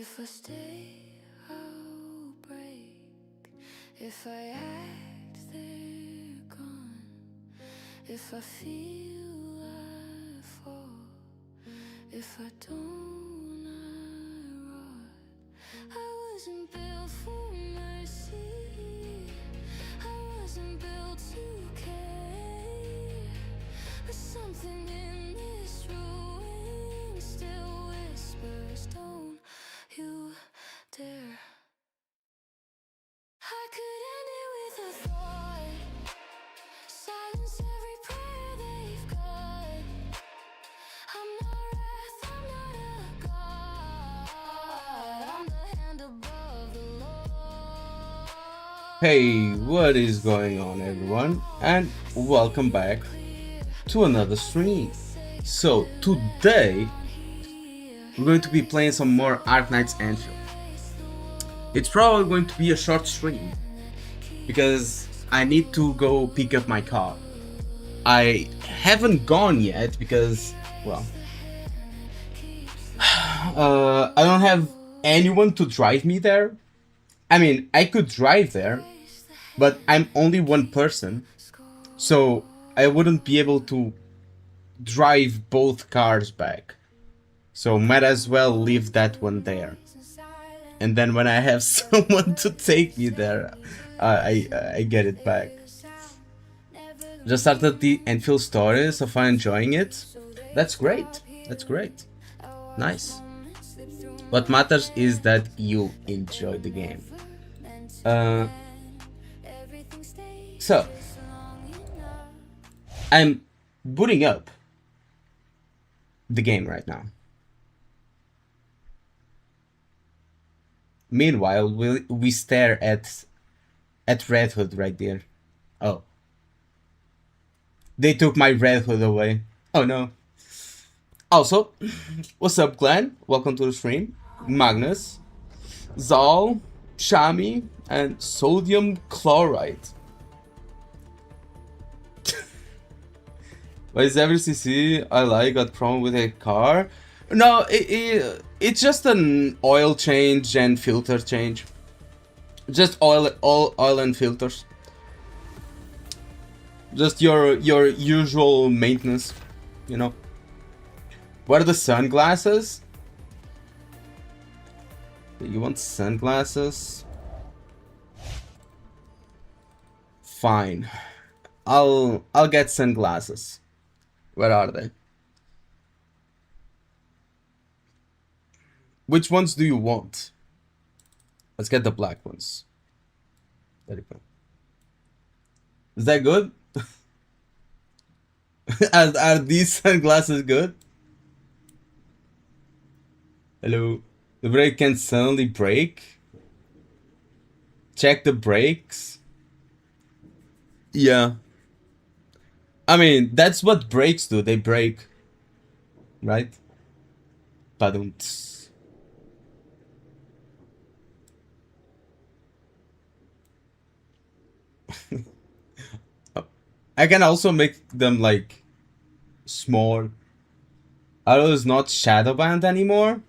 If I stay, I'll break. If I act, they're gone. If I feel, I fall. If I don't, I rot. I wasn't built for mercy. I wasn't built to care. But something in this ruin still whispers, don't you dare. I could end it with a thought, silence every prayer they've got. I'm not wrath, I'm not a god. I'm the hand above the Lord. Hey, what is going on, everyone? And welcome back to another stream. So today we're going to be playing some more ARKNIGHTS endfield. It's probably going to be a short stream because I need to go pick up my car. I haven't gone yet because, well, I don't have anyone to drive me there. I mean, I could drive there, but I'm only one person, so I wouldn't be able to drive both cars back. So might as well leave that one there. And then when I have someone to take me there, I get it back. Just started the endfield story, so far enjoying it. That's great. That's great. Nice. What matters is that you enjoy the game. So I'm booting up the game right now. Meanwhile, we stare at Red Hood right there. Oh. They took my Red Hood away. Oh no. Also, what's up, Glenn? Welcome to the stream. Magnus, Zal, Shami, and sodium chloride. Why is every CC I like got problem with a car? No, it's just an oil change and filter change. Just oil and filters. Just your usual maintenance, you know. What are the sunglasses? You want sunglasses? Fine. I'll get sunglasses. Where are they? Which ones do you want? Let's get the black ones. There you go. Is that good? are these sunglasses good? Hello. The brake can suddenly break. Check the brakes. Yeah. I mean, that's what brakes do. They brake. Right? Badumts. I can also make them like small. Adol is not shadowbanned anymore.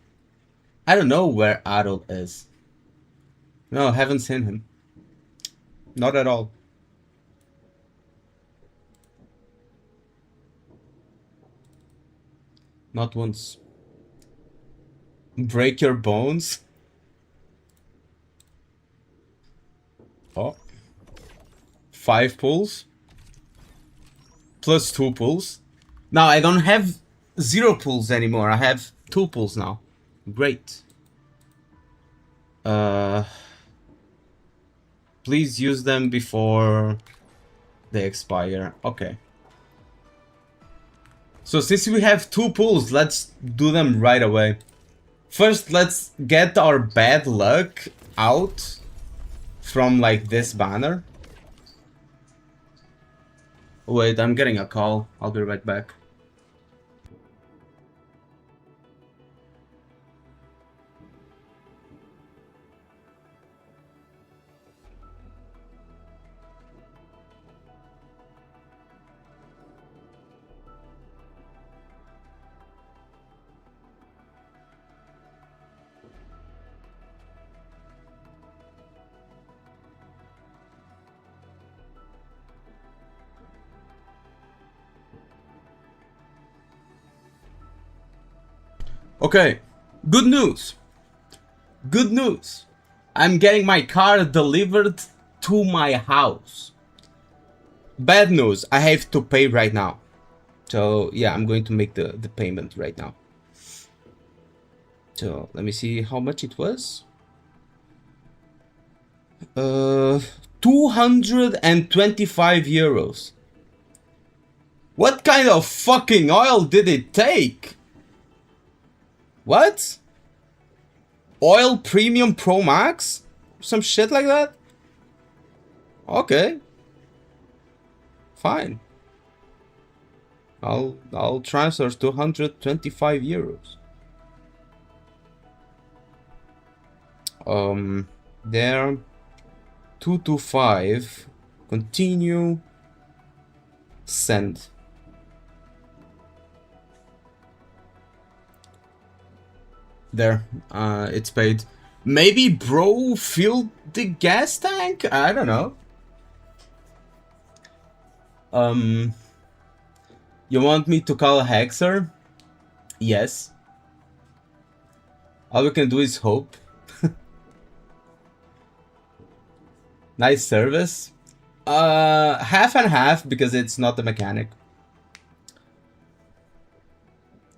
I don't know where Adol is. No, haven't seen him. Not at all. Not once. Break your bones. Oh. 5 pulls. Plus 2 pulls. Now I don't have 0 pulls anymore. I have 2 pulls now. Great. Please use them before they expire. Okay. So since we have 2 pulls, let's do them right away. First, let's get our bad luck out from like this banner. Wait, I'm getting a call. I'll be right back. Okay, good news. Good news. I'm getting my car delivered to my house. Bad news, I have to pay right now. So yeah, I'm going to make the payment right now. So let me see how much it was. 225 euros. What kind of fucking oil did it take? What? Oil Premium Pro Max? Some shit like that? Okay. Fine. I'll transfer 225 euros. There 225. Continue. Send. There, it's paid. Maybe bro filled the gas tank? I don't know. You want me to call a Hexer? Yes. All we can do is hope. Nice service. Half and half because it's not the mechanic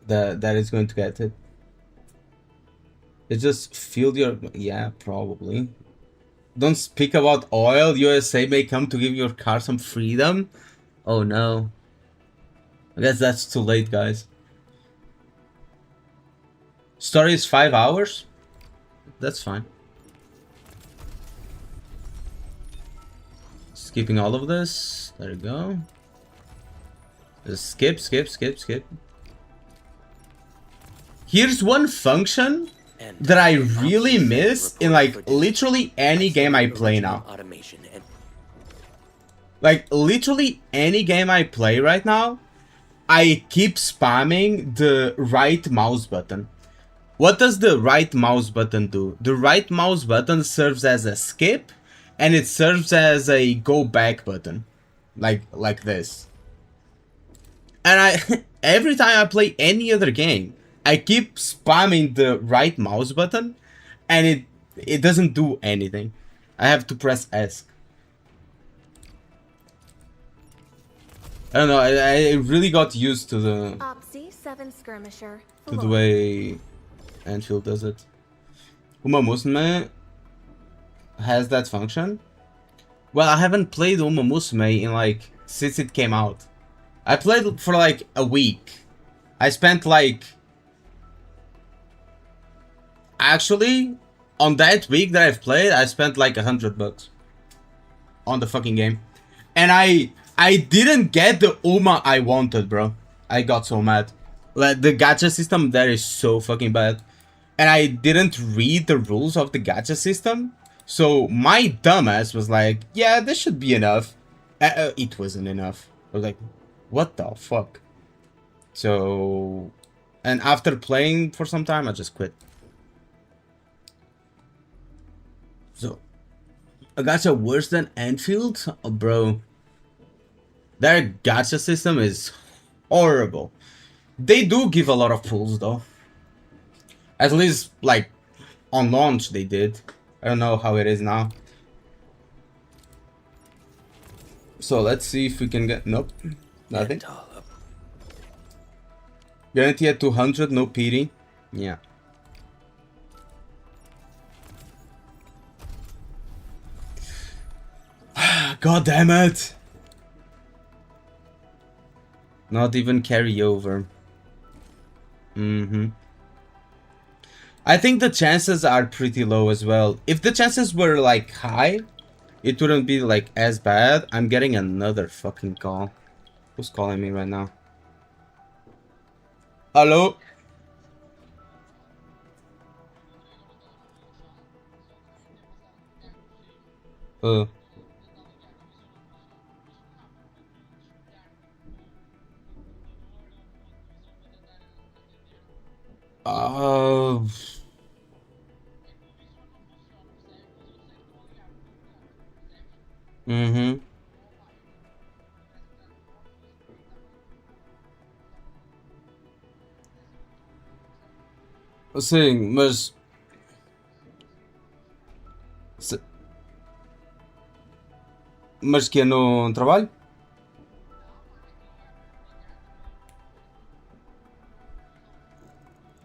that is going to get it. It just filled your... Yeah, probably. Don't speak about oil. USA may come to give your car some freedom. Oh no. I guess that's too late, guys. Story is 5 hours? That's fine. Skipping all of this. There you go. Just skip, skip, skip, skip. Here's one function that I really miss in like literally any game I play now. Like literally any game I play right now, I keep spamming the right mouse button. What does the right mouse button do? The right mouse button serves as a skip and it serves as a go back button. Like this. And I every time I play any other game, I keep spamming the right mouse button and it doesn't do anything. I have to press S. I don't know, I really got used to the way Enfield does it. Uma Musume has that function. Well, I haven't played Uma Musume in like since it came out. I played for like a week. I spent like... Actually, on that week that I've played, I spent like $100 on the fucking game. And I didn't get the Uma I wanted, bro. I got so mad. Like, the gacha system there is so fucking bad. And I didn't read the rules of the gacha system. So my dumbass was like, yeah, this should be enough. It wasn't enough. I was like, what the fuck? So... And after playing for some time, I just quit. So... A gacha worse than Enfield? Oh, bro. Their gacha system is horrible. They do give a lot of pulls though. At least, like, on launch they did. I don't know how it is now. So let's see if we can get... Nope. Nothing. Guarantee at 200, no pity. Yeah. God damn it! Not even carryover. I think the chances are pretty low as well. If the chances were like high, it wouldn't be like as bad. I'm getting another fucking call. Who's calling me right now? Hello? Uh. Sim, mas. se- Mas que é no trabalho?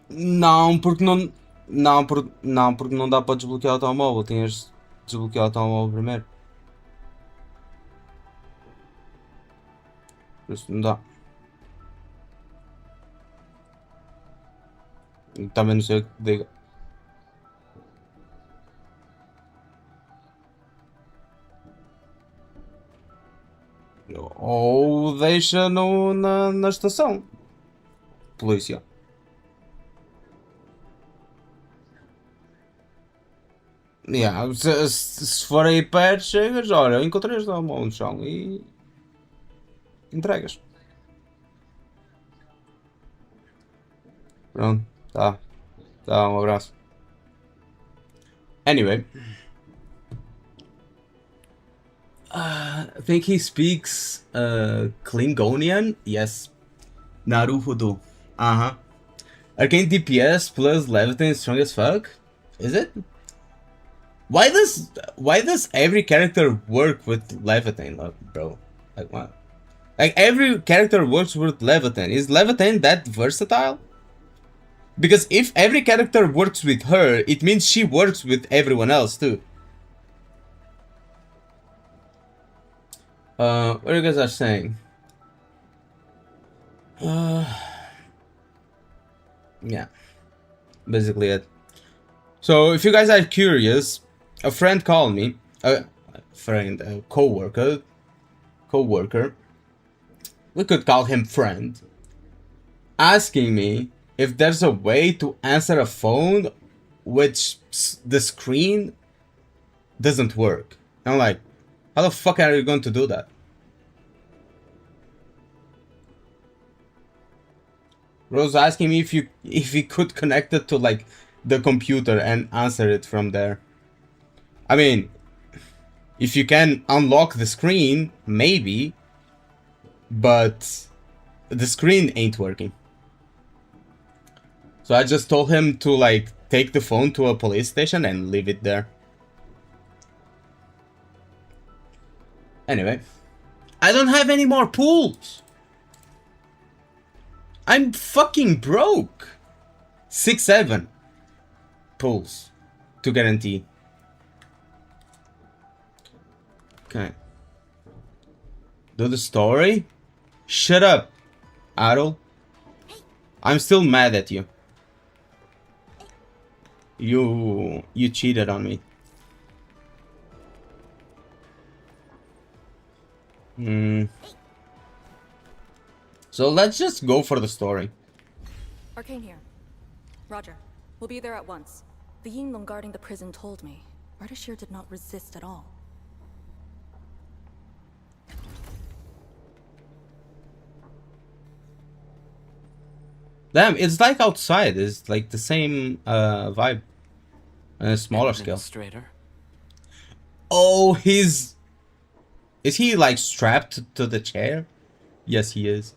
Não, porque não. Não, porque não dá para desbloquear o telemóvel. Tinhas de desbloquear o telemóvel primeiro. Por isso não dá. Também não sei o que te diga. Ou deixa na estação. Polícia. Yeah, se for aí perto, chegas, olha, encontrei este telemóvel no chão e entregas. Pronto, tá. Tá, um abraço. Anyway. I think he speaks Klingonian. Yes. Naruhodo. Uh-huh. Arcane DPS plus Leviathan strong as fuck? Is it? Why does every character work with Leviathan, bro? Like what? Like every character works with Leviathan. Is Leviathan that versatile? Because if every character works with her, it means she works with everyone else too. What you guys are saying? Yeah, basically it. So if you guys are curious, a friend called me, a friend, a co-worker, we could call him friend, asking me if there's a way to answer a phone which the screen doesn't work. I'm like, how the fuck are you going to do that? Rose asking me if you could connect it to like the computer and answer it from there. I mean, if you can unlock the screen, maybe, but the screen ain't working. So I just told him to like take the phone to a police station and leave it there. Anyway, I don't have any more pools. I'm fucking broke. 6-7 pulls to guarantee. Okay. Do the story? Shut up, Adol. I'm still mad at you. You cheated on me. So let's just go for the story. Arcane here. Roger. We'll be there at once. The Yinglong guarding the prison told me. Ardashir did not resist at all. Damn, it's like outside. It's like the same vibe. On a smaller scale. Oh, is he like strapped to the chair? Yes, he is.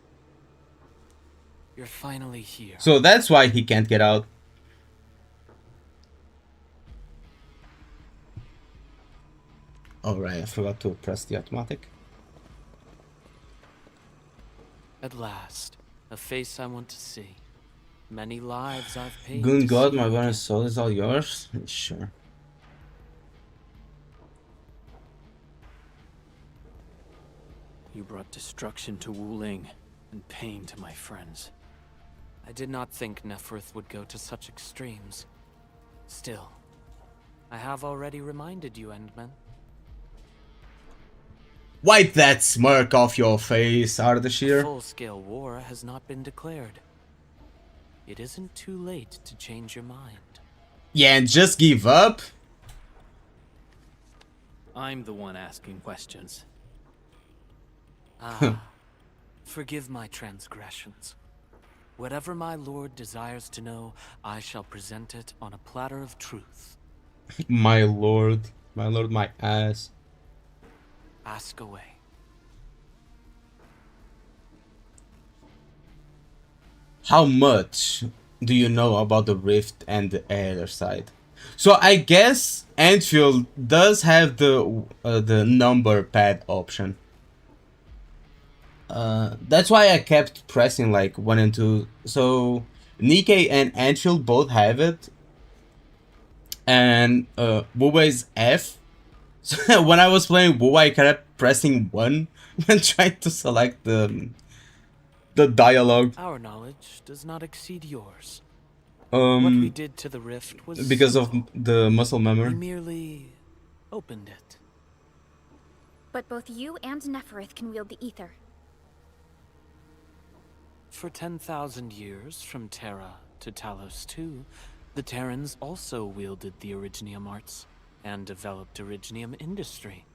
You're finally here. So that's why he can't get out. Alright, I forgot to press the automatic. At last, a face I want to see. Many lives I've paid. Good God, my body and soul is all yours? Sure. You brought destruction to Wuling and pain to my friends. I did not think Neferth would go to such extremes. Still, I have already reminded you, Endman. Wipe that smirk off your face, Ardashir. Full-scale war has not been declared. It isn't too late to change your mind. Yeah, and just give up? I'm the one asking questions. Ah, forgive my transgressions. Whatever my lord desires to know, I shall present it on a platter of truth. My lord, my ass. Ask away. How much do you know about the rift and the other side? So I guess endfield does have the number pad option. That's why I kept pressing like 1 and 2. So Nikkei and endfield both have it, and Wuwa is F. So when I was playing Wuwa, I kept pressing 1 when trying to select the dialogue. Our knowledge does not exceed yours. What we did to the rift was Because of simple. the muscle We memory. merely opened it. But both you and Neferith can wield the ether. For 10,000 years, from Terra to Talos II, the Terrans also wielded the Originium arts and developed Originium industry.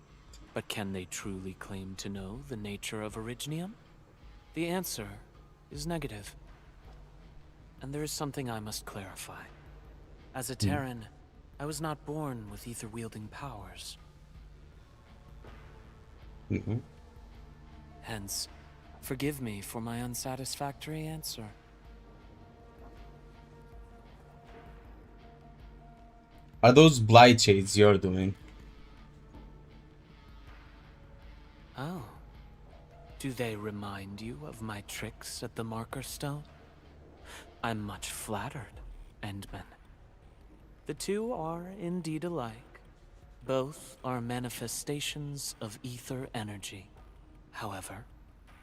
But can they truly claim to know the nature of Originium? The answer is negative. And there is something I must clarify. As a Terran, I was not born with ether-wielding powers. Hence, forgive me for my unsatisfactory answer. Are those blight shades you're doing? Oh. Do they remind you of my tricks at the Marker Stone? I'm much flattered, Endman. The two are indeed alike. Both are manifestations of ether energy. However,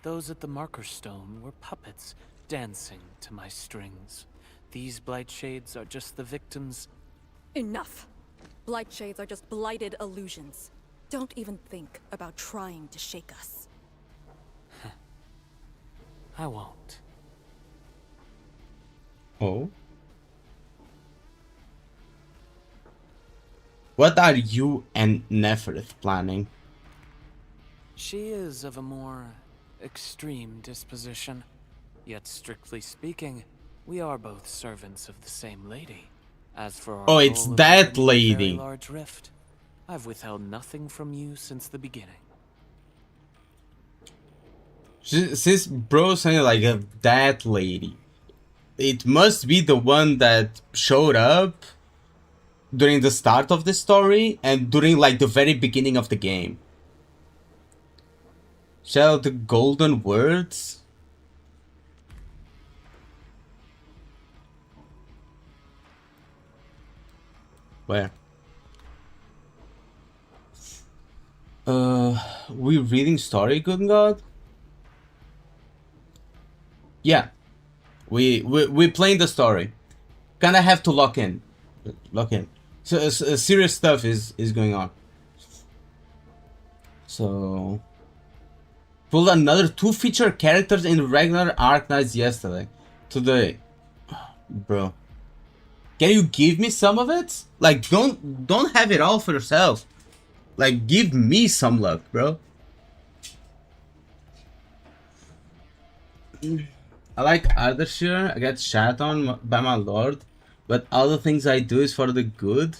those at the Marker Stone were puppets dancing to my strings. These blight shades are just the victims. Enough! Blight shades are just blighted illusions. Don't even think about trying to shake us. I won't. Oh? What are you and Neferith planning? She is of a more extreme disposition. Yet strictly speaking, we are both servants of the same lady. As for our Oh, it's goal of that opening a very lady. large rift, I've withheld nothing from you since the beginning. Since bro saying like that lady, it must be the one that showed up during the start of the story and during like the very beginning of the game. Shall the golden words? Where? We reading story, good God? Yeah. We playing the story. Kinda have to lock in. Lock in. So serious stuff is going on. So pulled another 2 feature characters in regular ARKNIGHTS yesterday. Today. Bro. Can you give me some of it? Like don't have it all for yourself. Like give me some luck, bro. I like Ardashir, I get shat on by my lord, but all the things I do is for the good.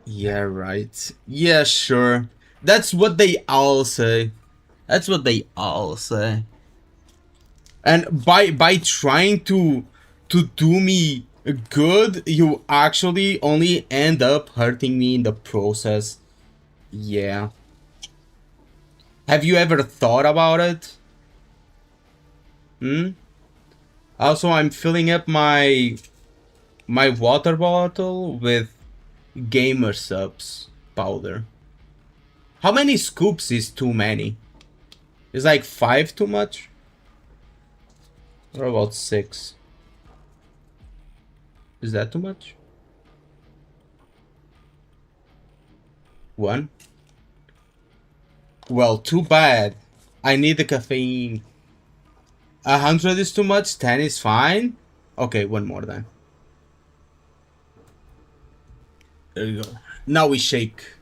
Yeah, right. Yeah, sure. That's what they all say. That's what they all say. And by trying to do me good, you actually only end up hurting me in the process. Yeah. Have you ever thought about it? Also, I'm filling up my water bottle with gamer subs powder. How many scoops is too many? Is like 5 too much? Or about 6? Is that too much? 1? Well, too bad. I need the caffeine. 100 is too much, 10 is fine. Okay, 1 more then. There you go. Now we shake.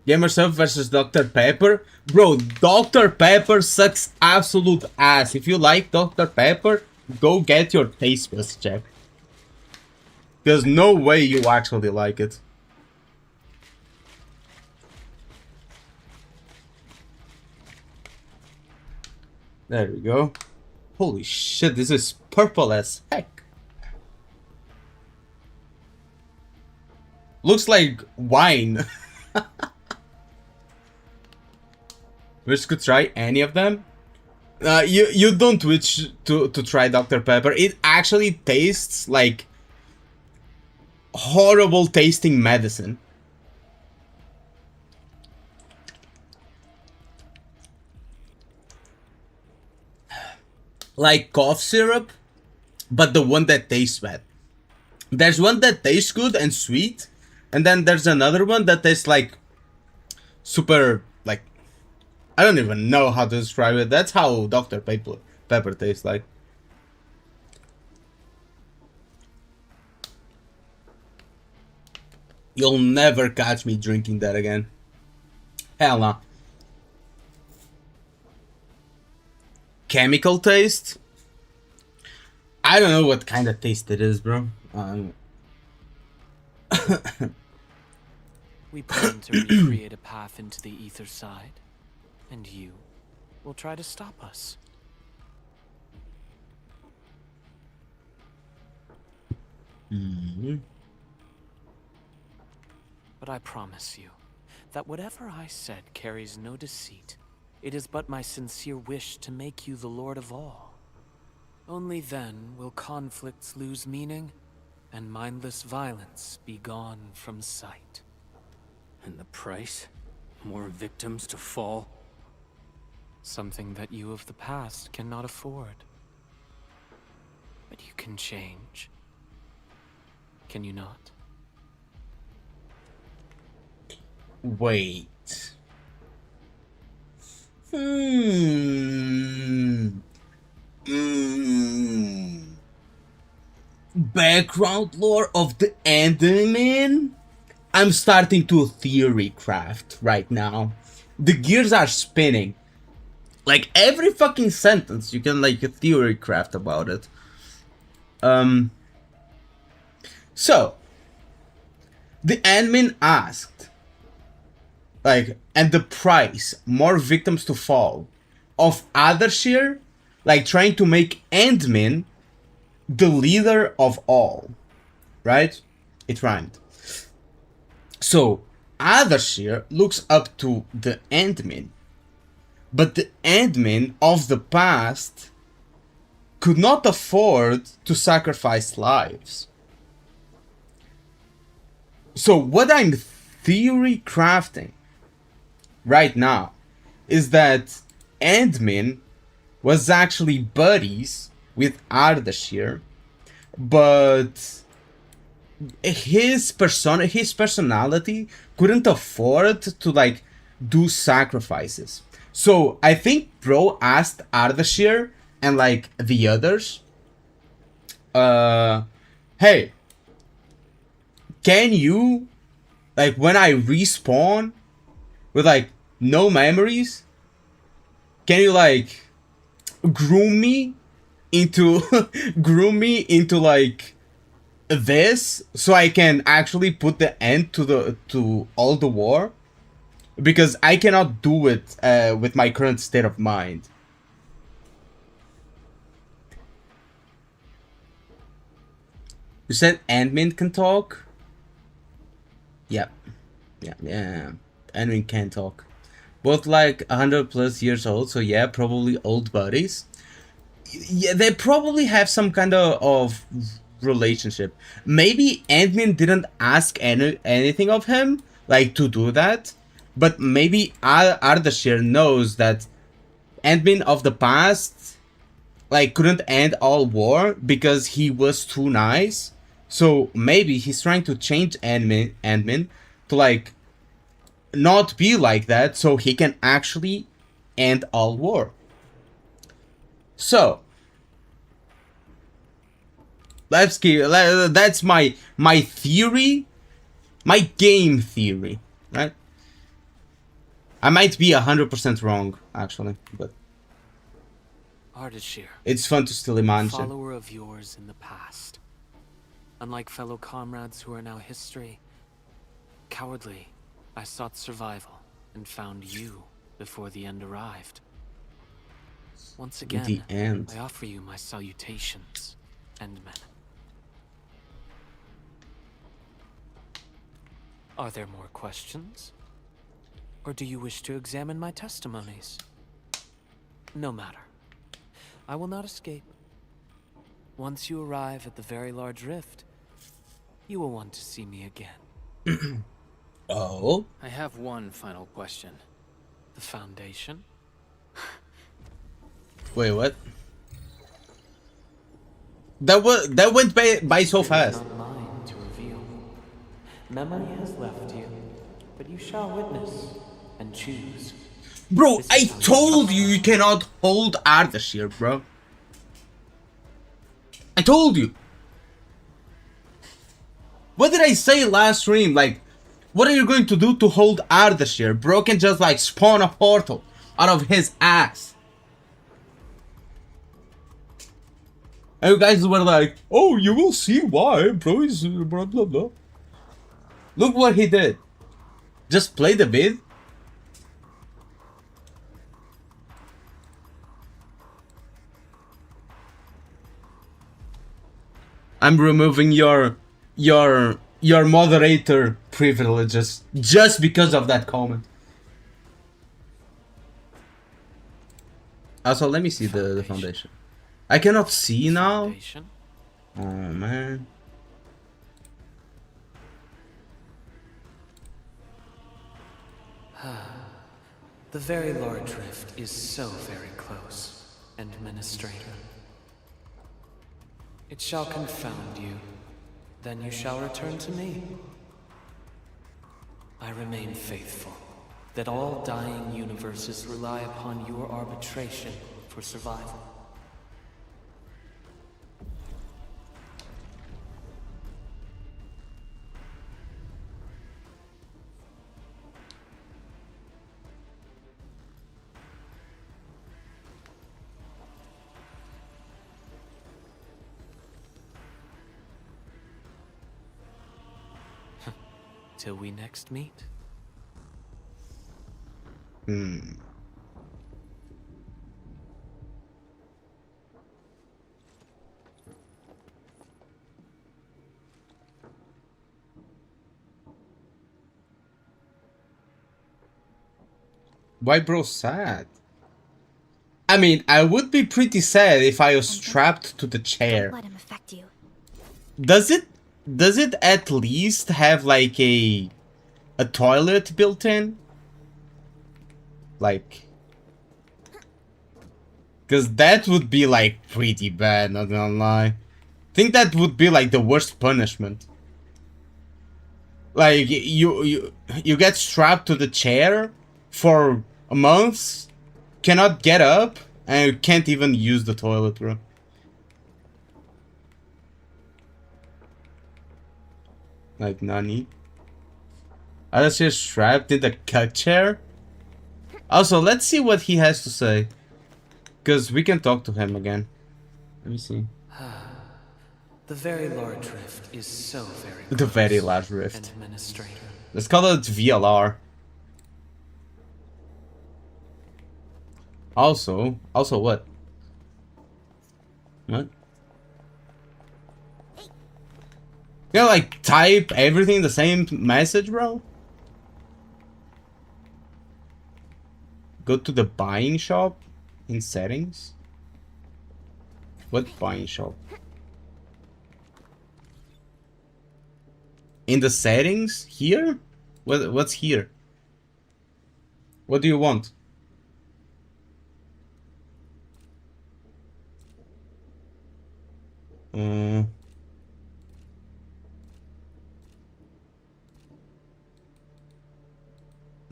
Gamersub versus Dr. Pepper. Bro, Dr. Pepper sucks absolute ass. If you like Dr. Pepper, go get your taste buds checked. There's no way you actually like it. There we go. Holy shit, this is purple as heck. Looks like wine. Which could try any of them. You don't wish to try Dr. Pepper. It actually tastes like horrible tasting medicine. Like cough syrup, but the one that tastes bad. There's one that tastes good and sweet, and then there's another one that tastes like super, like, I don't even know how to describe it. That's how Dr. Pepper tastes like. You'll never catch me drinking that again. Hell no. Chemical taste? I don't know what kind of taste it is, bro. We plan to recreate a path into the ether side, and you will try to stop us. But I promise you that whatever I said carries no deceit. It is but my sincere wish to make you the Lord of all. Only then will conflicts lose meaning, and mindless violence be gone from sight. And the price? More victims to fall? Something that you of the past cannot afford. But you can change. Can you not? Wait. Background lore of the Enderman? I'm starting to theory craft right now. The gears are spinning. Like every fucking sentence you can like a theory craft about it. So the admin asked, like, and the price, more victims to fall, of Othershire, like trying to make Endmin the leader of all, right? It rhymed. So Othershire looks up to the Endmin, but the Endmin of the past could not afford to sacrifice lives. So what I'm theory crafting right now is that Endmin was actually buddies with Ardashir, but his personality couldn't afford to like do sacrifices. So I think bro asked Ardashir and like the others, hey, can you, like, when I respawn with like no memories, can you like groom me into like this so I can actually put the end to all the war, because I cannot do it with my current state of mind. You said admin can talk? Yep. Yeah. Admin can talk. Both like 100+ years old, so yeah, probably old buddies. Yeah, they probably have some kind of relationship. Maybe admin didn't ask anything of him, like, to do that. But maybe Ardashir knows that admin of the past, like, couldn't end all war because he was too nice. So maybe he's trying to change admin to like not be like that, so he can actually end all war. So let's keep. That's my theory, my game theory, right? I might be 100% wrong, actually, but Ardashir, it's fun to still imagine. follower of yours in the past. Unlike fellow comrades who are now history, cowardly, I sought survival and found you before the end arrived. Once again, The end. I offer you my salutations, Endmen. Are there more questions? Or do you wish to examine my testimonies? No matter. I will not escape. Once you arrive at the very large rift, you will want to see me again. Oh? I have one final question. The Foundation? Wait, what? That went by so fast. Not mine to reveal. Memory has left you, but you shall witness and choose. Bro, I told you you cannot hold Ardashir, bro. I told you. What did I say last stream? Like, what are you going to do to hold Ardashir? Bro can just like spawn a portal out of his ass. And you guys were like, oh, you will see why, bro is blah blah blah. Look what he did. Just play the vid. I'm removing your moderator privileges just because of that comment. Also, let me see the foundation. I cannot see now. Foundation? Oh man. The very large rift is so very close, Administrator. It shall confound you. Then you shall return to me. I remain faithful that all dying universes rely upon your arbitration for survival. Till we next meet. Why bro sad? I mean, I would be pretty sad if I was strapped to the chair. Don't let him affect you. Does it at least have like a toilet built in? Like, cause that would be like pretty bad, not gonna lie. Think that would be like the worst punishment. Like you get strapped to the chair for a month, cannot get up, and you can't even use the toilet, bro. Like nani? I was just strapped in the cut chair. Also, let's see what he has to say, cause we can talk to him again. Let me see. The very large rift is so very The close, very large rift. Administrator. Let's call it VLR. Also what? What? You like type everything in the same message, bro? Go to the buying shop in settings. What buying shop? In the settings here? What's here? What do you want?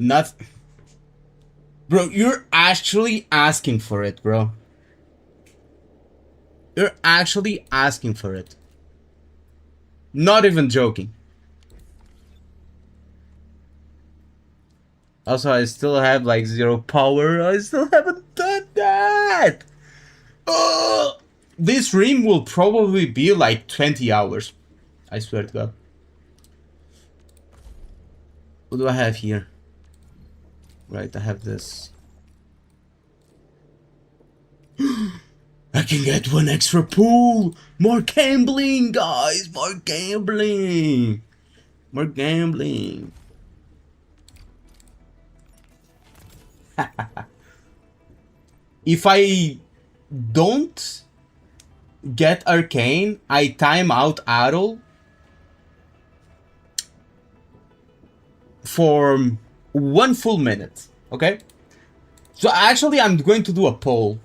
Not, bro. You're actually asking for it, bro. You're actually asking for it. Not even joking. Also, I still have like 0 power. I still haven't done that. Oh, this stream will probably be like 20 hours. I swear to God. What do I have here? Right, I have this. I can get 1 extra pool. More gambling, guys. More gambling. More gambling. If I don't get Arcane, I time out Adol for 1 full minute. Okay? So actually I'm going to do a poll.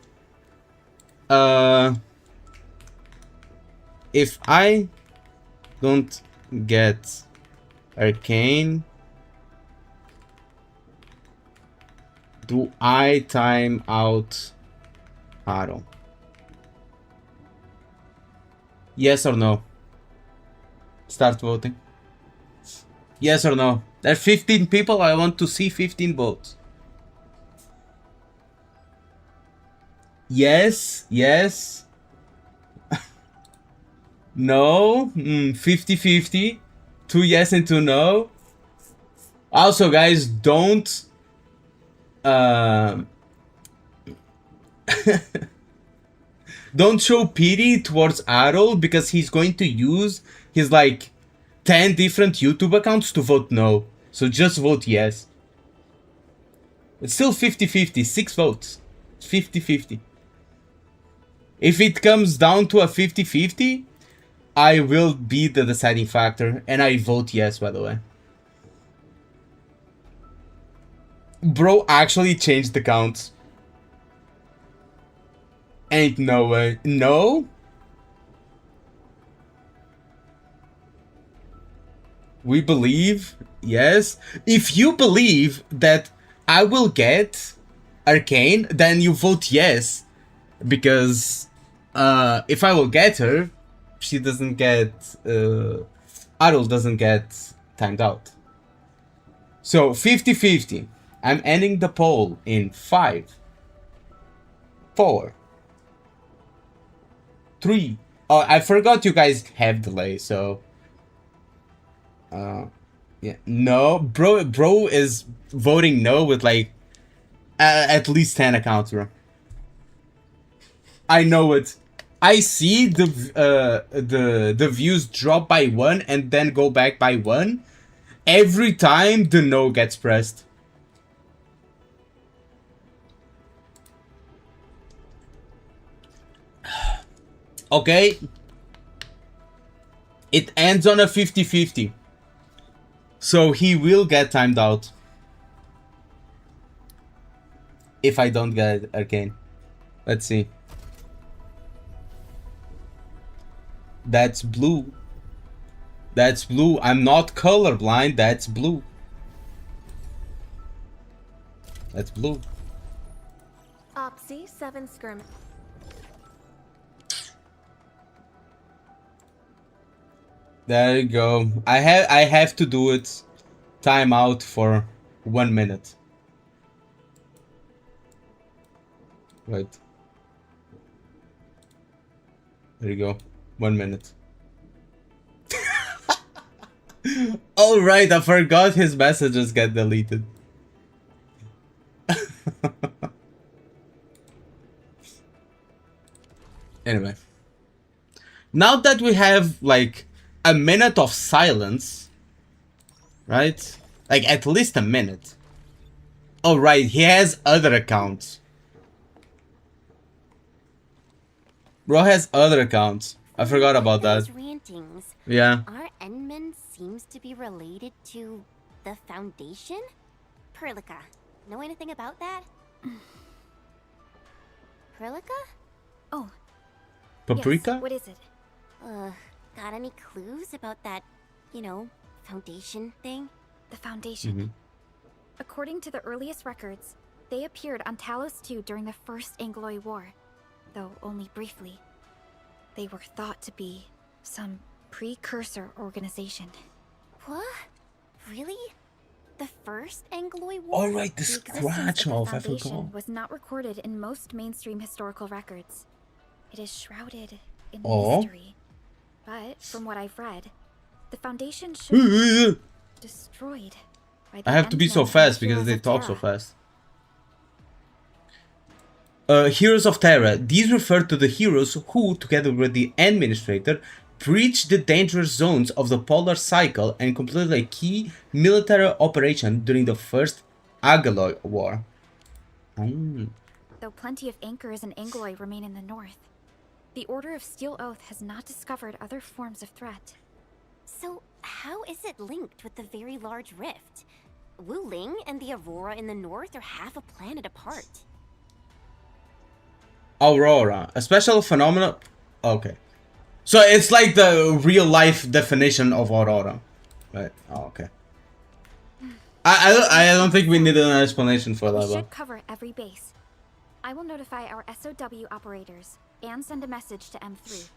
If I don't get Arcane, do I time out Adol? Yes or no? Start voting. Yes or no? There are 15 people. I want to see 15 votes. Yes. Yes. No. 50-50. 2 yes and 2 no. Also, guys, don't... don't show pity towards Adol because he's going to use his like 10 different YouTube accounts to vote no. So just vote yes. It's still 50-50, 6 votes. 50-50. If it comes down to a 50-50, I will be the deciding factor and I vote yes, by the way. Bro actually changed the counts. Ain't no way. No? We believe? Yes. If you believe that I will get Arcane, then you vote yes. Because if I will get her, she doesn't get... Adol doesn't get timed out. So 50-50. I'm ending the poll in 5, 4, 3. Oh, I forgot you guys have delay, so... yeah, no, bro is voting no with like at least 10 accounts, bro. I know it. I see the views drop by 1 and then go back by 1 every time the no gets pressed. Okay. It ends on a 50-50. So he will get timed out. If I don't get Arcane. Let's see. That's blue. That's blue. I'm not colorblind. That's blue. That's blue. Opsy 7 skirmish. There you go. I have to do it. Time out for 1 minute. Right. There you go. 1 minute. All right, I forgot his messages get deleted. Anyway. Now that we have like a minute of silence, right? Like at least a minute. Oh right, he has other accounts. Bro has other accounts. I forgot about that. Those rantings. Yeah. Our Endman seems to be related to the Foundation? Perlica, know anything about that? Perlica? Oh, Paprika? yes. What is it? Got any clues about that, you know, Foundation thing? The Foundation. According to the earliest records, they appeared on Talos II during the First Angloy War, though only briefly. They were thought to be some precursor organization. What? Really? The First Angloy War? Alright, the existence scratch of the off, I Foundation forgot. was not recorded in most mainstream historical records. It is shrouded in Oh. mystery. But from what I've read, the Foundation should be destroyed by the I have to be Endmen so and fast the because Heroes they of talk so Terra. fast. Heroes of Terra. These refer to the heroes who, together with the administrator, breached the dangerous zones of the polar cycle and completed a key military operation during the First Angloy War. Though plenty of anchors and Angloy remain in the north, the Order of Steel Oath has not discovered other forms of threat. So, how is it linked with the very large rift? Wu Ling and the Aurora in the north are half a planet apart. Aurora, a special phenomenon. Okay. So it's like the real life definition of Aurora. Right. Oh, okay. I don't think we need an explanation for We that. should cover every base. I will notify our SOW operators and send a message to M3.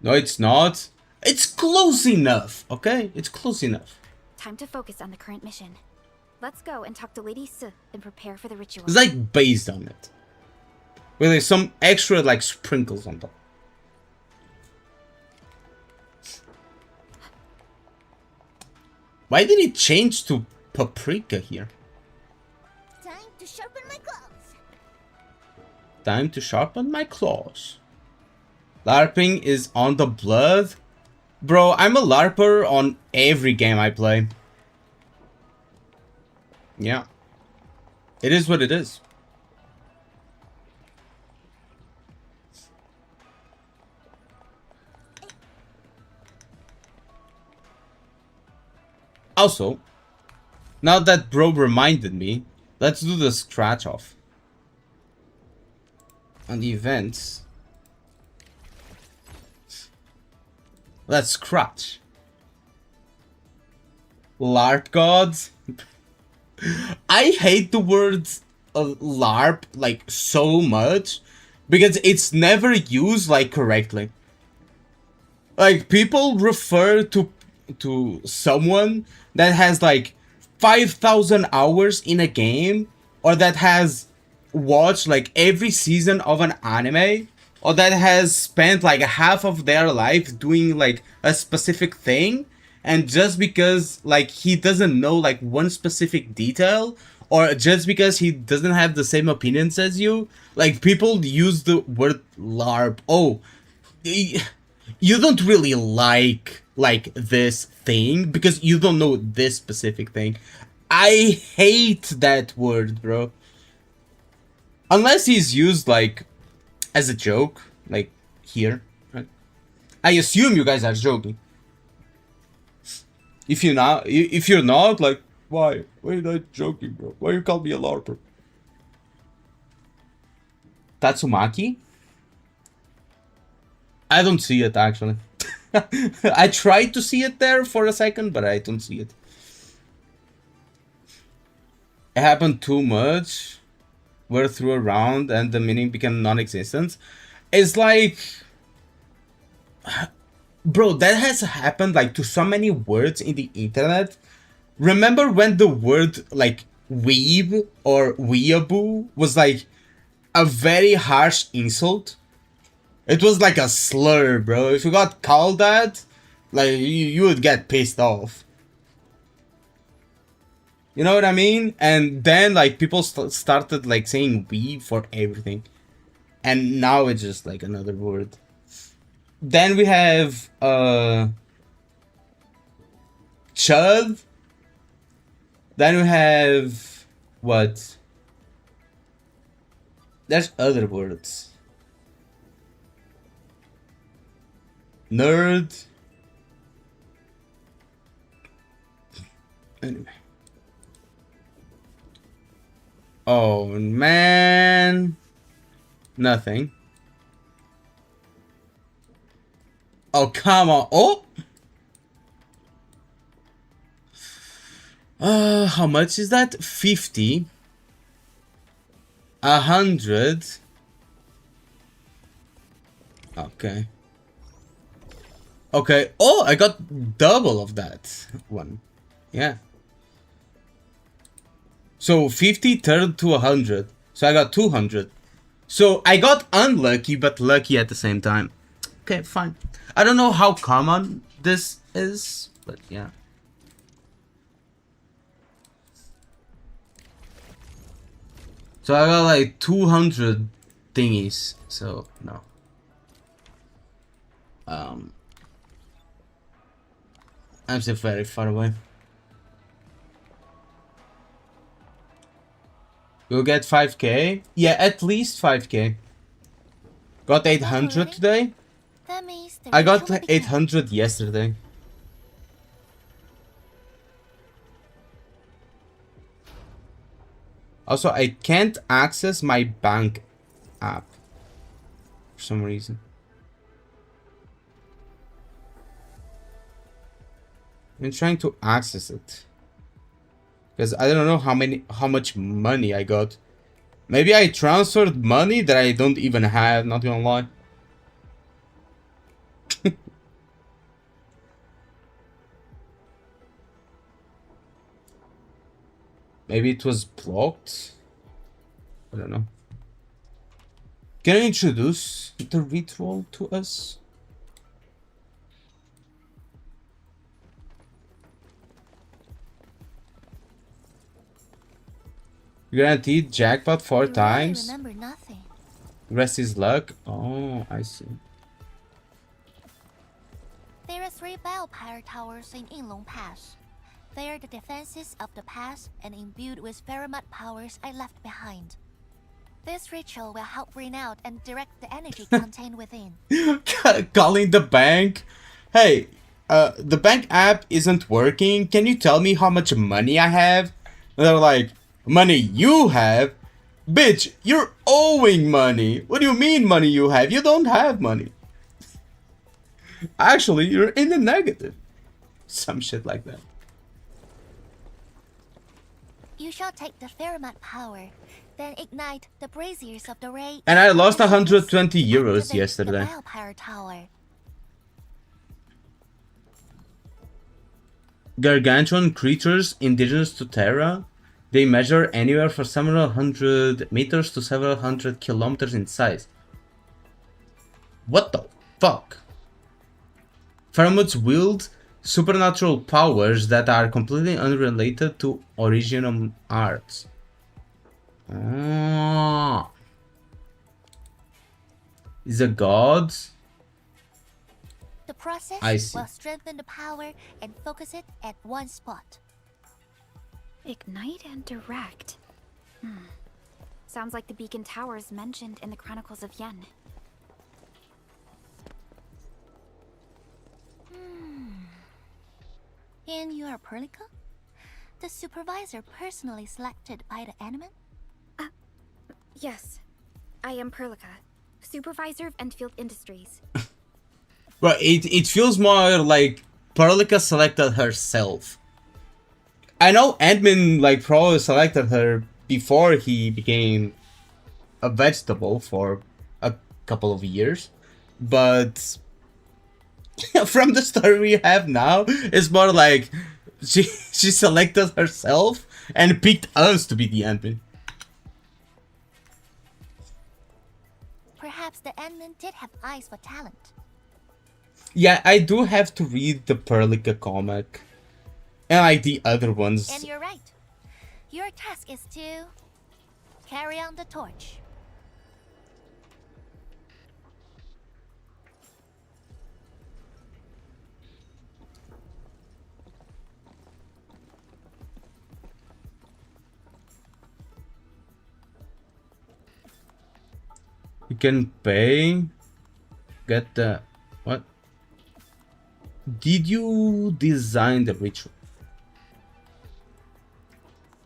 No, it's not. It's close enough, okay? It's close enough. Time to focus on the current mission. Let's go and talk to Lady Su and prepare for the ritual. It's like based on it. With like some extra like sprinkles on top. Why did it change to paprika here? Time to sharpen my claws. Time to sharpen my claws. LARPing is on the blood. Bro, I'm a LARPer on every game I play. Yeah. It is what it is. Also, now that bro reminded me, let's do the scratch off. On the events. Let's scratch. LARP gods. I hate the word LARP like so much because it's never used like correctly. Like people refer to someone that has like 5,000 hours in a game, or that has watched like every season of an anime, or that has spent like half of their life doing like a specific thing, and just because like he doesn't know like one specific detail, or just because he doesn't have the same opinions as you, like people use the word LARP. Oh, you don't really like this thing because you don't know this specific thing. I hate that word, bro. Unless he's used like as a joke, like here, right? I assume you guys are joking. If you're not, like, why are you not joking, bro? Why you call me a LARPer? Tatsumaki? I don't see it actually. I tried to see it there for a second, but I don't see it. It happened too much. We're through a round and the meaning became non-existent. It's like, bro, that has happened like to so many words in the internet. Remember when the word like weeb or weeaboo was like a very harsh insult? It was like a slur, bro. If you got called that, like, you would get pissed off. You know what I mean? And then, like, people started, like, saying we for everything. And now it's just, like, another word. Then we have, chud. Then we have, what? There's other words. Nerd. Anyway. Oh man. Nothing. Oh come on. Oh. How much is that? 50. 100. Okay. Okay. Oh, I got double of that one. Yeah. So 50 turned to 100. So I got 200. So I got unlucky, but lucky at the same time. Okay, fine. I don't know how common this is, but yeah. So I got like 200 thingies, so no. I'm still very far away. We'll get 5k? Yeah, at least 5k. Got 800 today? That means the I got ritual began. 800 yesterday. Also, I can't access my bank app for some reason. I'm trying to access it because I don't know how much money I got. Maybe I transferred money that I don't even have, not gonna lie. Maybe it was blocked. I don't know. Can you introduce the ritual to us? Guaranteed jackpot 4 You really times. remember nothing. Rest is luck. Oh, I see. There are 3 bell-power towers in Yinglong Pass. They are the defenses of the pass and imbued with Pheromat powers I left behind. This ritual will help bring out and direct the energy contained within. Calling the bank. Hey, the bank app isn't working. Can you tell me how much money I have? And they're like, money you have? Bitch, you're owing money. What do you mean money you have? You don't have money. Actually, you're in the negative. Some shit like that. You shall take the Pheromat power, then ignite the braziers of the ray. And I lost and 120 activate euros the yesterday. bell-power tower. Gargantuan creatures indigenous to Terra. They measure anywhere from several hundred meters to several hundred kilometers in size. What the fuck? Pheromones wield supernatural powers that are completely unrelated to original arts. Ah. Is a god? The process I see. will strengthen the power and focus it at one spot. Ignite and direct. Sounds like the beacon towers mentioned in the Chronicles of Yen. And you are Perlica? The supervisor personally selected by the Animan? Yes, I am Perlica, supervisor of Endfield Industries. Well, it feels more like Perlica selected herself. I know admin like probably selected her before he became a vegetable for a couple of years, but from the story we have now, it's more like she selected herself and picked us to be the admin. Perhaps the Animan did have eyes for talent. Yeah, I do have to read the Perlica comic. And like the other ones. And you're right. Your task is to carry on the torch. You can pay. Get the... What? Did you design the ritual?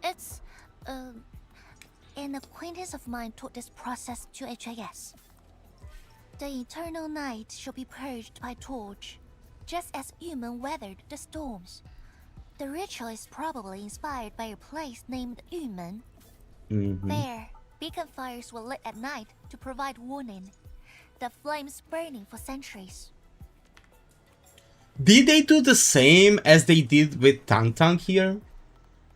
It's, an acquaintance of mine taught this process to HIS. The eternal night shall be purged by torch, just as Yumen weathered the storms. The ritual is probably inspired by a place named Yumen. There, beacon fires were lit at night to provide warning, the flames burning for centuries. Did they do the same as they did with Tang Tang here?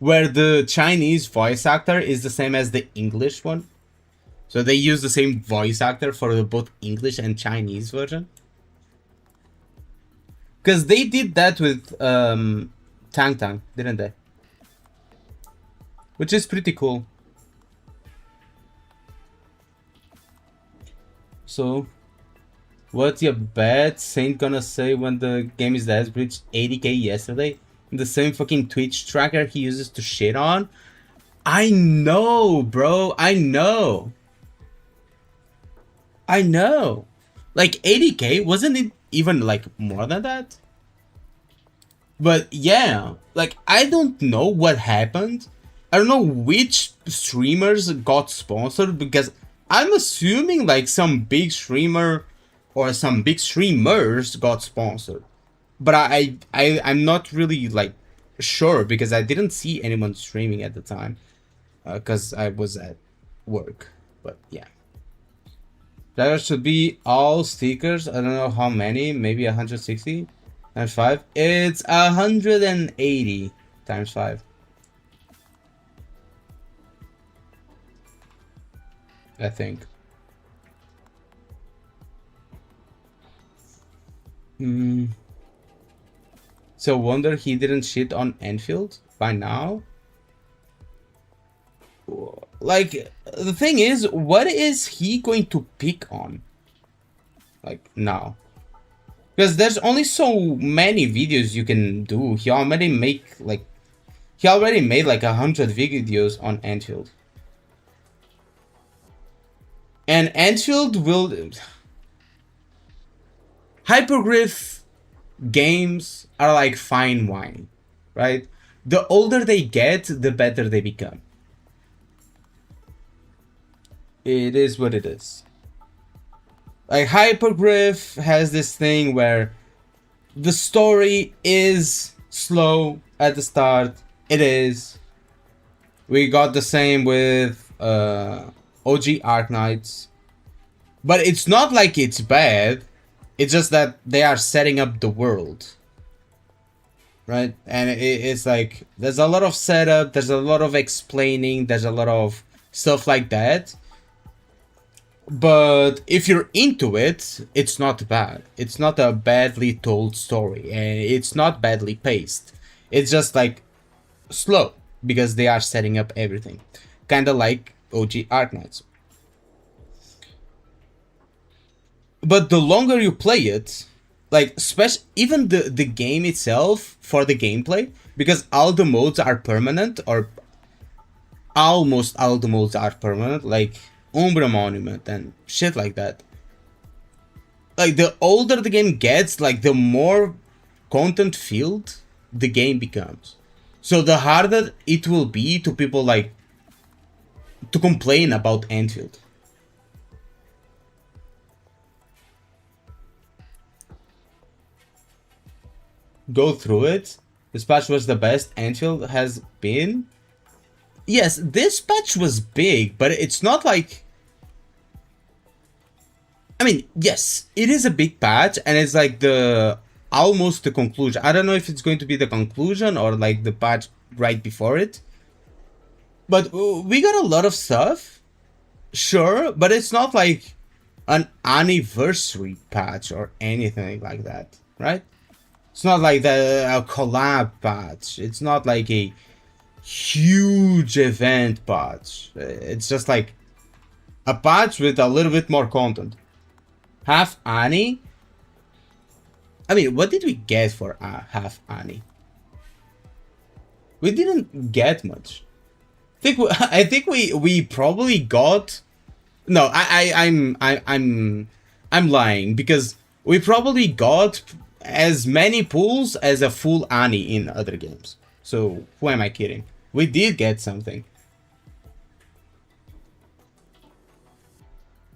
Where the Chinese voice actor is the same as the English one? So they use the same voice actor for both English and Chinese version? Because they did that with Tang Tang, didn't they? Which is pretty cool. So, what's your bet Saint gonna say when the game is dead reached 80k yesterday? The same fucking Twitch tracker he uses to shit on? I know, bro. I know. I know. Like 80k, wasn't it even like more than that? But yeah, like I don't know what happened. I don't know which streamers got sponsored because I'm assuming like some big streamer or some big streamers got sponsored. But I'm not really like sure because I didn't see anyone streaming at the time because I was at work. But yeah. There should be all stickers. I don't know how many. Maybe 160 times 5. It's 180 times 5. I think. So wonder he didn't shit on Enfield by now. Like, the thing is, what is he going to pick on? Like, now. Because there's only so many videos you can do. He already made like 100 videos on Enfield. And Enfield will... Hypergryph games are like fine wine, right? The older they get, the better they become. It is what it is. Like Hypergryph has this thing where the story is slow at the start. It is. We got the same with OG ARKNIGHTS. But it's not like it's bad. It's just that they are setting up the world. Right? And it's like, there's a lot of setup, there's a lot of explaining, there's a lot of stuff like that. But if you're into it, it's not bad. It's not a badly told story, and it's not badly paced. It's just like slow because they are setting up everything, kind of like OG ARKNIGHTS. But the longer you play it, like even the game itself for the gameplay, because all the modes are permanent, or almost all the modes are permanent, like Umbra Monument and shit like that. Like, the older the game gets, like, the more content filled the game becomes. So the harder it will be to people, like, to complain about Enfield. Go through it. This patch was the best Enfield has been. Yes, this patch was big, but it's not like... I mean, yes, it is a big patch, and it's like almost the conclusion. I don't know if it's going to be the conclusion or like the patch right before it. But we got a lot of stuff, sure, but it's not like an anniversary patch or anything like that, right? It's not like a collab patch. It's not like a huge event patch. It's just like a patch with a little bit more content. Half Annie? I mean, what did we get for Half Annie? We didn't get much. I think we probably got... No, I'm lying, because we probably got as many pulls as a full Annie in other games. So who am I kidding? We did get something.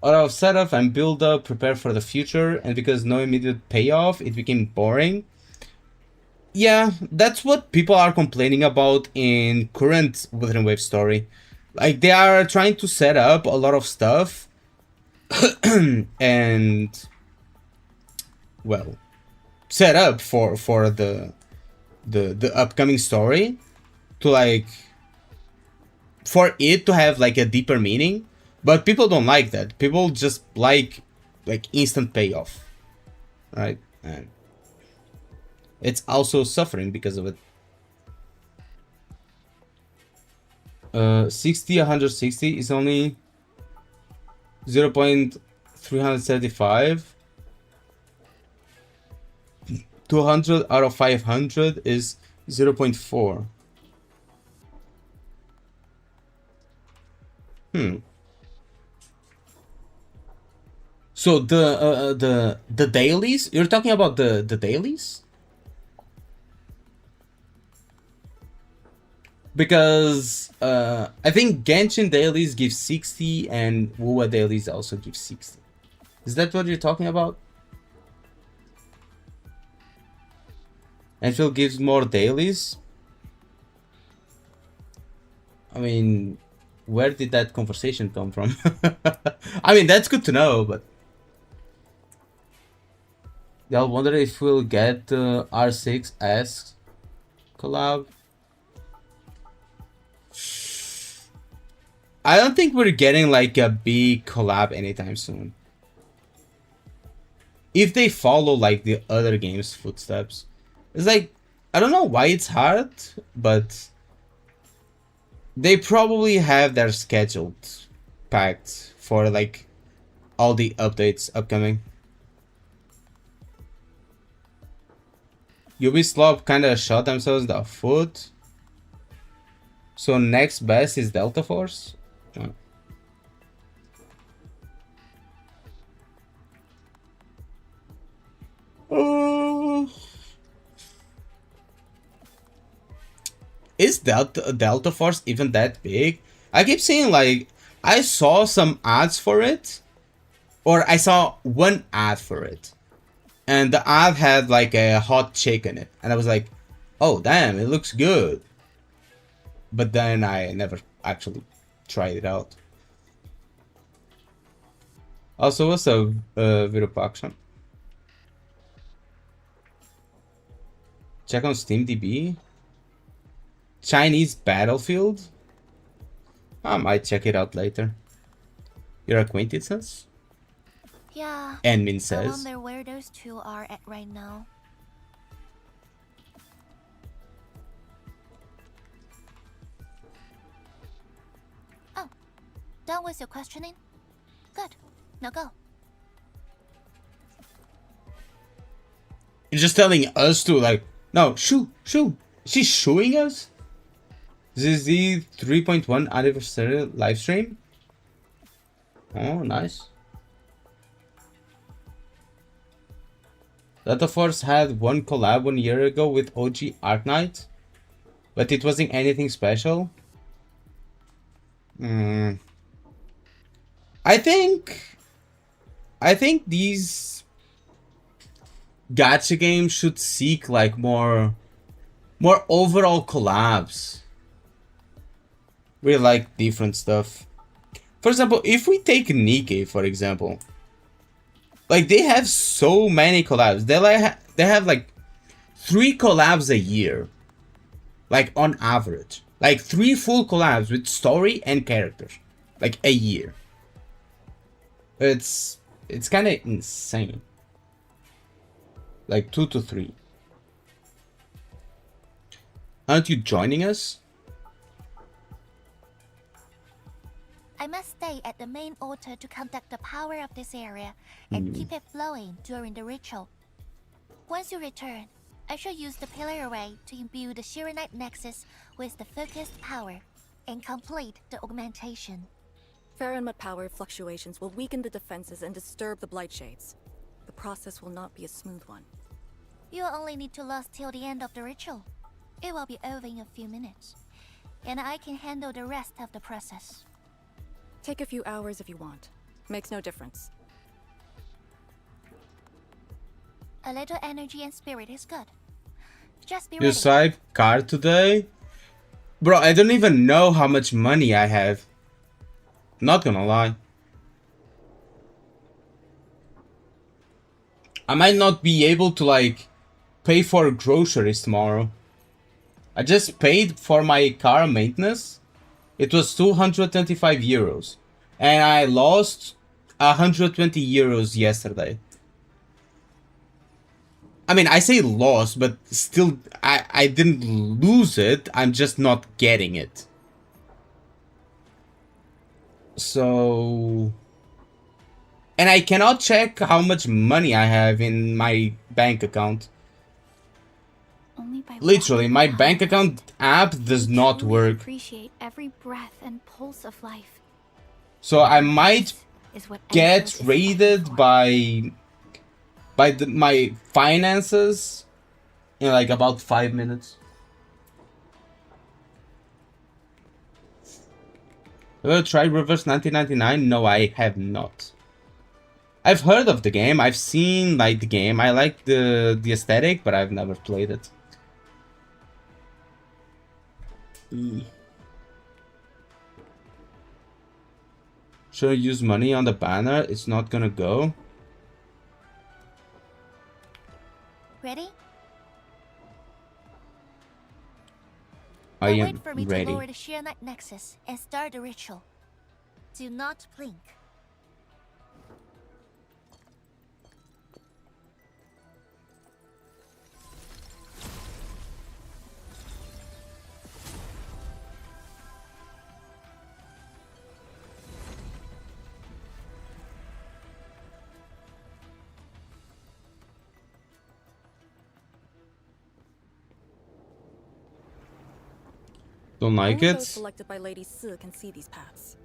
Out of setup and build up, prepare for the future, and because no immediate payoff, it became boring. Yeah, that's what people are complaining about in current Wuthering Waves story. Like, they are trying to set up a lot of stuff and, well, set up for the upcoming story to, like, for it to have like a deeper meaning. But people don't like that. People just like instant payoff, right? And it's also suffering because of it. 60, 160 is only 0.3 375. 200 out of 500 is 0.4. So the dailies, you're talking about the dailies? Because I think Genshin dailies give 60 and WoA dailies also give 60. Is that what you're talking about? Endfield gives more dailies? I mean, where did that conversation come from? I mean, that's good to know, but y'all wonder if we'll get R6S collab. I don't think we're getting like a big collab anytime soon. If they follow like the other games' footsteps. It's like, I don't know why it's hard, but they probably have their scheduled packed for like all the updates upcoming. Ubisoft kinda shot themselves in the foot. So next best is Delta Force? Is Delta Force even that big? I keep seeing like, I saw some ads for it, or I saw one ad for it, and the ad had like a hot chick in it, and I was like, oh damn, it looks good. But then I never actually tried it out. Also, what's up, Virupaksha? Check on SteamDB. Chinese Battlefield? I might check it out later. Your acquaintances? Yeah. Admin I says. wonder where those two are at right now. Oh, done with your questioning? Good. Now go. You're just telling us to like, no, shoo. She's shooing us? This is the 3.1 anniversary livestream. Oh, nice. Delta Force had one collab 1 year ago with OG ARKNIGHTS, but it wasn't anything special. I think these gacha games should seek like more overall collabs. We like different stuff. For example, if we take Nikkei, for example, like they have so many collabs. They have like 3 collabs a year, like on average, like 3 full collabs with story and characters, like a year. It's kind of insane. Like 2 to 3. Aren't you joining us? I must stay at the main altar to conduct the power of this area and keep it flowing during the ritual. Once you return, I shall use the pillar array to imbue the Shiranite Nexus with the focused power and complete the augmentation. Faramut power fluctuations will weaken the defenses and disturb the Blight Shades. The process will not be a smooth one. You only need to last till the end of the ritual. It will be over in a few minutes, and I can handle the rest of the process. Take a few hours if you want. Makes no difference. A little energy and spirit is good. Just be You ready. swipe card today? Bro, I don't even know how much money I have. Not gonna lie. I might not be able to like pay for groceries tomorrow. I just paid for my car maintenance. It was 225 euros. And I lost 120 euros yesterday. I mean, I say lost, but still, I didn't lose it. I'm just not getting it. So And I cannot check how much money I have in my bank account. Only by Literally, walking my the bank path, account app does we not truly work. Appreciate every breath and pulse of life. So I might Is what get Enfield is raided fighting by my finances in like about 5 minutes. Have you tried Reverse 1999? No, I have not. I've heard of the game. I've seen like the game. I like the aesthetic, but I've never played it. Should I use money on the banner? It's not gonna go. Ready? I Now am wait for me to ready. lower the Sheer Night Nexus and start the ritual. Do not blink. Don't like Only those it. selected by Lady Si can see these paths.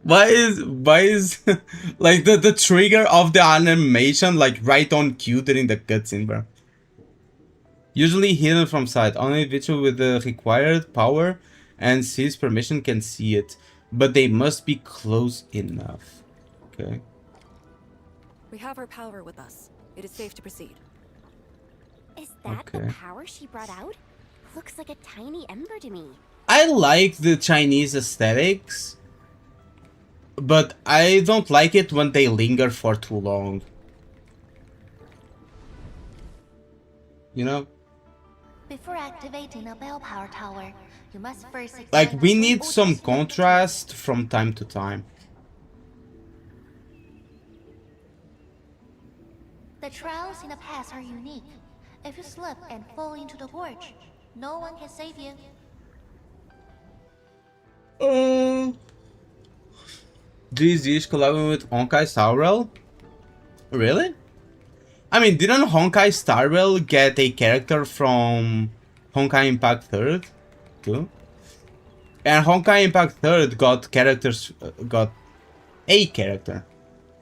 Why is like the trigger of the animation like right on cue during the cutscene, bro? Usually hidden from sight. Only individual with the required power and C's permission can see it, but they must be close enough. Okay. We have our power with us. It is safe to proceed. Is that Okay. the power she brought out? Looks like a tiny ember to me. I like the Chinese aesthetics, but I don't like it when they linger for too long. You know? Before activating a bell power tower, you must first Like, examine we the need some orders of the contrast from time to time. The trials in the past are unique. If you slip and fall into the gorge, no one can save you. GZ collabing with Honkai Star Rail? Really? I mean, didn't Honkai Star Rail get a character from Honkai Impact 3rd too? And Honkai Impact 3rd got characters, got a character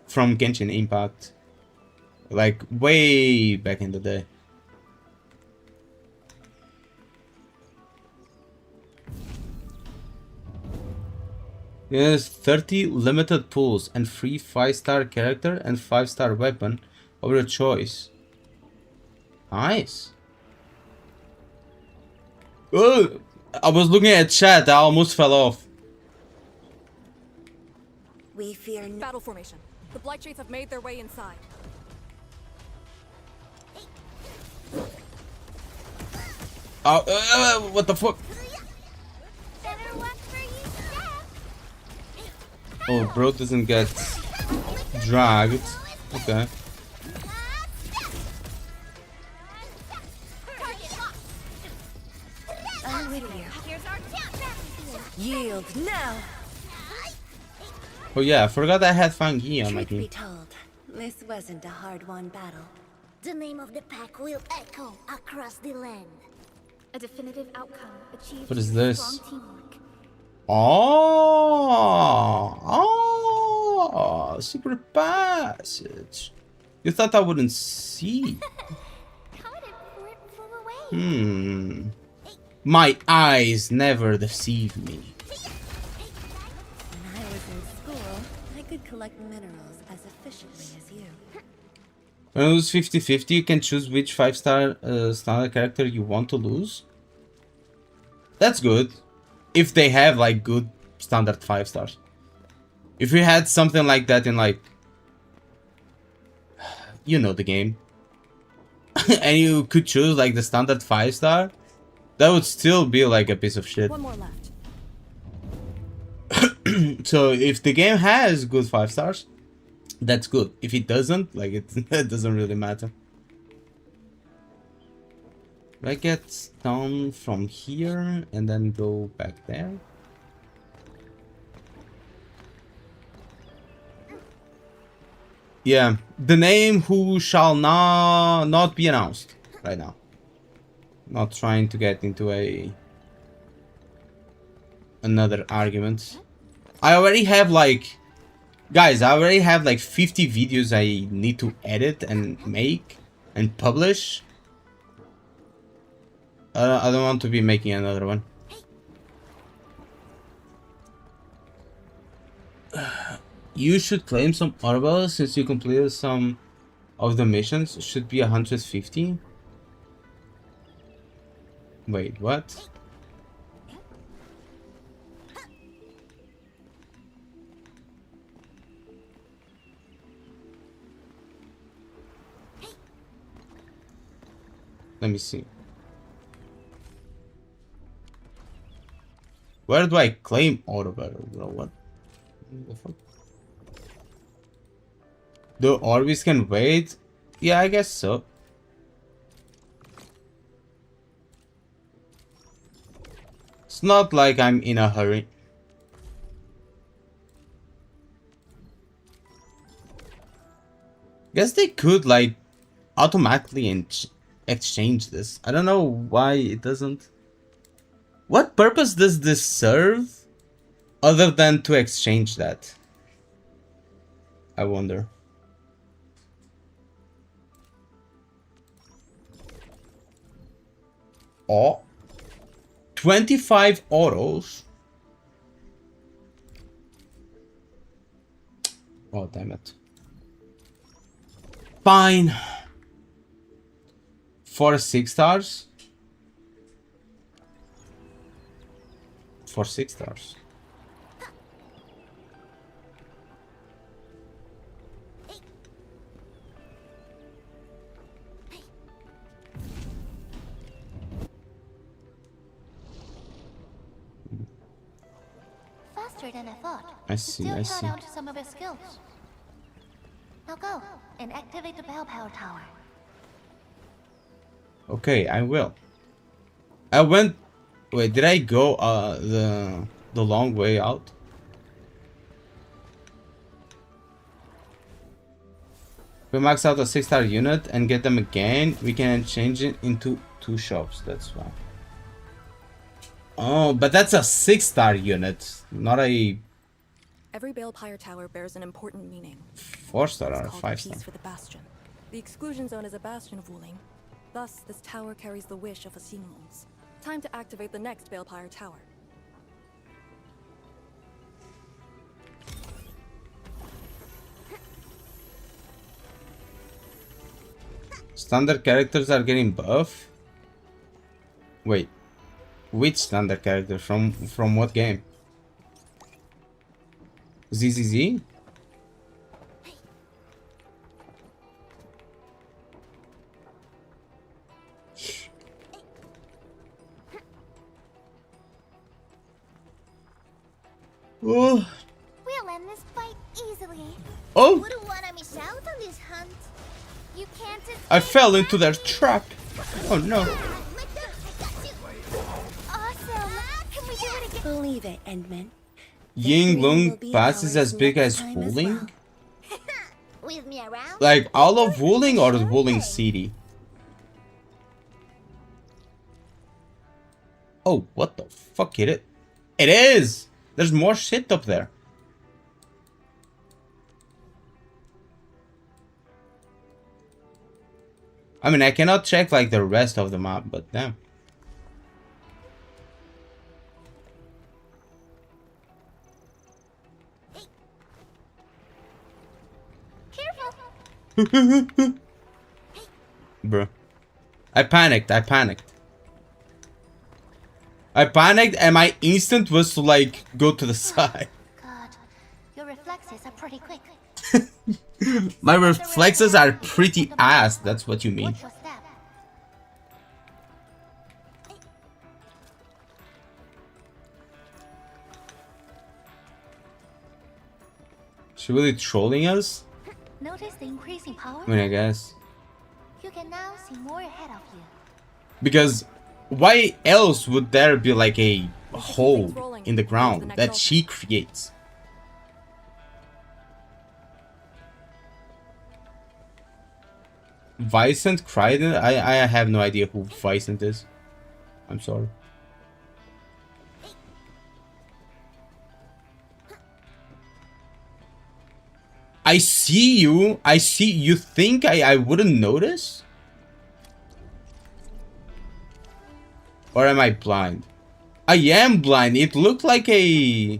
from Genshin Impact, like way back in the day. There's 30 limited pools and free 5-star character and 5-star weapon of your choice. Nice. Oh, I was looking at chat, I almost fell off. We fear no battle formation. The Blight Shades have made their way inside. What the fuck? Better watch where you step. Oh, bro doesn't get dragged. Okay. I'm with you. Here's our tap. Yield now. Oh yeah, I forgot I had Fang Yi on my Truth be team. told, this wasn't a hard-won battle. The name of the pack will echo across the land. A definitive outcome achieved What is through this? strong teamwork. Oh, secret passage. You thought I wouldn't see? Caught it before it flew away. My eyes never deceive me. When I was in school, I could collect minerals as efficiently as you. When you lose 50-50, you can choose which 5-star standard character you want to lose. That's good. If they have like good standard 5 stars. If we had something like that in like, you know the game, and you could choose like the standard 5-star, that would still be like a piece of shit. One more left. So if the game has good 5 stars, that's good. If it doesn't, like it doesn't really matter. Do I get down from here and then go back there? Yeah, the name who shall not be announced right now. Not trying to get into another argument. I already have like, guys, I already have like 50 videos I need to edit and make and publish. I don't want to be making another one. You should claim some Arbella since you completed some of the missions. Should be 150. Wait, what? Let me see. Where do I claim Arbella, bro? What the fuck? The Orbis can wait? Yeah, I guess so. It's not like I'm in a hurry. Guess they could like automatically exchange this. I don't know why it doesn't. What purpose does this serve other than to exchange that? I wonder. Oh, 25 autos. Oh, damn it. Fine. For 6 stars? For 6 stars. Faster than I thought. I see, Still I taught see. out some of your skills. Now go and activate the bell power tower. Okay, I will. I went. Wait, did I go the long way out? We max out a 6-star unit and get them again. We can change it into 2 shops. That's why. Oh, but that's a 6-star unit, not a Every Balepire tower bears an important meaning. 4-star or It's a called 5-star. Peace for the Bastion. The exclusion zone is a bastion of Wuling. Thus, this tower carries the wish of a Xinglongs. Time to activate the next Balepire tower. Standard characters are getting buff. Wait, which standard character from what game? ZZZ? Oh. We'll end this fight easily. Oh, Wouldn't want to miss out on this hunt. You can't escape. I fell into their trap. Oh no. Awesome. Can we do it again? Believe it, Endman. Yinglong passes as big as Next time as Wuling? With me around? Like all of Wuling or Wuling City? Oh, what the fuck is it? It is! There's more shit up there. I mean, I cannot check like the rest of the map, but damn. Careful. Bro. I panicked and my instinct was to like go to the side. God, your reflexes are pretty quick. My reflexes are pretty ass, that's what you mean. Watch your step. She really trolling us? Notice the increasing power? I mean, I guess. You can now see more ahead of you. Because why else would there be like a hole in the ground that she creates? Vicent Crichton? I have no idea who Vicent is. I'm sorry. I see you. I see. You think I wouldn't notice? Or am I blind? I am blind. It looked like a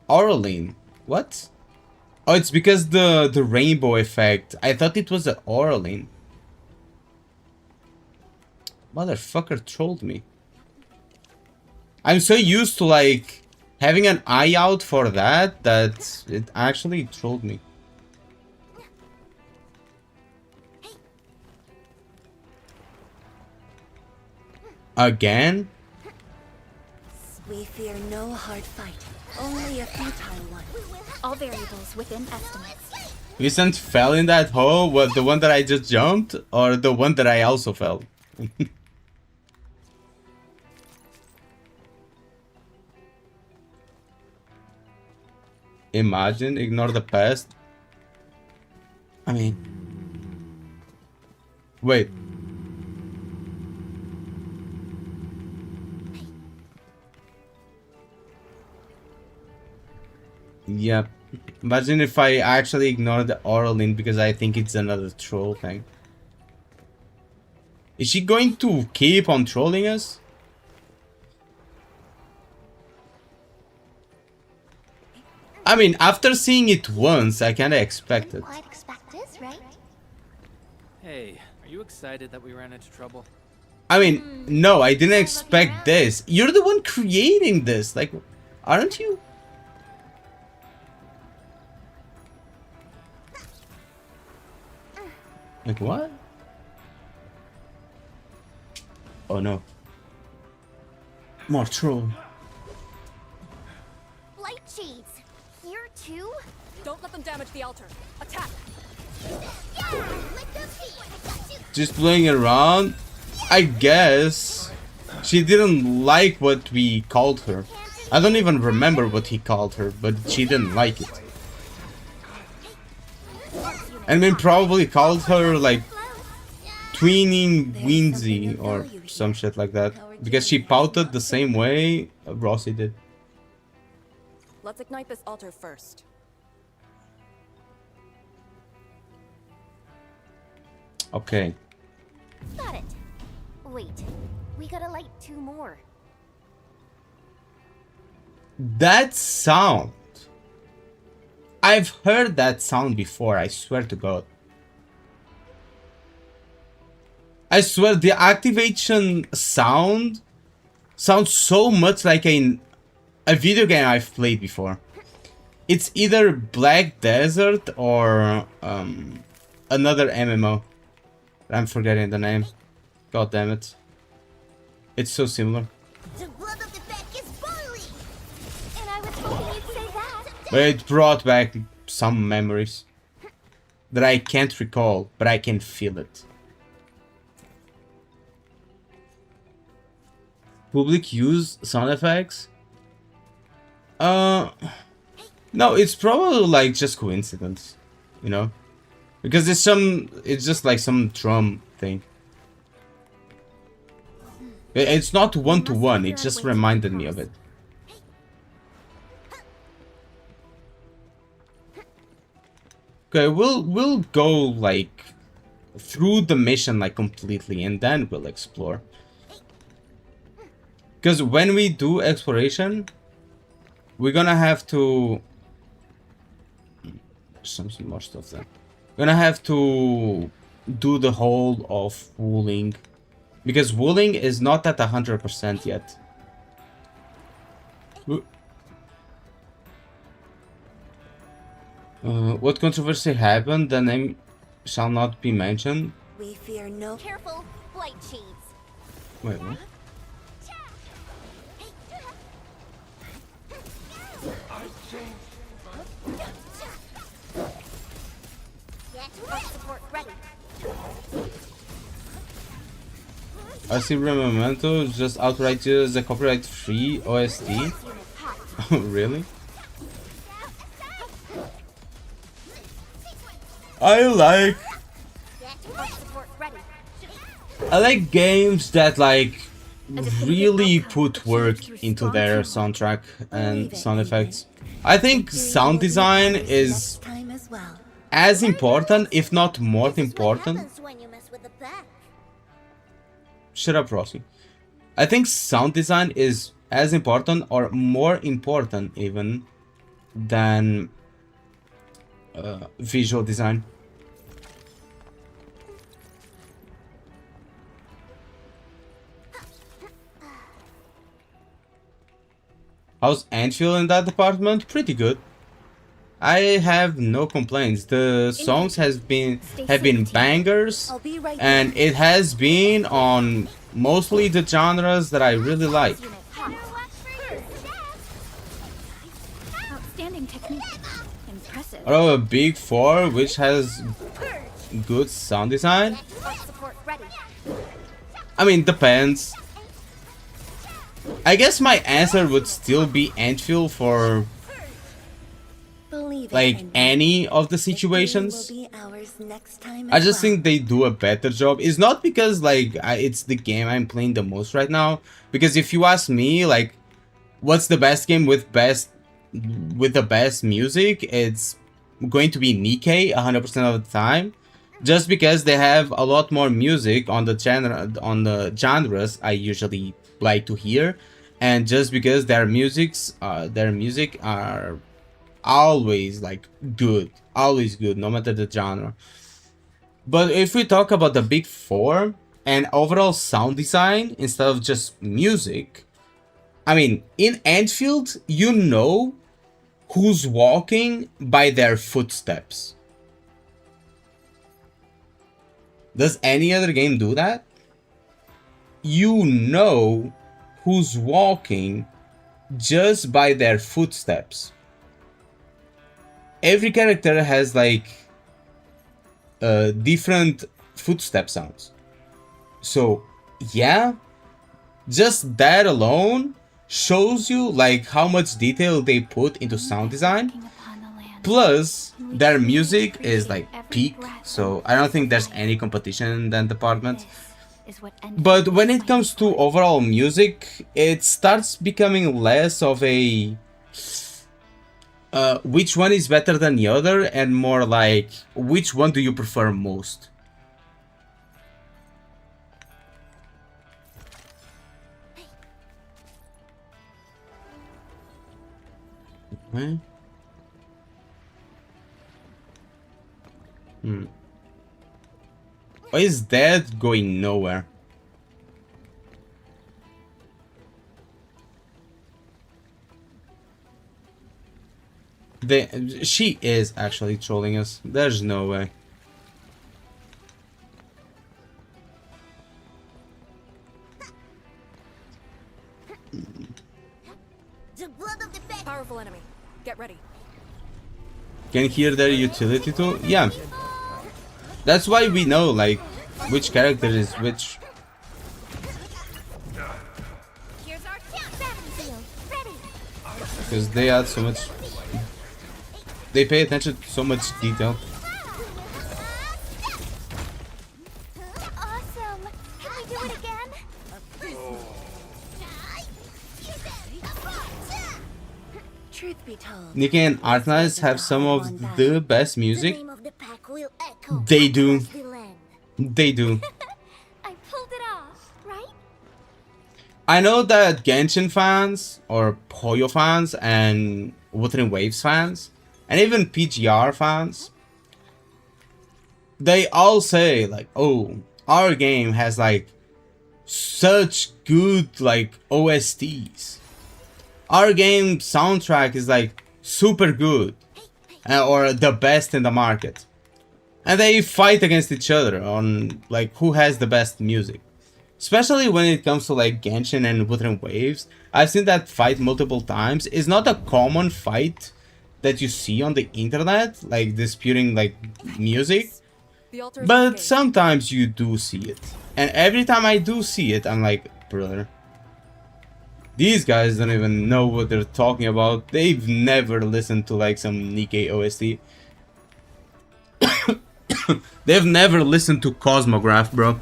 Oraline. What? Oh, it's because the rainbow effect. I thought it was an Oraline. Motherfucker trolled me. I'm so used to like having an eye out for that it actually trolled me. Again? We fear no hard fight, only a futile one. All variables within estimates. Vicent fell in that hole? What, the one that I just jumped? Or the one that I also fell? Imagine, ignore the past. I mean... Wait. Yep. Imagine if I actually ignore the Oraline because I think it's another troll thing. Is she going to keep on trolling us? I mean, after seeing it once, I kinda expect it. Quite expect this, right? Hey, are you excited that we ran into trouble? I mean, no, I didn't expect this. You're the one creating this, like, aren't you? Like, what? Oh no. More troll. Light shades. Here too? Don't let them damage the altar. Attack! Just playing around? I guess. She didn't like what we called her. I don't even remember what he called her, but she didn't like it. And then probably called her like tweening Winsy or some shit like that. Because she pouted the same way Rossi did. Let's ignite this altar first. Okay. Got it. Wait, we gotta light 2 more. That sound. I've heard that sound before, I swear to God. I swear the activation sound sounds so much like a video game I've played before. It's either Black Desert or another MMO. I'm forgetting the name. God damn it. It's so similar. The blood of the pack is boiling! And I was hoping you'd say that. But it brought back some memories that I can't recall, but I can feel it. Public use sound effects? No, it's probably like just coincidence, you know? Because it's just like some drum thing. It's not one-to-one, it just reminded me of it. Okay, we'll go like through the mission like completely and then we'll explore. Because when we do exploration, we're gonna have to some more stuff there. We're gonna have to do the whole of Wuling. Because Wuling is not at 100% yet. What controversy happened? The name shall not be mentioned. We fear no. Careful, light shades. Wait, what? Support ready. I see Memento just outright use a copyright-free OST. Oh, really? I like Arc support ready. I like games that like really put work into their soundtrack and sound effects. I think sound design is Next time as well. as important, if not more important. When you mess with the back. Shut up, Rossi. I think sound design is as important or more important even than visual design. How's Anfield in that department? Pretty good. I have no complaints. The songs have been bangers, I'll be right and it has been on mostly the genres that I really like. Outstanding technique. Impressive. I have a Big Four, which has good sound design. Arc support ready. I mean, depends. I guess my answer would still be Endfield for Believe it, like Envy. any of the This game situations. will be ours next time I as just well. think they do a better job. It's not because like it's the game I'm playing the most right now. Because if you ask me, like, what's the best game with the best music, it's going to be Nikkei 100% of the time. Just because they have a lot more music on the genres I usually like to hear, and just because their music are always like good, always good, no matter the genre. But if we talk about the Big Four and overall sound design instead of just music, I mean, in Endfield, you know who's walking by their footsteps. Does any other game do that? You know who's walking just by their footsteps. Every character has like different footstep sounds. So yeah, just that alone shows you like how much detail they put into sound design. Walking upon the land. Plus their music is like peak, so I don't think there's any competition in that department. This is what But Enfield when is it comes to fighting for. overall music, it starts becoming less of a which one is better than the other, and more like which one do you prefer most. Okay. Why is that going nowhere? She is actually trolling us. There's no way. The blood of the back. Powerful enemy. Get ready. Can hear their utility too? Yeah. That's why we know like which character is which. Here's our battlefield. Ready. Because they add so much. They pay attention to so much detail. Awesome. Can we do it again? Truth be told, Nikkei and ARKNIGHTS have some of the best music. The name of the pack will echo They do. across the land. They do. I pulled it off, right? I know that Genshin fans, or Poyo fans, and Wuthering Waves fans, and even PGR fans, they all say like, oh, our game has like such good like OSTs. Our game soundtrack is like super good, or the best in the market. And they fight against each other on like who has the best music. Especially when it comes to like Genshin and Wuthering Waves. I've seen that fight multiple times. It's not a common fight that you see on the internet, like disputing like music. The altar is But engaged. sometimes you do see it. And every time I do see it, I'm like, brother, these guys don't even know what they're talking about. They've never listened to like some Nikkei OST. They've never listened to Cosmograph, bro.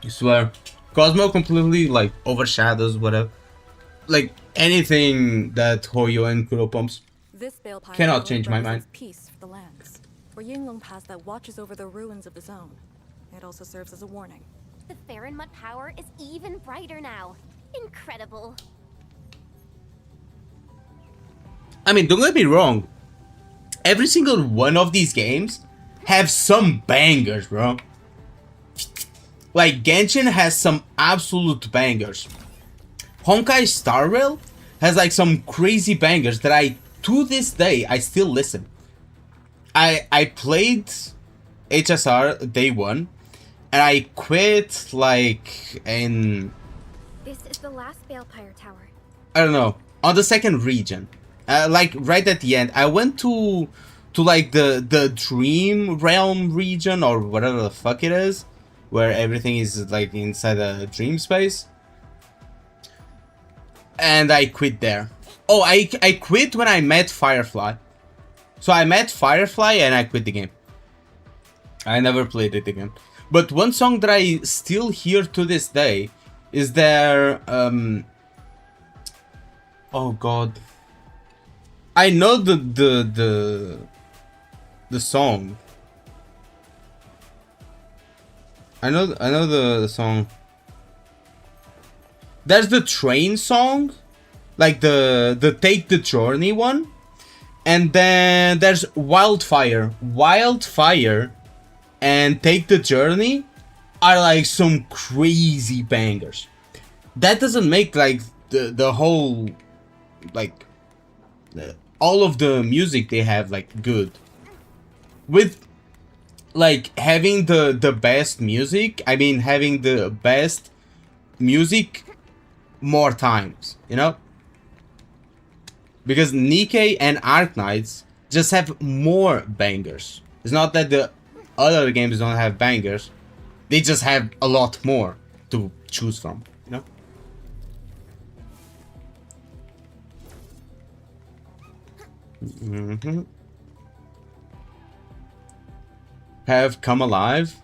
I swear. Cosmo completely like overshadows whatever, like anything that Hoyo and Kuro pumps. This bale pile Cannot tower change my mind. represents peace for the lands, or Yinglong Pass that watches over the ruins of the zone. It also serves as a warning. The Farron Mud power is even brighter now. Incredible. I mean, don't get me wrong. Every single one of these games have some bangers, bro. Like, Genshin has some absolute bangers. Honkai Star Rail has like some crazy bangers that to this day, I still listen. I played HSR day one, and I quit like in... This is the last Balefire Tower. I don't know, on the second region. Like right at the end, I went to like the Dream Realm region or whatever the fuck it is, where everything is like inside a dream space. And I quit there. Oh, I quit when I met Firefly. So I met Firefly and I quit the game. I never played it again. But one song that I still hear to this day is their oh god. I know the song. I know the song. There's the train song, like the Take the Journey one, and then there's Wildfire. Wildfire and Take the Journey are like some crazy bangers. That doesn't make like the whole like all of the music they have like good. With like having the best music, I mean having the best music more times, you know? Because Nikkei and ARKNIGHTS just have more bangers. It's not that the other games don't have bangers, they just have a lot more to choose from, you know? Have Come Alive.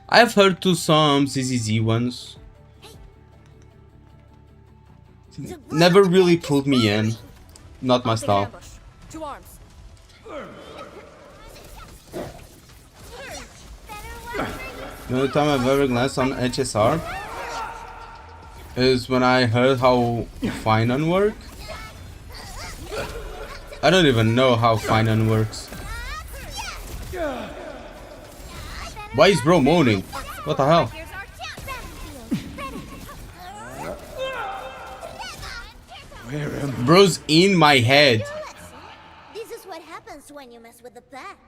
I've heard to some ZZZ ones. Never really pulled me in. Not my style. Ambush. 2 arms. The only time I've ever glanced on HSR is when I heard how Finan work. I don't even know how Finan works. Why is bro moaning? What the hell? Bro's in my head. This is what happens when you mess with the pack.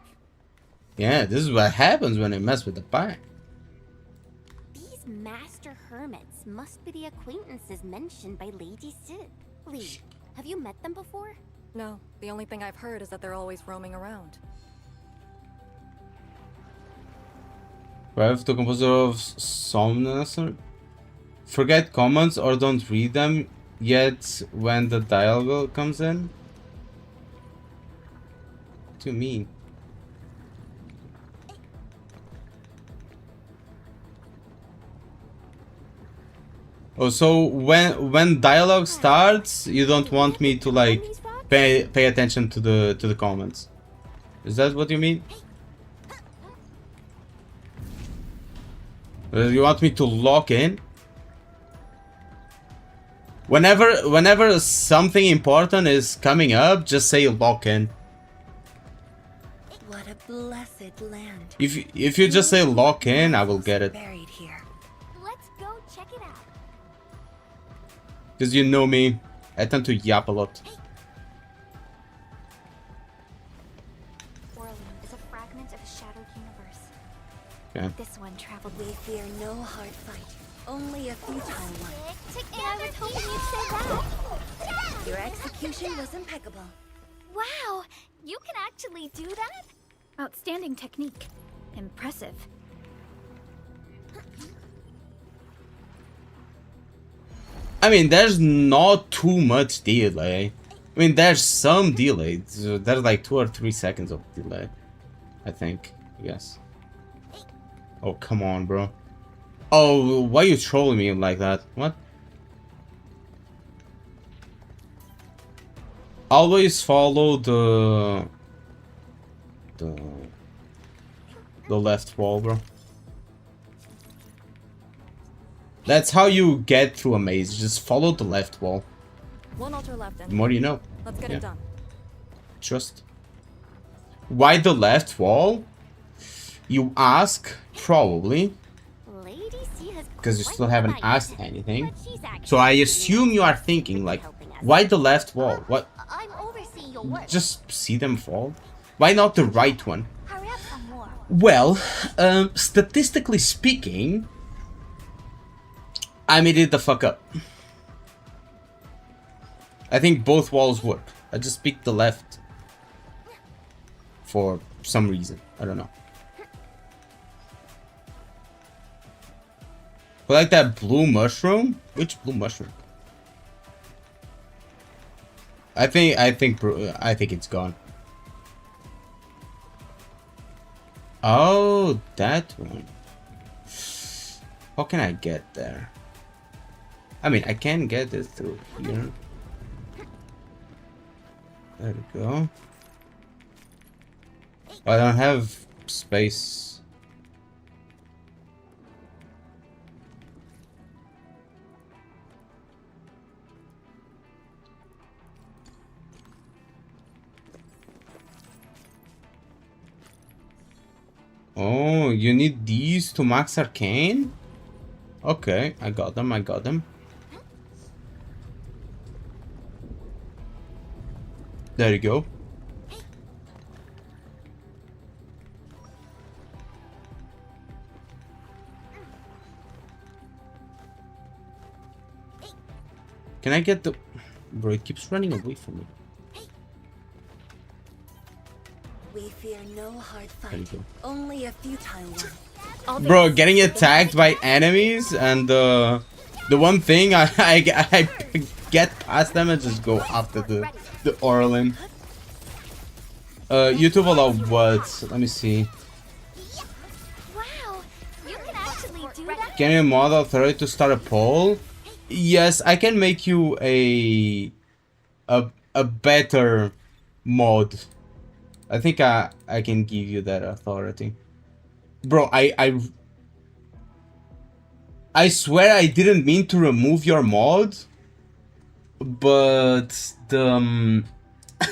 Yeah, this is what happens when I mess with the pack. These master hermits must be the acquaintances mentioned by Lady Sid. Lee, have you met them before? No, the only thing I've heard is that they're always roaming around. Rev, the composer of Somnus. Forget comments or don't read them yet when the dialogue comes in. What do you mean? Oh, so when dialogue starts, you don't want me to like pay attention to the comments. Is that what you mean? You want me to lock in? Whenever something important is coming up, just say lock in. What a blessed land. If you just say lock in, I will get it. Buried here. Let's go check it out. Because you know me, I tend to yap a lot. Orlin is a fragment of a shadowed universe. Okay. This one traveled We fear no hard fight, only a futile one. And I was hoping you'd say that. Your execution was impeccable. Wow, you can actually do that? outstanding technique. Impressive. I mean, there's not too much delay. I mean, there's some delay. There's like 2 or 3 seconds of delay, I think. I guess. Oh, come on, bro. Oh, why you trolling me like that? What? Always follow the left wall, bro. That's how you get through a maze. Just follow the left wall. One altar left The then. more you know. Let's get Yeah. it done. Trust. Why the left wall? You ask, probably, Lady C has because you quite still the haven't bite, asked anything. but she's So I actually assume you are thinking, like, why the left wall? What? I'm overseeing your work. Just see them fall? Why not the right one? Hurry up some more. Well, statistically speaking, I made it the fuck up. I think both walls work. I just picked the left for some reason. I don't know. But like that blue mushroom? Which blue mushroom? I think it's gone. Oh, that one. How can I get there? I mean, I can get it through here. There we go. I don't have space. Oh, you need these to max arcane? Okay, I got them, I got them. There you go. Can I get the... Bro, it keeps running away from me. We fear no hard There you fight, go. only a futile one. Bro, getting attacked by enemies and the one thing I get past them and just go after the Orlin. YouTube allow what? Let me see. Wow, you can actually do that. Can you mod authority to start a poll? Yes, I can make you a better mod. I think I can give you that authority. Bro, I swear I didn't mean to remove your mod, but the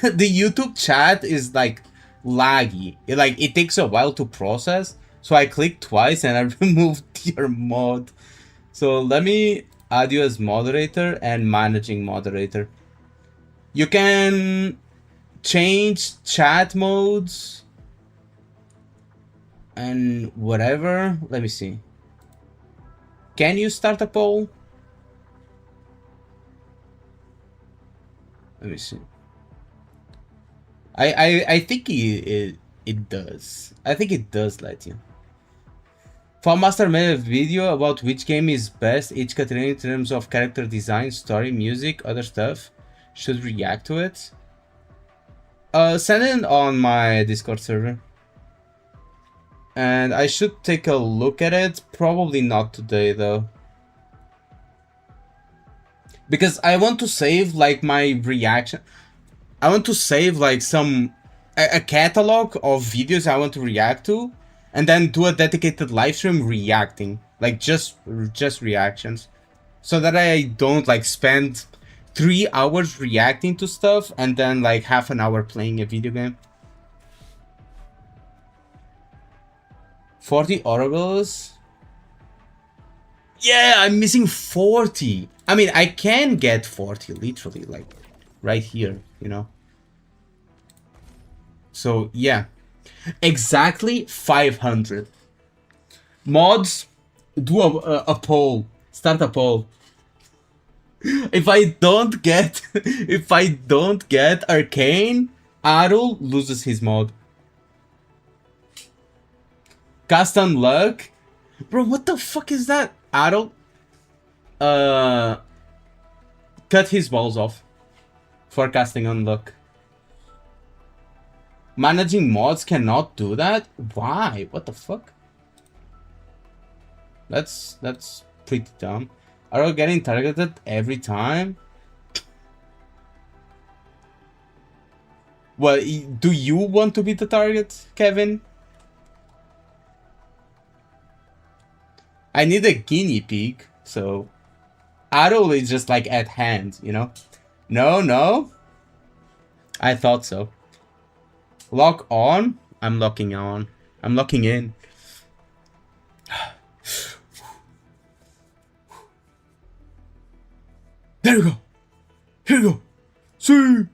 the YouTube chat is like laggy. It takes a while to process. So I clicked twice and I removed your mod. So let me add you as moderator and managing moderator. You can change chat modes and whatever. Let me see. Can you start a poll? Let me see. I think it does. I think it does let you. Master made a video about which game is best each category in terms of character design, story, music, other stuff. Should react to it. Send it on my Discord server. And I should take a look at it. Probably not today though. Because I want to save like my reaction. I want to save like a catalog of videos I want to react to. And then do a dedicated live stream reacting. Like just reactions. So that I don't like spend 3 hours reacting to stuff and then like half an hour playing a video game. 40 Oracles? Yeah, I'm missing 40. I mean, I can get 40 literally, like right here, you know. So yeah, exactly 500. Mods, do a poll. Start a poll. If I don't get Arcane, Arul loses his mod. Cast on luck? Bro, what the fuck is that? Arul cut his balls off for casting on luck. Managing mods cannot do that? Why? What the fuck? That's pretty dumb. Are you getting targeted every time? Well, do you want to be the target, Kevin? I need a guinea pig, so Arrow is just like at hand, you know? No? I thought so. Lock on? I'm locking on. I'm locking in. There we go. Here we go. See.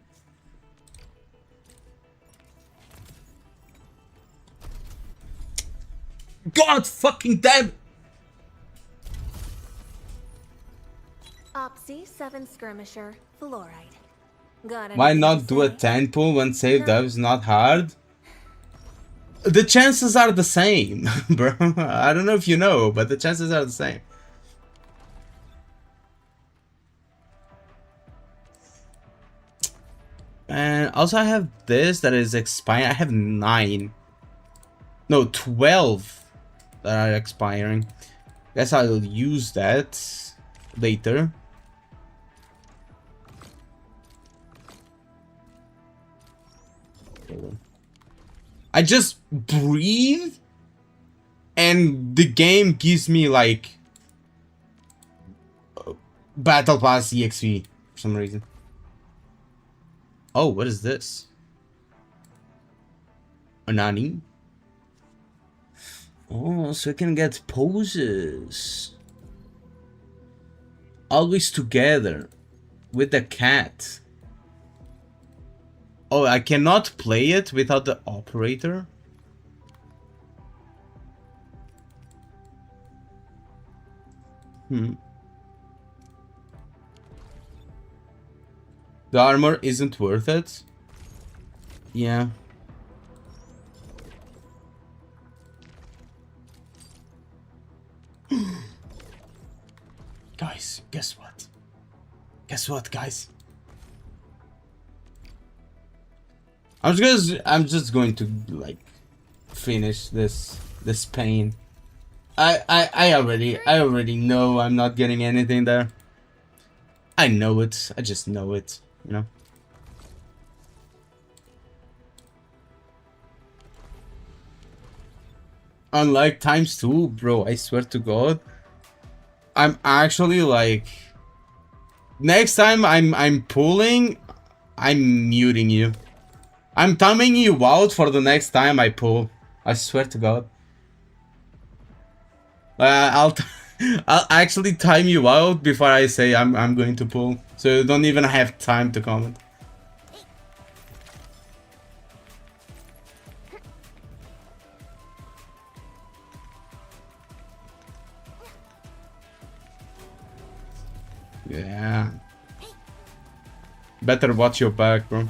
God fucking damn it. Opsy 7 skirmisher fluoride. Got Why anything not to do a say? 10 pull when save dive's not hard? The chances are the same, bro. I don't know if you know, but the chances are the same. And also I have this that is expiring. I have 9. No, 12 that are expiring. Guess I'll use that later. I just breathe and the game gives me like Battle Pass EXP for some reason. Oh, what is this? A nani? Oh, so I can get poses. Always together with the cat. Oh, I cannot play it without the operator? The armor isn't worth it? Yeah. Guys, guess what? Guess what, guys? I'm just going to like finish this pain. I already know I'm not getting anything there. I know it. I just know it, you know. Unlike ×2, bro, I swear to God. I'm actually like next time I'm pulling, I'm muting you. I'm timing you out for the next time I pull. I swear to God. I'll actually time you out before I say I'm going to pull, so you don't even have time to comment. Yeah. Better watch your back, bro.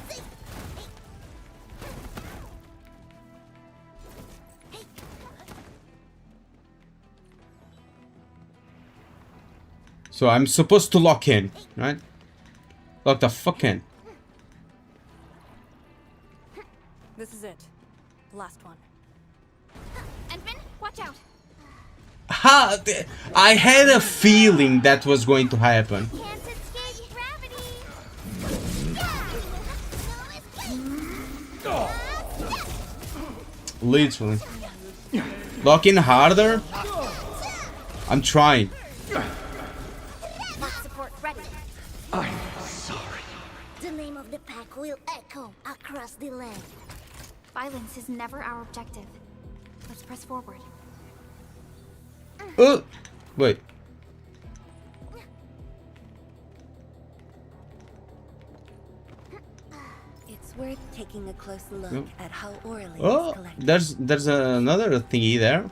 So I'm supposed to lock in, right? Lock the fuck in. This is it. The last one. Endman, watch out. Ha! I had a feeling that was going to happen. Can't escape gravity. Literally. Lock in harder. I'm trying. Life support ready. I'm sorry. The name of the pack will echo across the land. Violence is never our objective. Let's press forward. Wait. It's worth taking a close look at how Orly is Oh, collected. there's another thingy there.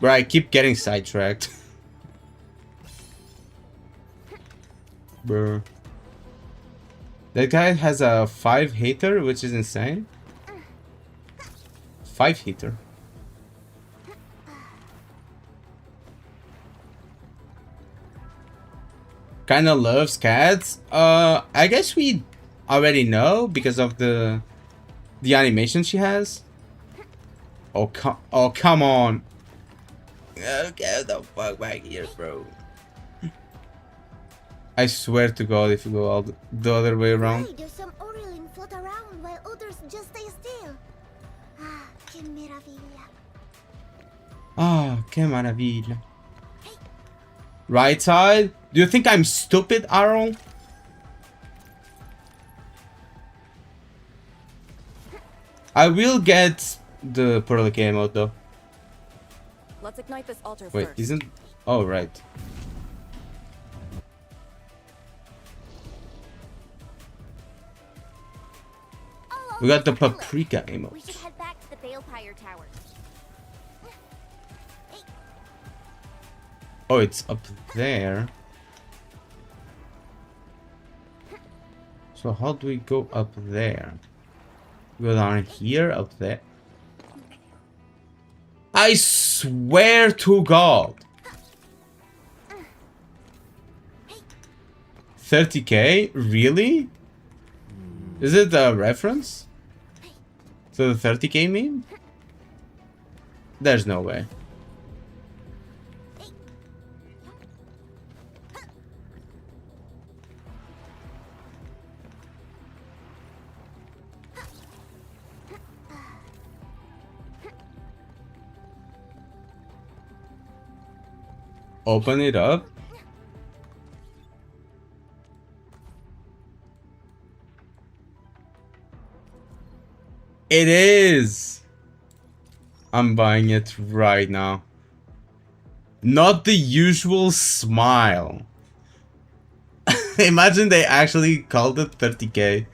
Bro, I keep getting sidetracked. Bro. That guy has a 5 hitter, which is insane. 5 hitter. Kinda loves cats. I guess we already know because of the The animation she has? Oh, come on. Oh, get the fuck back here, bro. I swear to God, if you go all the other way around. Why do some Orlin float around while others just stay still? Ah, que maravilla. Ah, que maravilla. Right side? Do you think I'm stupid, Arrow? I will get the pearl mode though. Let's ignite this altar Wait, first. isn't... Oh, right. Oh, We got the look, paprika we should emote. head back to the Balefire Tower. Oh, it's up there. So how do we go up there? Go down here, up there. I swear to God. 30k? Really? Is it a reference to the 30k meme? There's no way. Open it up. It is. I'm buying it right now. Not the usual smile. Imagine they actually called it 30k.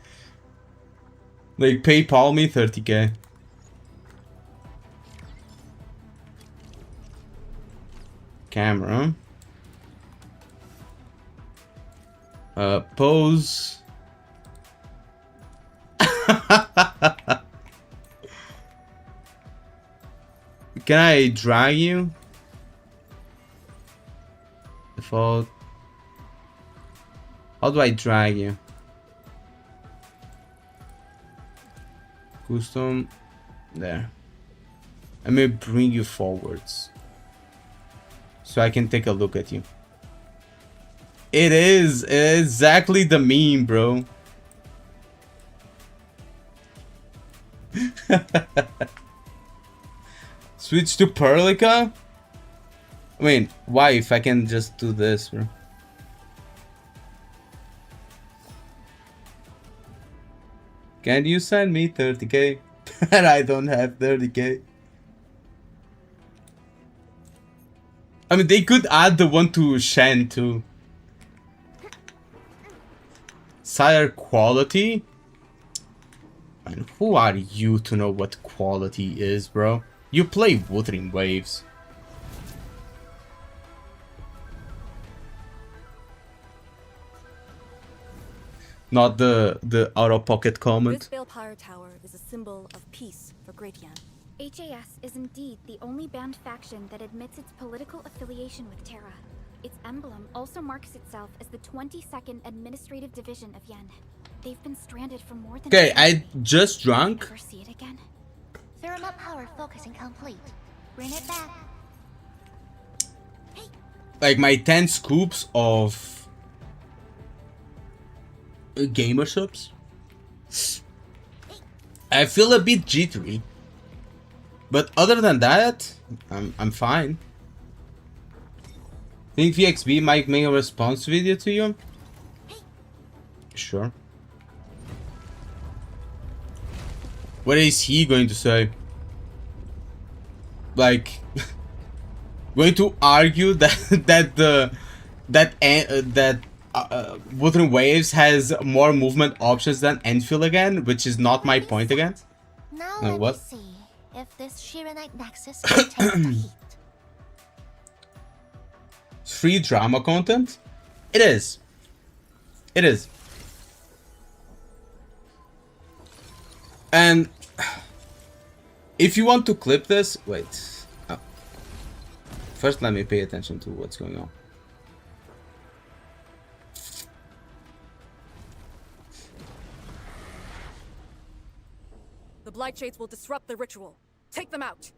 Like PayPal me 30k. Camera. Pose. Can I drag you? Default. How do I drag you? Custom. There. Let me bring you forwards. So I can take a look at you. It is exactly the meme, bro. Switch to Perlica? I mean, why if I can just do this, bro? Can you send me 30k? And I don't have 30k. I mean, they could add the one to Shen too. Sire quality? Man, who are you to know what quality is, bro? You play Wuthering Waves. Not the out-of-pocket comment. This Balefire Tower is a symbol of peace for Great Yan. HAS is indeed the only banned faction that admits its political affiliation with Terra. Its emblem also marks itself as the 22nd Administrative Division of Yen. They've been stranded for more than Okay, a I century. just drank. Ever see it again? Thermal power focusing complete. Bring it back. Like my 10 scoops of gamer subs. I feel a bit jittery. But other than that, I'm fine. Think VXB might make a response video to you? Sure. What is he going to say? Like, going to argue that Wuthering Waves has more movement options than Enfield again, which is not my point again. Now No, let what? me see if this Shiranite Nexus can take the heat. Free drama content? It is. It is. And if you want to clip this, wait. Oh. First, let me pay attention to what's going on. The Blight Shades will disrupt the ritual. Take them out.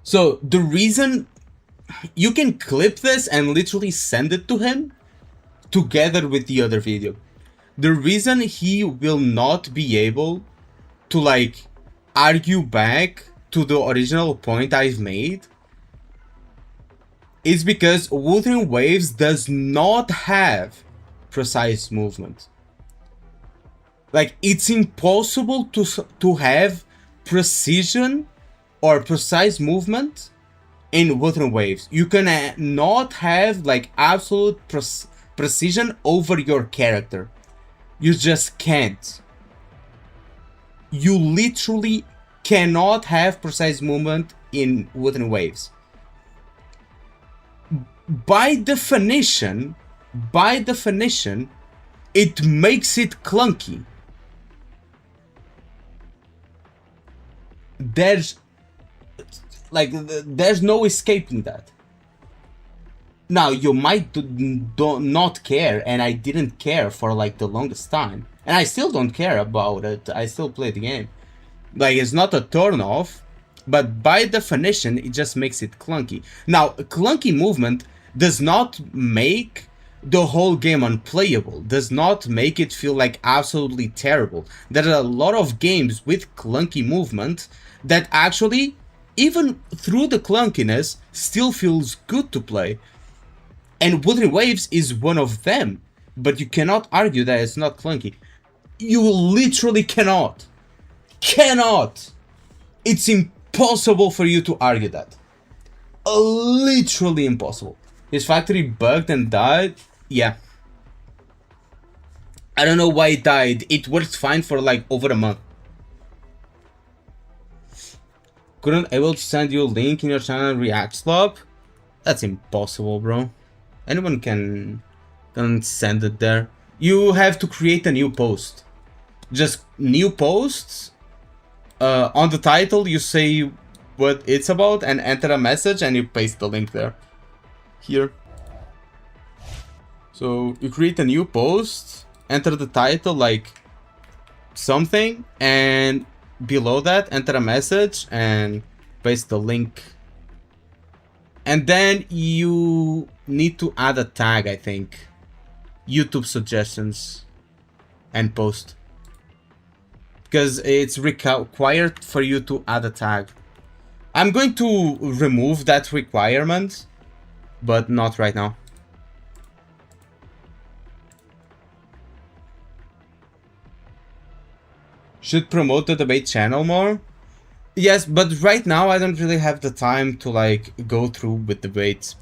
So the reason you can clip this and literally send it to him together with the other video. The reason he will not be able to like argue back to the original point I've made is because Wuthering Waves does not have precise movement. Like, it's impossible to have precision or precise movement in Wuthering Waves. You can not have like absolute precision over your character. You just can't. You literally cannot have precise movement in Wuthering Waves. By definition, it makes it clunky. There's no escaping that. Now, you might not care, and I didn't care for like the longest time, and I still don't care about it. I still play the game. Like, it's not a turn off, but by definition, it just makes it clunky. Now, clunky movement does not make the whole game unplayable, does not make it feel like absolutely terrible. There are a lot of games with clunky movement that actually, even through the clunkiness, still feels good to play. And Wuthering Waves is one of them, but you cannot argue that it's not clunky. You literally cannot. It's impossible for you to argue that. Literally impossible. His factory bugged and died? Yeah. I don't know why it died. It worked fine for like over a month. Couldn't able to send you a link in your channel React Slop? That's impossible, bro. Anyone can send it there. You have to create a new post. Just new posts. On the title you say what it's about and enter a message and you paste the link there. Here. So you create a new post, enter the title like something, and below that enter a message and paste the link. And then you need to add a tag, I think. YouTube suggestions and post. Because it's required for you to add a tag. I'm going to remove that requirement, but not right now. Should promote the debate channel more? Yes, but right now I don't really have the time to like go through with debates.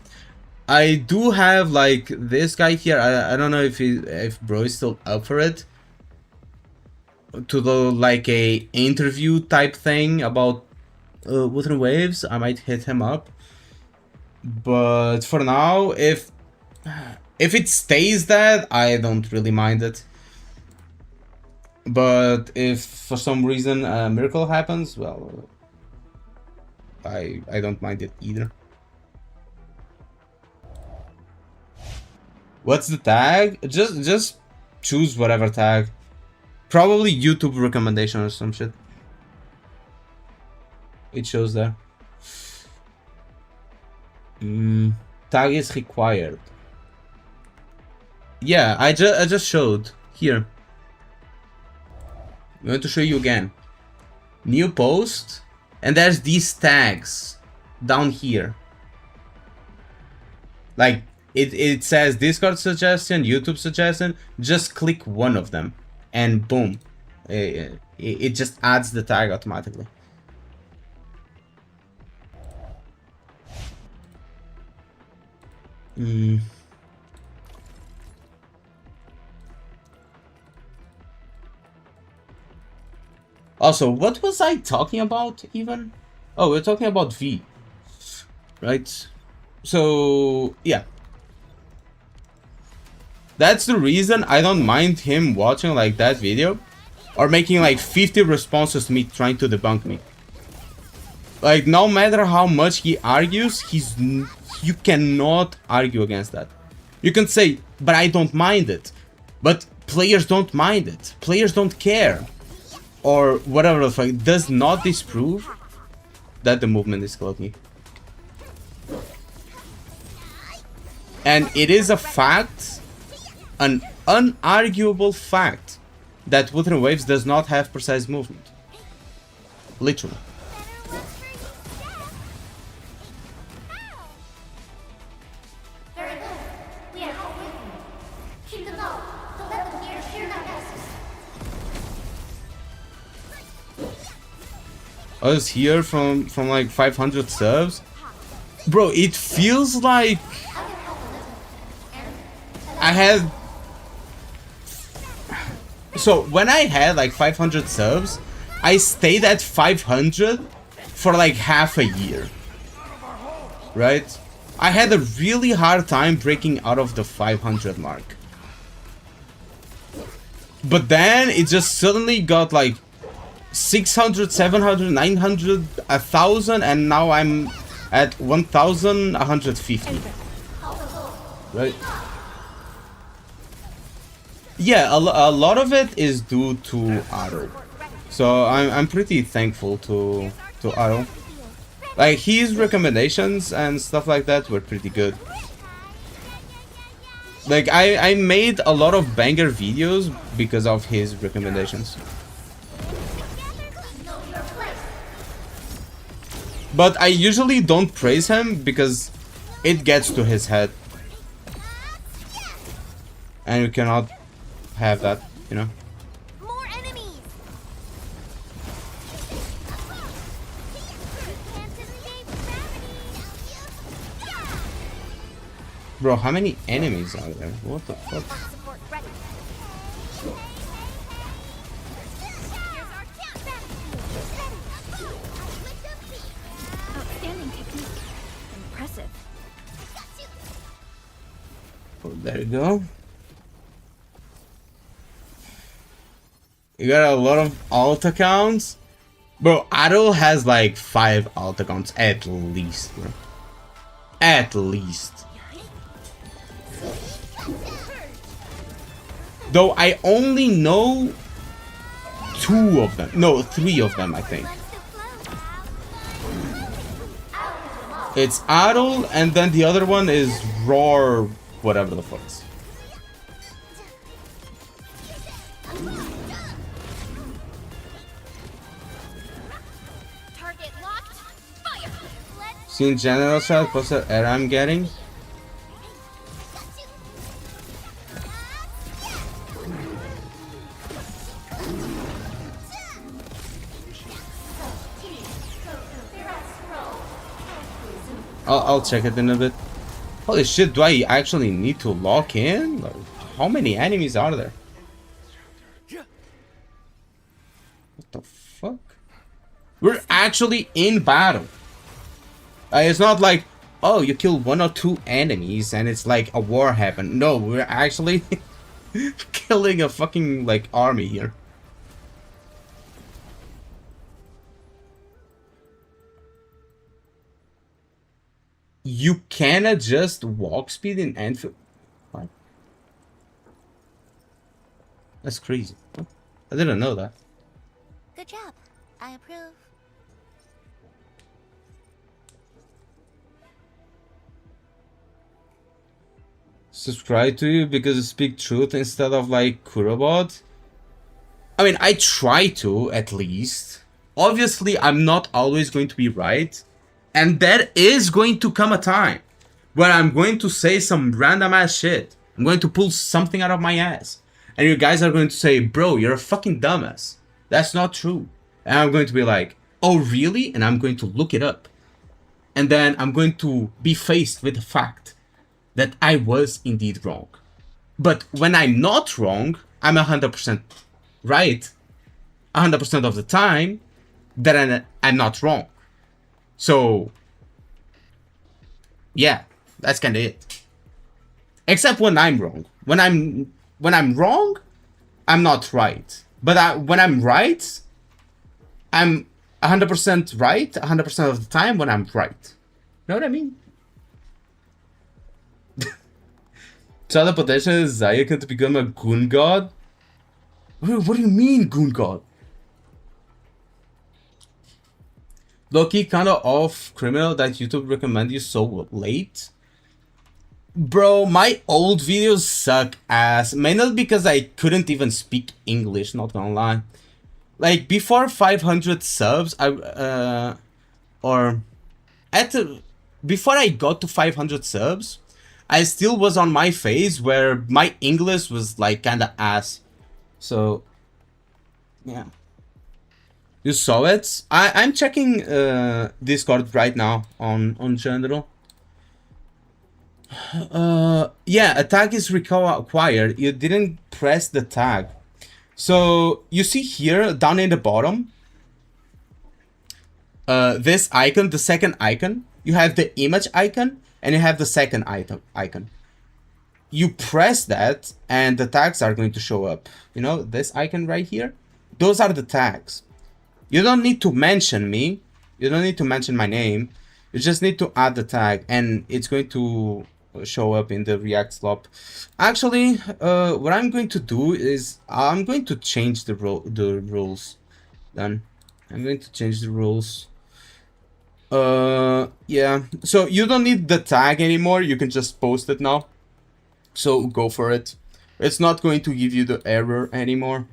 I do have like this guy here. I don't know if bro is still up for it. To do like a interview type thing about Wuthering Waves. I might hit him up. But for now, if it stays that, I don't really mind it. But if for some reason a miracle happens, well, I don't mind it either. What's the tag? Just choose whatever tag. Probably YouTube recommendation or some shit. It shows there. Tag is required. Yeah, I just showed here. I'm going to show you again. New post, and there's these tags down here. Like it says Discord suggestion, YouTube suggestion. Just click one of them, and boom, it just adds the tag automatically. Also, what was I talking about even? Oh, we're talking about V, right? So, yeah. That's the reason I don't mind him watching like that video or making like 50 responses to me trying to debunk me. Like, no matter how much he argues, you cannot argue against that. You can say, but I don't mind it. But players don't mind it. Players don't care. Or whatever the fuck. Does not disprove that the movement is clunky. And it is a fact, an unarguable fact, that Wuthering Waves does not have precise movement. Literally. I was here from like 500 subs. Bro, it feels like I had... So when I had like 500 subs, I stayed at 500 for like half a year. Right? I had a really hard time breaking out of the 500 mark. But then it just suddenly got like 600, 700, 900, 1,000, and now I'm at 1,150. Right? Yeah, a lot of it is due to Aro. So I'm pretty thankful to Aro. Like, his recommendations and stuff like that were pretty good. Like, I made a lot of banger videos because of his recommendations. But I usually don't praise him because it gets to his head. And you cannot have that, you know? More enemies. Bro, how many enemies are there? What the fuck? Outstanding technique. Impressive. Oh, there you go. You got a lot of alt accounts? Bro, Adol has like 5 alt accounts at least, bro. At least. Though I only know 2 of them. No, 3 of them, I think. It's Adol, and then the other one is Roar, whatever the fuck. Target locked. Fire. Seen general shot, what's the error I'm getting? I'll check it in a bit. Holy shit, do I actually need to lock in? Like, how many enemies are there? What the fuck? We're actually in battle. It's not like, oh, you kill 1 or 2 enemies and it's like a war happened. No, we're actually killing a fucking like army here. You can adjust walk speed in endfield. What? That's crazy. I didn't know that. Good job. I approve. Subscribe to you because you speak truth instead of like Kurobot. I mean, I try to, at least. Obviously, I'm not always going to be right. And there is going to come a time where I'm going to say some random ass shit. I'm going to pull something out of my ass. And you guys are going to say, bro, you're a fucking dumbass. That's not true. And I'm going to be like, oh really? And I'm going to look it up. And then I'm going to be faced with the fact that I was indeed wrong. But when I'm not wrong, I'm 100% right. 100% of the time that I'm not wrong. So, yeah, that's kind of it. Except when I'm wrong. When I'm wrong, I'm not right. But when I'm right, I'm 100% right 100% of the time when I'm right. Know what I mean? Saw the potential in Zayakan to become a goon god? What do you mean, goon god? Low-key kinda off criminal that YouTube recommend you so late? Bro, my old videos suck ass. Mainly because I couldn't even speak English, not gonna lie. Like, before 500 subs, before I got to 500 subs, I still was on my phase where my English was like kinda ass. So, yeah. You saw it? I'm checking Discord right now on general. Yeah, a tag is required. You didn't press the tag. So you see here down in the bottom, this icon, the second icon, you have the image icon and you have the second icon. You press that and the tags are going to show up. You know, this icon right here, those are the tags. You don't need to mention me. You don't need to mention my name. You just need to add the tag and it's going to show up in the React slop. Actually, what I'm going to do is I'm going to change the rules. Then I'm going to change the rules. Yeah. So you don't need the tag anymore. You can just post it now. So go for it. It's not going to give you the error anymore.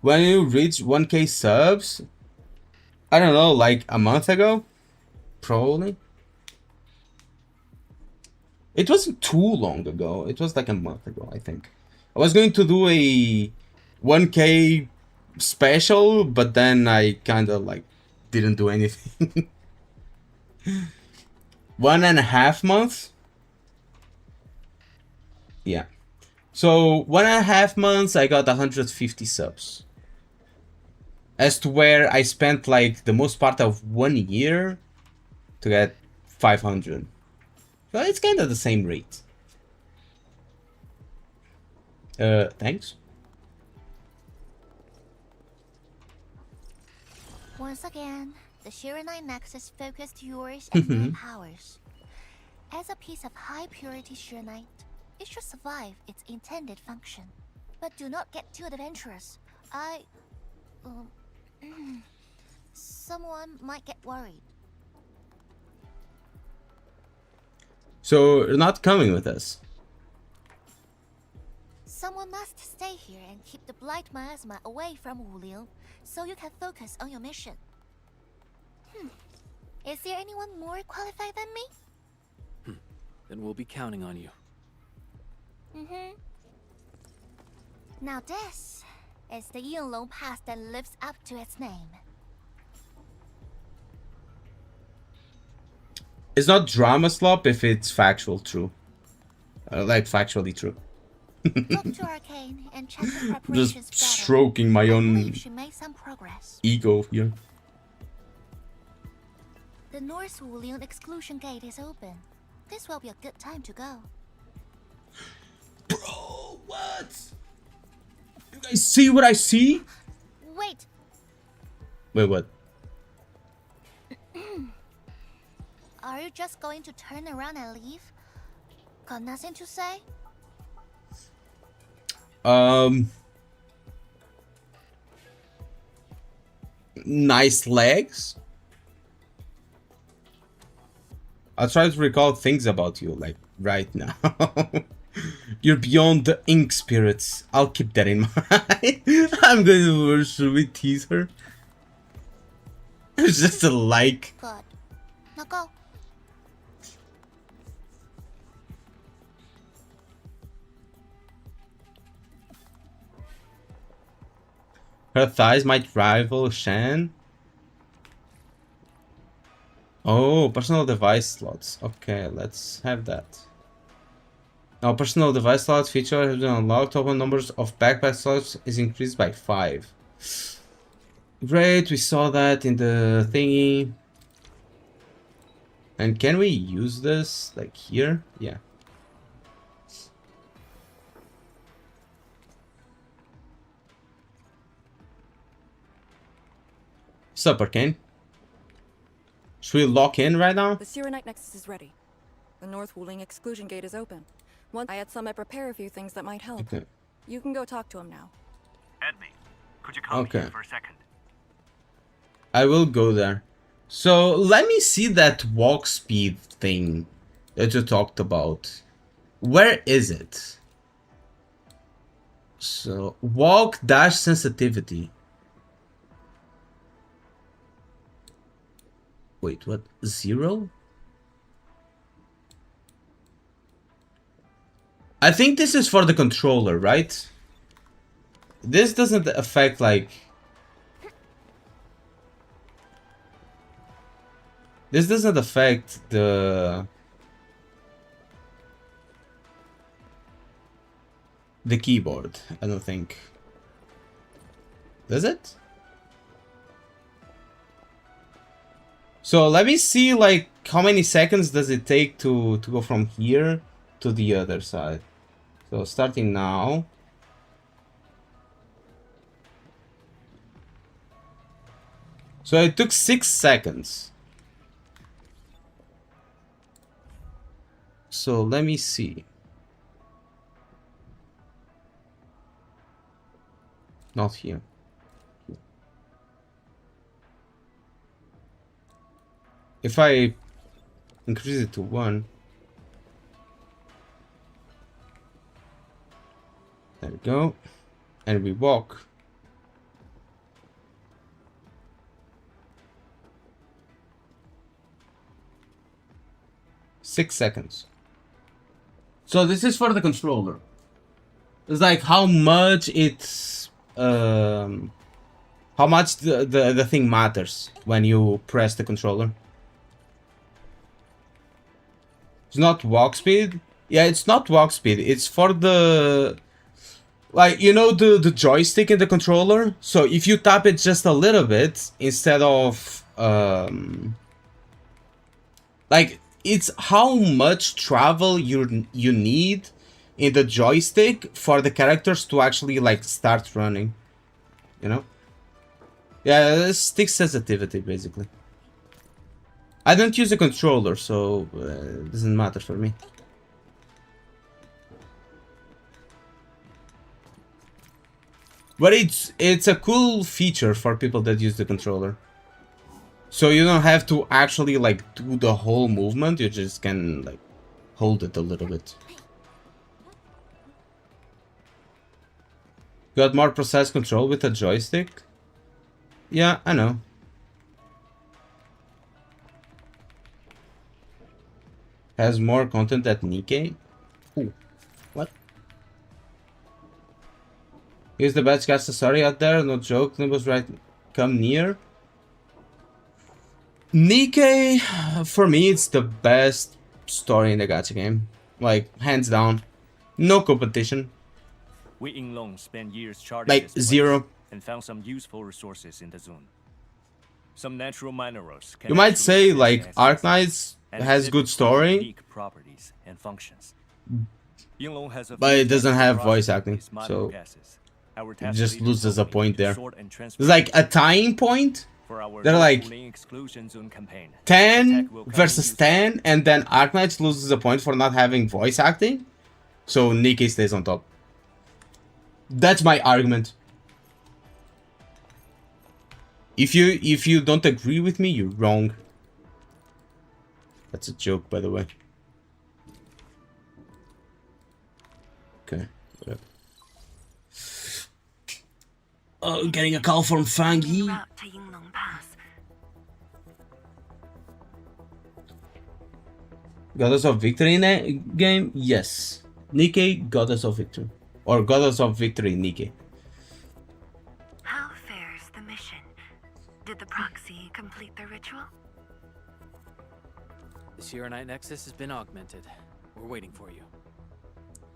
When you reach 1k subs, I don't know, like a month ago, probably. It wasn't too long ago. It was like a month ago, I think. I was going to do a 1k special, but then I kind of like didn't do anything. 1.5 months. Yeah. So 1.5 months, I got 150 subs. As to where I spent like the most part of 1 year to get 500. So it's kind of the same rate. Thanks. Once again, the Shiranite Nexus focused yours and your powers. As a piece of high purity Shiranite, it should survive its intended function. But do not get too adventurous. Someone might get worried. So you're not coming with us? Someone must stay here and keep the blight miasma away from Wuliu, so you can focus on your mission. Is there anyone more qualified than me? Then we'll be counting on you. Now this is the Yinlong Pass that lives up to its name. It's not drama slop if it's factual true. Like factually true. Talk to Arcane and check the preparations Just better. stroking my I own believe she made some progress. ego here. The North Wulian exclusion gate is open. This will be a good time to go. Bro, what? You guys see what I see? Wait, Wait, what? are you just going to turn around and leave? Got nothing to say? Nice legs? I'll try to recall things about you, like, right now. You're beyond the ink spirits. I'll keep that in mind. I'm going to... Should we tease her? It's just a like. Good. Now go. Her thighs might rival Shan. Oh, personal device slots. Okay, let's have that. Now, personal device slot feature has been unlocked. Total numbers of backpack slots is increased by 5. Great, we saw that in the thingy. And can we use this, like, here? Yeah. Sup, Arcane? Should we lock in right now? The Sirenite Nexus is ready. The North Wuling exclusion gate is open. Once I had Summit prepare a few things that might help. Okay. You can go talk to him now. Edme, could you come Okay. here for a second? I will go there. So let me see that walk speed thing that you talked about. Where is it? So walk dash sensitivity. Wait, what? 0? I think this is for the controller, right? This doesn't affect like... This doesn't affect the keyboard, I don't think. Does it? So let me see like how many seconds does it take to go from here to the other side. So starting now. So it took 6 seconds. So let me see. Not here. If I increase it to 1. There we go. And we walk. Six seconds. So this is for the controller. It's like how much it's how much the thing matters when you press the controller. It's not walk speed. Yeah, it's not walk speed. It's for the, like, you know, the joystick in the controller. So if you tap it just a little bit instead of like, it's how much travel you need in the joystick for the characters to actually like start running, you know? Yeah, it's stick sensitivity basically. I don't use a controller, so it doesn't matter for me. But it's a cool feature for people that use the controller. So you don't have to actually like do the whole movement, you just can like hold it a little bit. Got more precise control with a joystick? Yeah, I know. Has more content than Nikkei? Ooh, what? Here's the best gacha story out there, no joke, Nimbus right, come near. Nikkei, for me, it's the best story in the gacha game. Like, hands down. No competition. We Yinglong spent years charting Like, this place 0. and found some useful resources in the zone. Some natural minerals can You might actually say, exist like, as ARKNIGHTS and has exhibit good story, unique properties and functions. Yinglong has a but few it doesn't technical have voice processes acting, with mineral so gases. Our it task just leader loses a told me point to there. sort and transfer There's like a tying point. for our They're like Wuling exclusion zone campaign. 10 Attack will come versus in 10, and then ARKNIGHTS loses a point for not having voice acting. So Nikkei stays on top. That's my argument. If you don't agree with me, you're wrong. That's a joke, by the way. Okay. Whatever. Oh, getting a call from Fangi. Route to Yinglong Pass. Goddess of Victory in a game? Yes. Nikkei, Goddess of Victory. Or Goddess of Victory, Nikkei. How fares the mission? Did the proxy complete the ritual? The Sirenite Nexus has been augmented. We're waiting for you.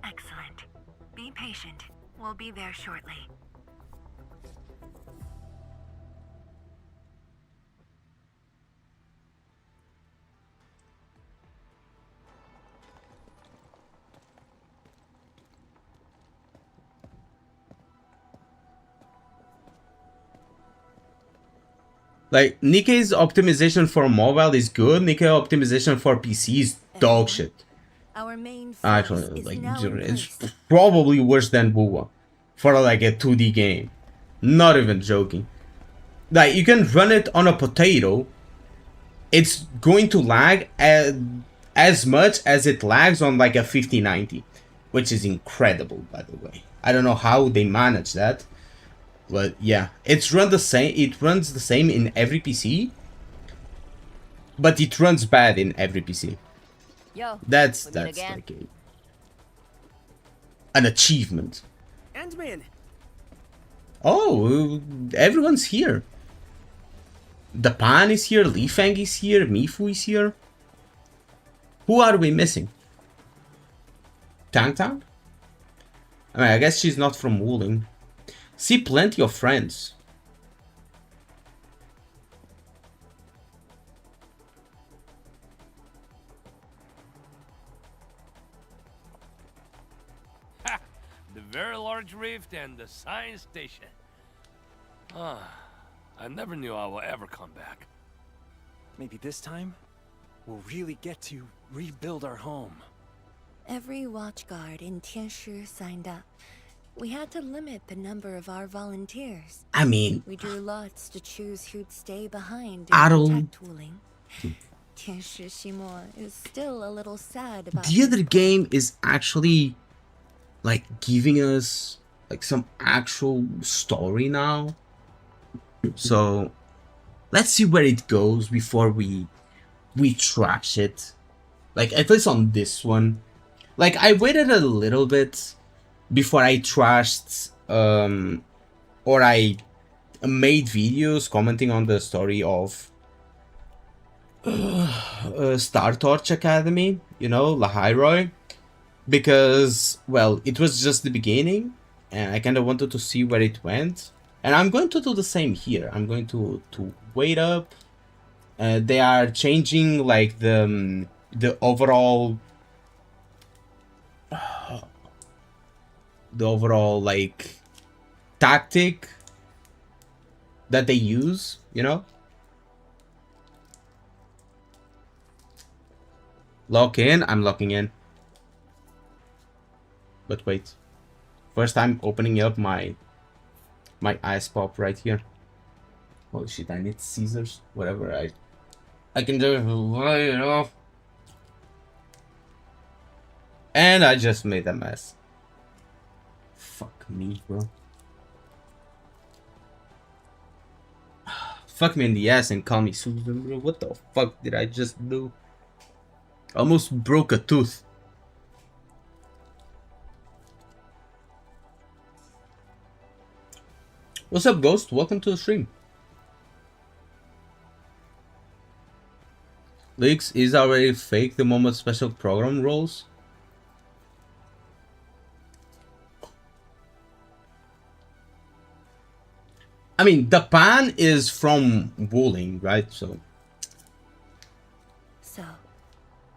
Excellent. Be patient. We'll be there shortly. Like, Nikkei's optimization for mobile is good. Nikkei optimization for PC is dog shit. Our main force Actually, is like, now in it's place. probably worse than Wuwa for like a 2D game. Not even joking. Like, you can run it on a potato. It's going to lag as much as it lags on like a 5090, which is incredible, by the way. I don't know how they manage that, but yeah, it's run the same. It runs the same in every PC, but it runs bad in every PC. Yo, That's again. like an achievement. Endman. Oh, everyone's here. The Pan is here, Li Feng is here, Mifu is here. Who are we missing? Tang Tang? I mean, I guess she's not from Wuling. See plenty of friends. Ha! The very large rift and the science station. Ah, I never knew I would ever come back. Maybe this time, we'll really get to rebuild our home. Every watchguard in Tianshi signed up. We had to limit the number of our volunteers. I mean, We drew lots to choose who'd stay behind I and don't- protect Wuling. Tianshi Shimo is still a little sad about the other game is actually like giving us like some actual story now. So let's see where it goes before we trash it. Like, at least on this one. Like, I waited a little bit before I trashed or I made videos commenting on the story of Star Torch Academy, you know, Lahiroi, because, well, it was just the beginning and I kind of wanted to see where it went. And I'm going to do the same here. I'm going to wait up. They are changing like the overall like tactic that they use, you know. Lock in. I'm locking in. But wait, first I'm opening up my ice pop right here. Holy shit, I need scissors. Whatever, I can just lay it off. And I just made a mess. Fuck me, bro. Fuck me in the ass and call me Susan, bro. What the fuck did I just do? Almost broke a tooth. What's up, Ghost? Welcome to the stream. Leaks is already fake the moment special program rolls. I mean, the Pan is from Wuling, right? So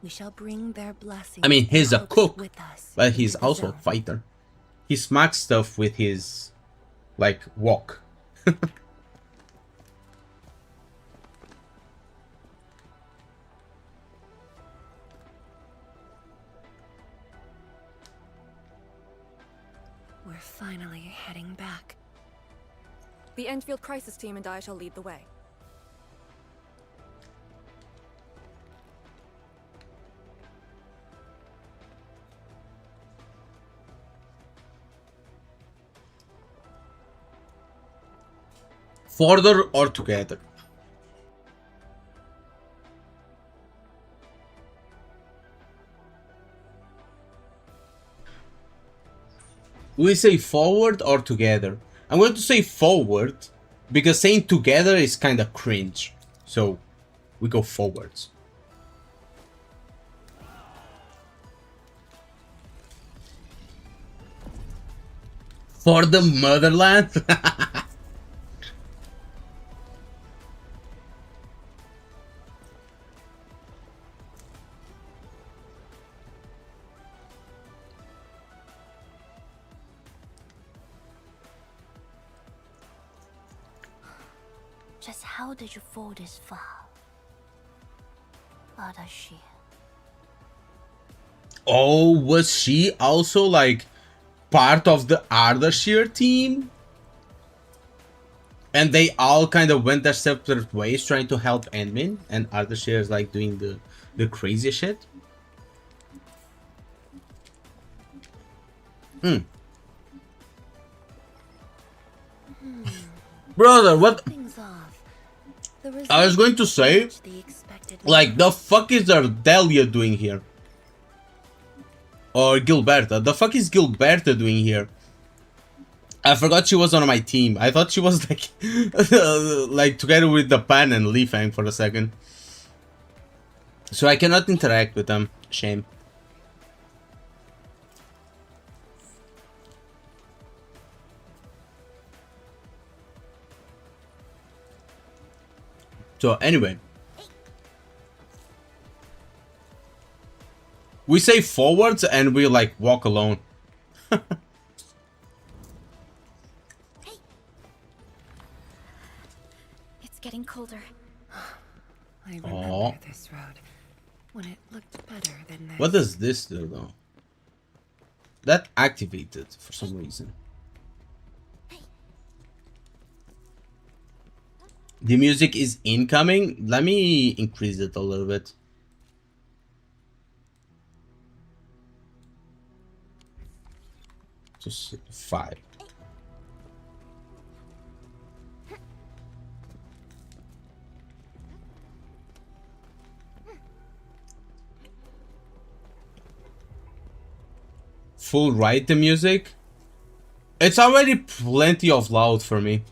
we shall bring their blessing. I mean, he's a cook, with us but he's into the also a zone. fighter. He smacks stuff with his, like, walk. We're finally heading back. The endfield crisis team and I shall lead the way. Further or together? Do we say forward or together? I'm going to say forward because saying together is kind of cringe. So we go forwards. For the motherland? Just how did you fall this far? Adashi. Oh, was she also like part of the Ardashir team? And they all kind of went their separate ways trying to help Endmin, and Ardashir is like doing the crazy shit? Brother, what? Something's off. The I was going to results say, match the expected like, level. the fuck is Ardelia doing here? Or Gilberta. The fuck is Gilberta doing here? I forgot she was on my team. I thought she was like, like together with the Pan and Li Fang for a second. So I cannot interact with them. Shame. So anyway. We say forwards and we like walk alone. It's getting colder. I remember this road when it looked better than this. What does this do though? That activated for some reason. The music is incoming. Let me increase it a little bit. Just 5. Full right the music. It's already plenty of loud for me.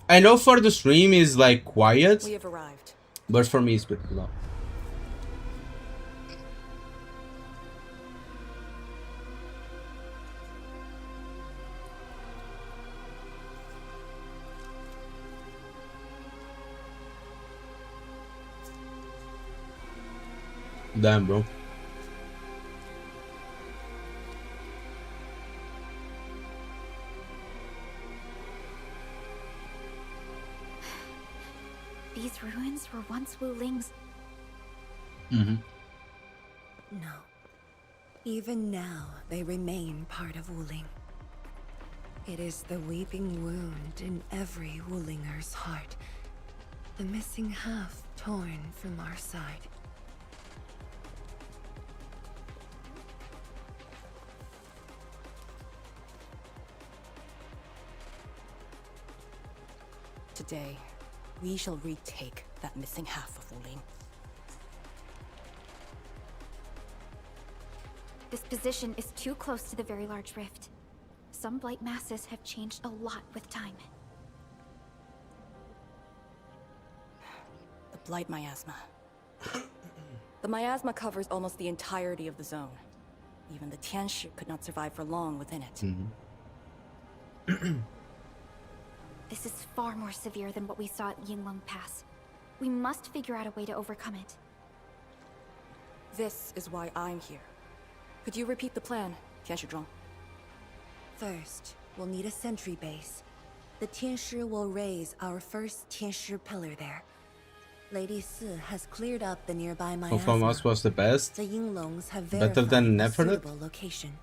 I know for the stream is like quiet. We have arrived. But for me it's a bit loud. Damn, bro. These ruins were once Wu Ling's. No. Even now, they remain part of Wuling. It is the weeping wound in every Wulinger's heart. The missing half torn from our side. Today, we shall retake that missing half of Wuling. This position is too close to the very large rift. Some blight masses have changed a lot with time. The blight miasma. The miasma covers almost the entirety of the zone. Even the Tianshi could not survive for long within it. This is far more severe than what we saw at Yinglong Pass. We must figure out a way to overcome it. This is why I'm here. Could you repeat the plan, Tianshi? First, we'll need a sentry base. The Tianshi will raise our first Tianshi pillar there. Lady Si has cleared up the nearby miasma. Performance was the best. The Yinglongs have Better verified than a Nefertiti? suitable location.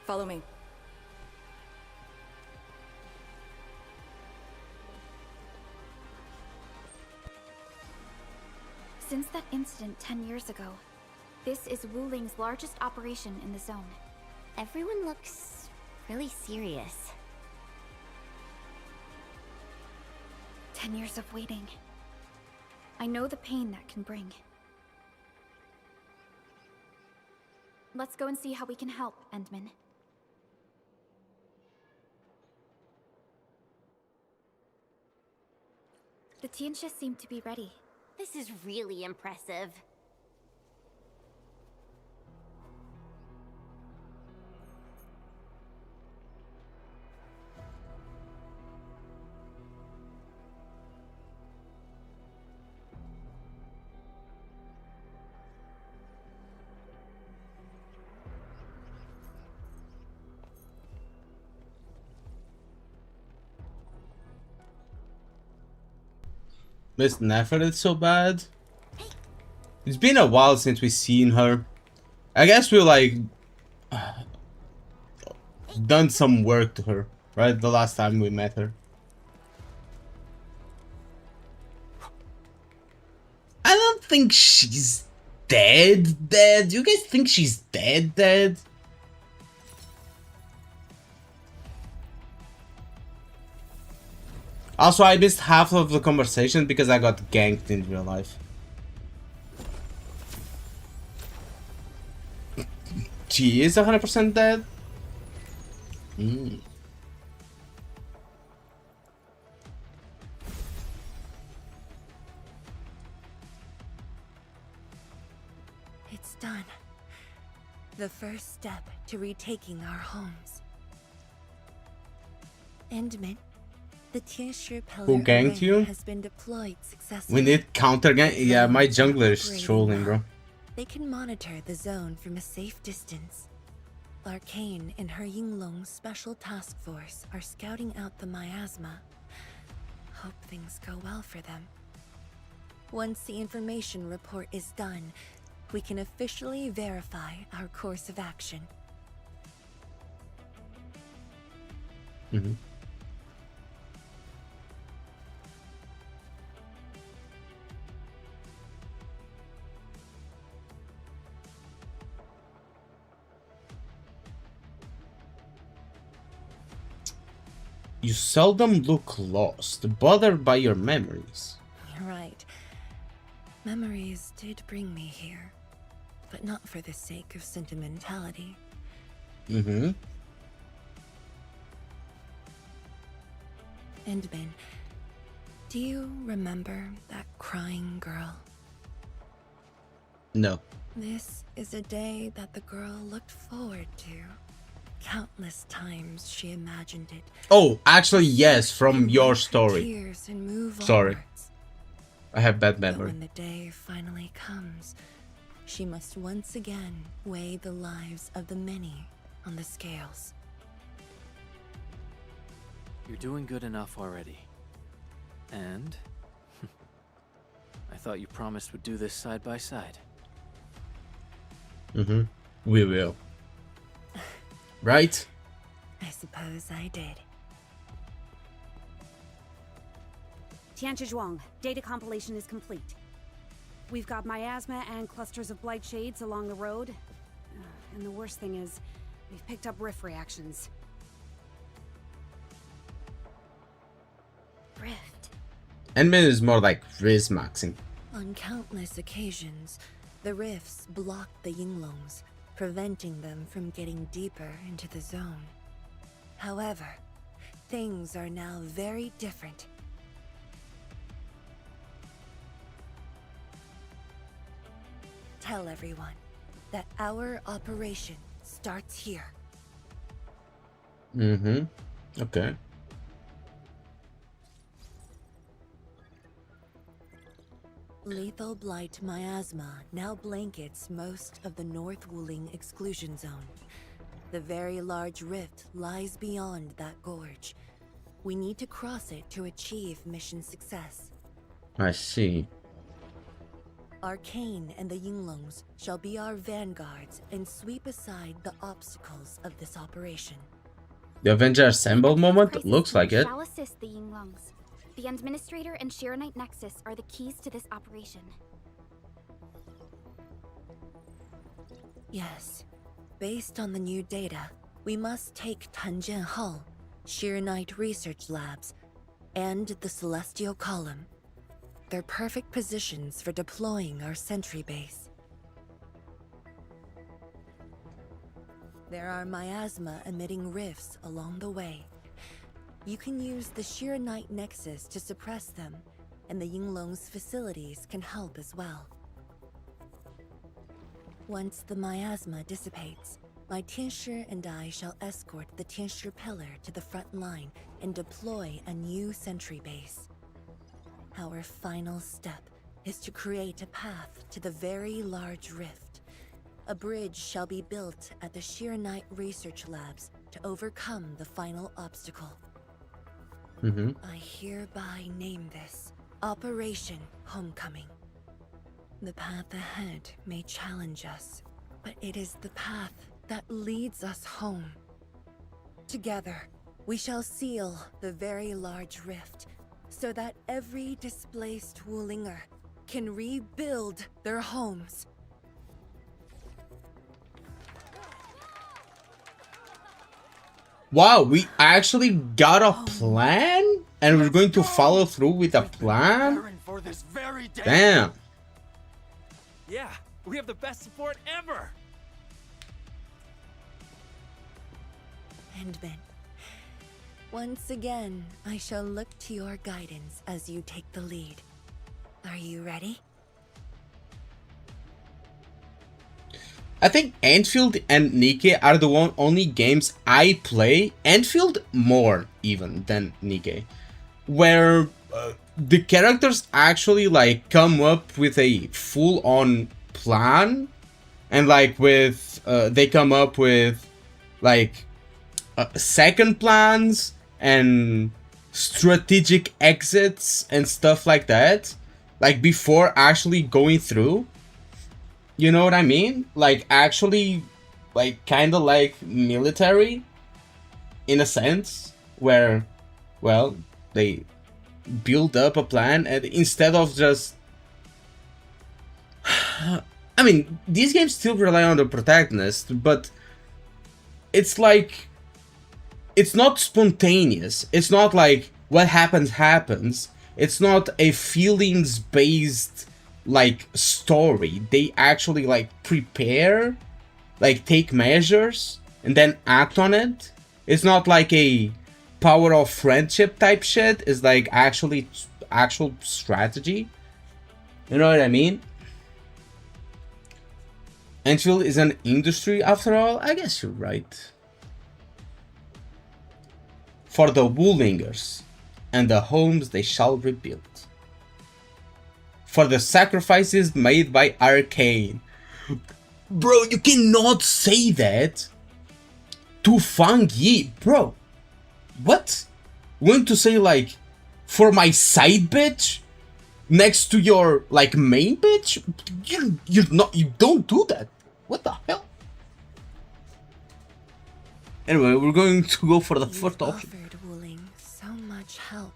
Follow me. Since that incident 10 years ago, this is Wuling's largest operation in the zone. Everyone looks really serious. 10 years of waiting. I know the pain that can bring. Let's go and see how we can help, Endman. The Tianxia seem to be ready. This is really impressive. Miss Nefer is so bad. It's been a while since we've seen her. I guess we like done some work to her, right? The last time we met her. I don't think she's dead. You guys think she's dead? Also, I missed half of the conversation because I got ganked in real life. She is 100% dead? It's done. The first step to retaking our homes. Endman, the Tianshi pillar Who ganked array you? has been deployed successfully. We need counter gank. Yeah, my Drones jungler is operating trolling, well. bro. They can monitor the zone from a safe distance. Arcane and her Yinglong special task force are scouting out the miasma. Hope things go well for them. Once the information report is done, we can officially verify our course of action. You seldom look lost, bothered by your memories. You're right. Memories did bring me here, but not for the sake of sentimentality. Endman, do you remember that crying girl? No. This is a day that the girl looked forward to. Countless times she imagined it. Oh, actually, yes, from And your wipe her story. tears and move Sorry. onwards. I have bad But memory. when the day finally comes, she must once again weigh the lives of the many on the scales. You're doing good enough already. And I thought you promised we'd do this side by side. We will. Right? I suppose I did. Tianchi, data compilation is complete. We've got miasma and clusters of blight shades along the road. And the worst thing is, we've picked up rift reactions. Rift. Endman is more like Riz maxing. On countless occasions, the rifts blocked the Yinglongs, preventing them from getting deeper into the zone. However, things are now very different. Tell everyone that our operation starts here. Okay. Lethal blight miasma now blankets most of the North Wuling exclusion zone. The very large rift lies beyond that gorge. We need to cross it to achieve mission success. I see. Arcane and the Yinglongs shall be our vanguards and sweep aside the obstacles of this operation. The Avenger Assemble moment? Crisis Looks team like it. shall assist the Yinglongs. The Administrator and Shiranite Nexus are the keys to this operation. Yes. Based on the new data, we must take Tanjian Hall, Shiranite Research Labs, and the Celestial Column. They're perfect positions for deploying our sentry base. There are miasma-emitting rifts along the way. You can use the Shiranite Nexus to suppress them, and the Yinglong's facilities can help as well. Once the miasma dissipates, my Tianshi and I shall escort the Tianshi pillar to the front line and deploy a new sentry base. Our final step is to create a path to the very large rift. A bridge shall be built at the Shiranite Research Labs to overcome the final obstacle. I hereby name this Operation Homecoming. The path ahead may challenge us, but it is the path that leads us home. Together, we shall seal the very large rift, so that every displaced Wulinger can rebuild their homes. Wow, we actually got a plan? And we're going to follow through with a plan? For this very day. Damn. Yeah, we have the best support ever. And then, once again, I shall look to your guidance as you take the lead. Are you ready? I think Endfield and Nikke are the only games I play, Endfield more even than Nikke, where the characters actually like come up with a full-on plan, and like with they come up with like second plans and strategic exits and stuff like that, like before actually going through. You know what I mean? Like actually, like kind of like military, in a sense, where, well, they build up a plan and instead of just, I mean, these games still rely on the protagonist, but it's like, it's not spontaneous. It's not like what happens happens. It's not a feelings based like story. They actually like prepare, like take measures and then act on it. It's not like a power of friendship type shit. It's like actual strategy. You know what I mean? Endfield is an industry after all. I guess you're right. For the Wulingers and the homes they shall rebuild. For the sacrifices made by Arcane. Bro, you cannot say that to Fang Yi. Bro, what? You want to say like, for my side bitch? Next to your like main bitch? You don't do that. What the hell? Anyway, we're going to go for the first option. Offered Wuling so much help.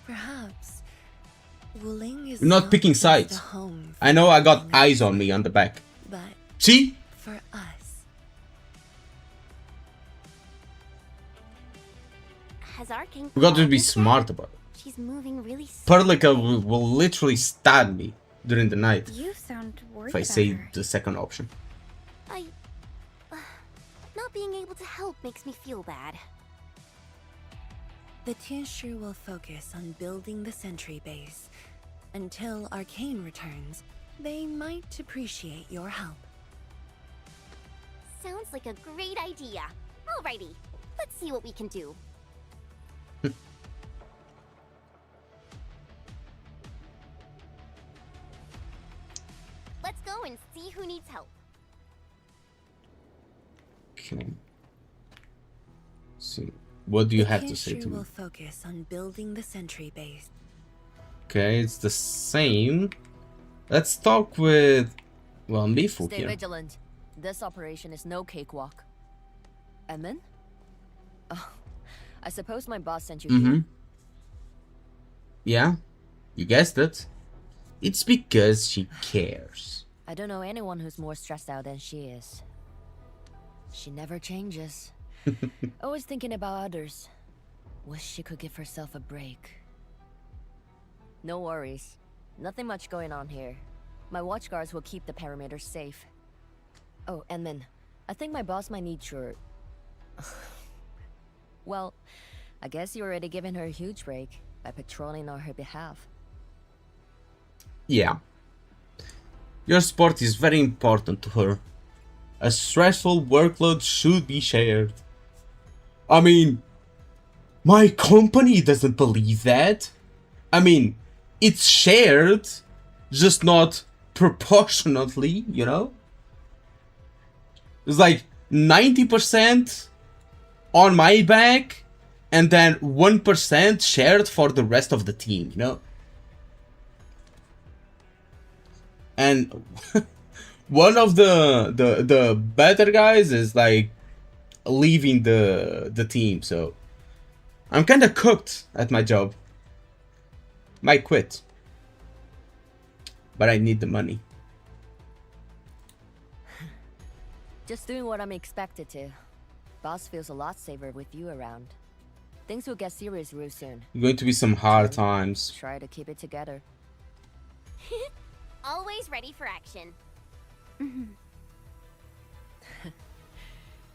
Perhaps Wuling is We're not picking just sides. a home I know I got for eyes on me on the back. but See? for us. Has Arcane We got to be planned smart yet? about it. She's moving really slow. Perlica will literally stab me during the night You sound worried if I about say her. the second option. Not being able to help makes me feel bad. The Tianshu will focus on building the sentry base. Until Arcane returns, they might appreciate your help. Sounds like a great idea. Alrighty, let's see what we can do. Let's go and see who needs help. Okay. See, what do you have to say Tianshu to me? will focus on building the sentry base. Okay, it's the same. Let's talk with, well, Mifu Stay here. vigilant. This operation is no cakewalk. Emin? Oh, I suppose my boss sent you here. Yeah, you guessed it. It's because she cares. I don't know anyone who's more stressed out than she is. She never changes. Always thinking about others. Wish she could give herself a break. No worries. Nothing much going on here. My watch guards will keep the perimeter safe. Oh, and then, I think my boss might need your... Well, I guess you already given her a huge break by patrolling on her behalf. Yeah. Your sport is very important to her. A stressful workload should be shared. I mean, my company doesn't believe that. I mean, it's shared, just not proportionately, you know? It's like 90% on my back, and then 1% shared for the rest of the team, you know? and one of the better guys is like leaving the team, so I'm kind of cooked at my job. Might quit, but I need the money. Just doing what I'm expected to. Boss feels a lot safer with you around. Things will get serious real soon. Going to be some hard times. Try to keep it together. Always ready for action.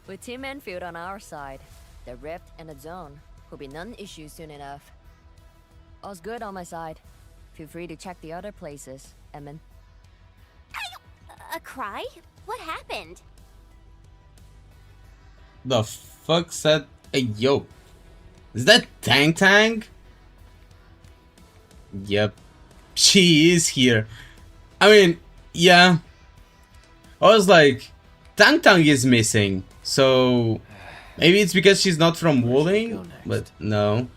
With Team Enfield on our side, the rift and the zone will be non-issue soon enough. All's good on my side. Feel free to check the other places, Emin. A cry? What happened? The fuck said? Hey, yo. Is that Tang Tang? Yep. She is here. I mean, yeah. I was like, Tang Tang is missing. So, maybe it's because she's not from Wuling? But no.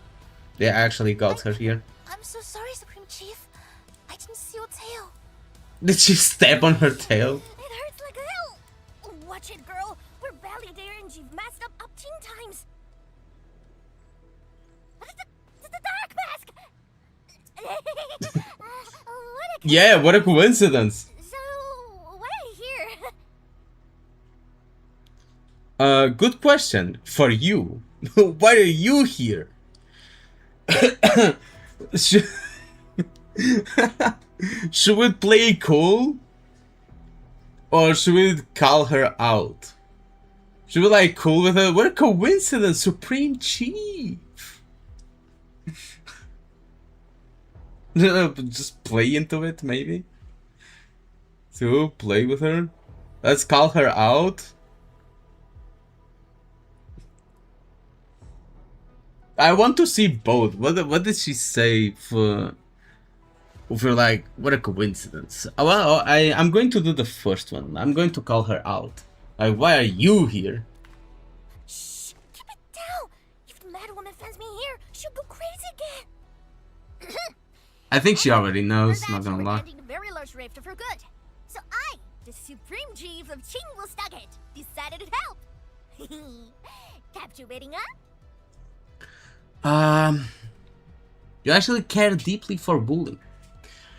They actually got her here. I'm so sorry, Supreme Chief. I didn't see your tail. Did she step on her tail? It hurts like hell. Watch it, girl. We're barely there and you've messed up 10 times. The dark mask! Yeah, what a coincidence. So, why are you here? Good question for you. Why are you here? Should we play cool? Or should we call her out? Should we like cool with her? What a coincidence, Supreme Chief! Just play into it, maybe? So, play with her? Let's call her out? I want to see both. What did she say for like, what a coincidence. Well, I'm going to do the first one. I'm going to call her out. Like, why are you here? Shh! Keep it down! If the mad woman finds me here, she'll go crazy again! I think she already knows, not gonna lie. The very large rift for good. So I, the Supreme Chief of Chingwilstucket, decided to help! Captivating up? You actually care deeply for Wuling.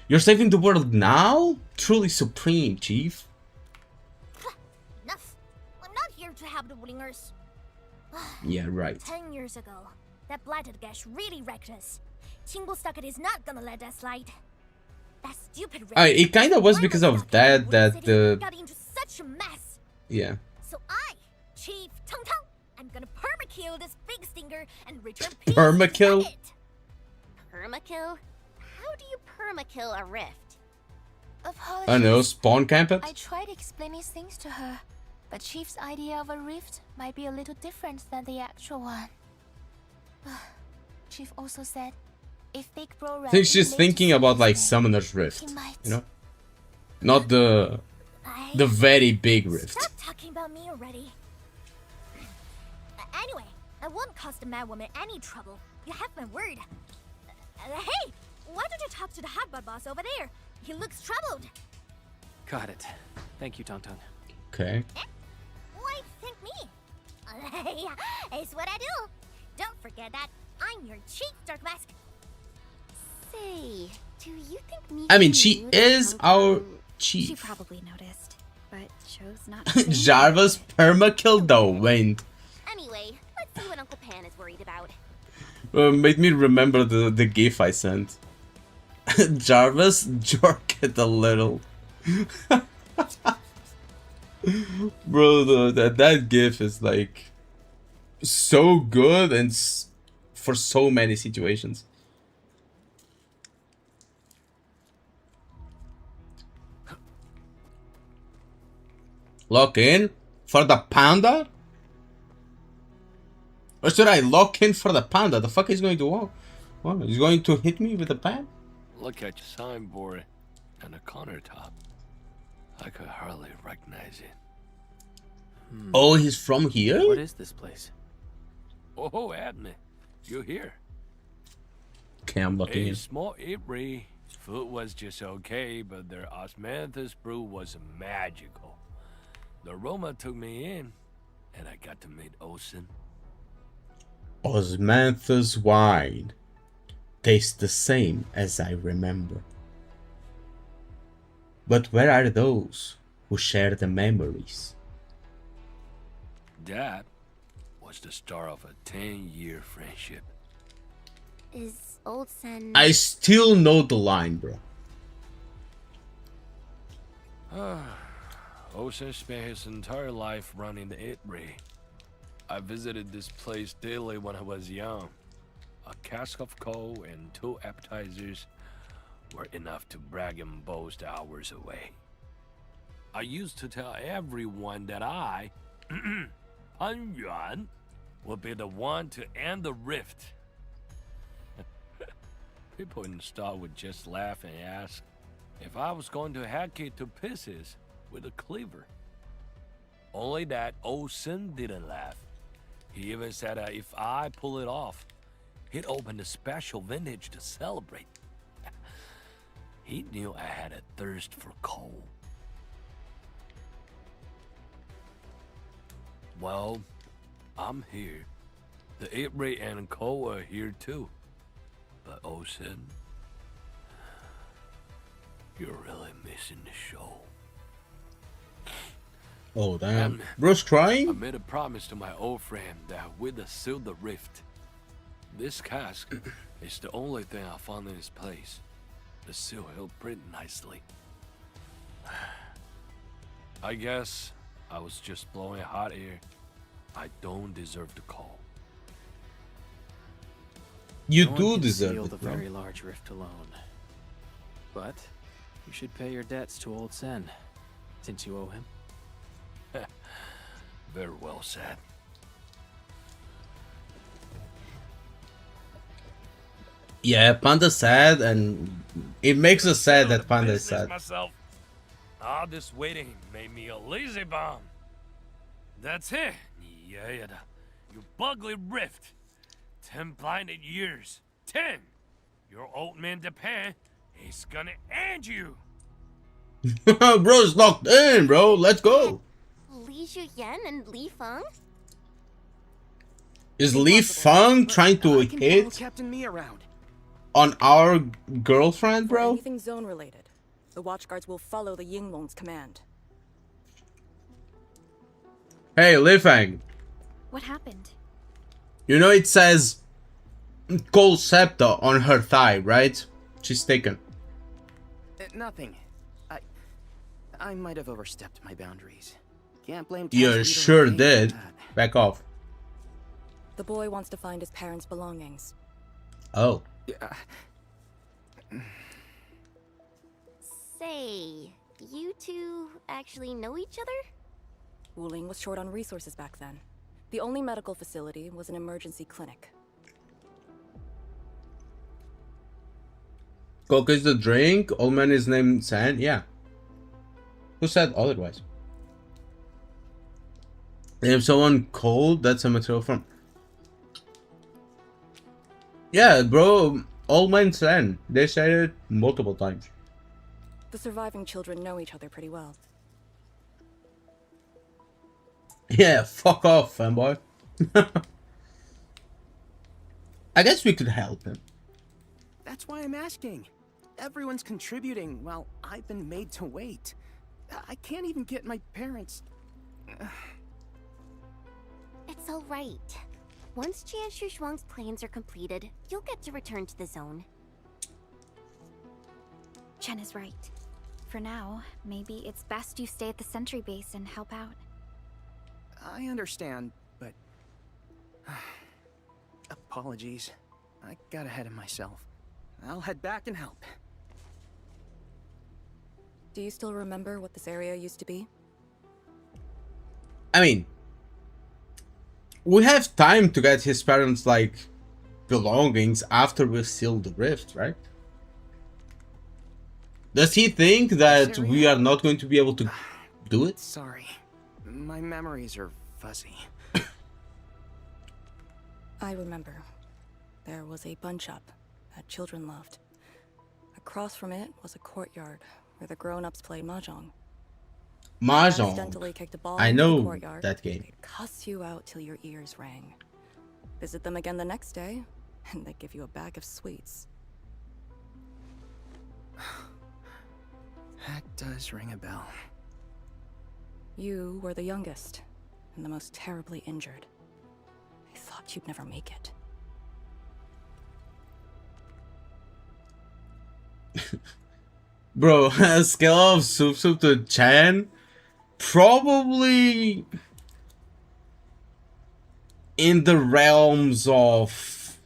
You're saving the world now? Truly Supreme, Chief. Enough! I'm not here to help the Wulingers. Yeah, right. 10 years ago, that blighted gash really wrecked us. Chingwilstucket is not gonna let that slide. That stupid It kind of was because of that the got into such a mess. Yeah. So I, Chief Tung Tung, I'm gonna permakill this big stinger and return peace. Permakill? Permakill? How do you permakill a rift? I don't know, spawn camp it? I tried explaining things to her, but Chief's idea of a rift might be a little different than the actual one. Chief also said, if Big Bro I think she's thinking about like Summoner's Rift, you know? Not the very big rift. Stop talking about me already. Anyway, I won't cause the mad woman any trouble. You have my word. Hey, why don't you talk to the hotbot boss over there? He looks troubled. Got it. Thank you, Tung Tung. Okay. Why thank me? It's what I do. Don't forget that I'm your chief, Dark Mask. Say, do you think me? I mean, she is our chief. She probably noticed, but chose not to. Jarvis permakill though, wait. Anyway, let's see what Uncle Pan is worried about. Made me remember the gif I sent. Jarvis, jerk it a little. Bro, that gif is like so good and for so many situations. Lock in for the panda? Or should I lock in for the panda? The fuck is going to walk? What? He's going to hit me with a pan? Look at your signboard and the countertop. I could hardly recognize it. Oh, he's from here? What is this place? Oh, Admin, you're here. Okay, I'm looking A in. small apiary food was just okay, but their osmanthus brew was magical. The aroma took me in, and I got to meet Ocean. Osmanthus wine tastes the same as I remember. But where are those who share the memories? That was the start of a 10-year friendship. Is Old Sen... I still know the line, bro. Ocean spent his entire life running the eatery. I visited this place daily when I was young. A cask of coal and 2 appetizers were enough to brag and boast hours away. I used to tell everyone that I, Pan Yuan, would be the one to end the rift. People in the stall would just laugh and ask if I was going to hack it to pieces with a cleaver. Only that old Sin didn't laugh. He even said that if I pull it off, he'd open a special vintage to celebrate. He knew I had a thirst for coal. Well, I'm here. The eatery and coal are here too. But Ocean, you're really missing the show. Oh damn. Bro's crying? I made a promise to my old friend that we'd seal the rift. This cask is the only thing I found in its place. The seal held pretty nicely. I guess I was just blowing hot air. I don't deserve the call. You No one do can deserve seal it, the bro. very large rift alone. But you should pay your debts to Old Sen, since you owe him. Very well said. Yeah, Panda's sad, and it makes us sad that Panda is sad. Myself. All this waiting made me a lazy bomb. That's it. Yeah, you ugly rift. 10 blinded years. 10. Your old man Japan is gonna end you. Bro's locked in, bro. Let's go. Li Juyen and Li Feng? Is Li Feng trying to hit Captain Me around. on our girlfriend, For bro? anything zone related, the watchguards will follow the Yinglong's command. Hey, Li Feng. What happened? You know it says Cold Scepter on her thigh, right? She's taken. Nothing. I might have overstepped my boundaries. Can't blame You Tess sure either, okay? did. Back off. The boy wants to find his parents' belongings. Oh. Say, you two actually know each other? Wuling was short on resources back then. The only medical facility was an emergency clinic. Coke is the drink. Old man is named San. Yeah. Who said otherwise? If someone cold, that's a material from. Yeah, bro. Old man San. They said it multiple times. The surviving children know each other pretty well. Yeah, fuck off, fanboy. I guess we could help him. That's why I'm asking. Everyone's contributing while I've been made to wait. I can't even get my parents. It's all right. Once Jian Shuang's plans are completed, you'll get to return to the zone. Chen is right. For now, maybe it's best you stay at the sentry base and help out. I understand, but... Apologies. I got ahead of myself. I'll head back and help. Do you still remember what this area used to be? I mean, we have time to get his parents, like, belongings after we seal the rift, right? Does he think that we are not going to be able to do it? Sorry. My memories are fuzzy. I remember. There was a bun shop that children loved. A Across from it was a courtyard where the grown-ups played mahjong. Mahjong. Accidentally kicked a ball I into the know courtyard, that game. they'd cuss you out till your ears rang. Visit them again the next day, and they'd give you a bag of sweets. That does ring a bell. You were the youngest, and the most terribly injured. I thought you'd never make it. Bro, a scale of Soup Soup to Chan, probably in the realms of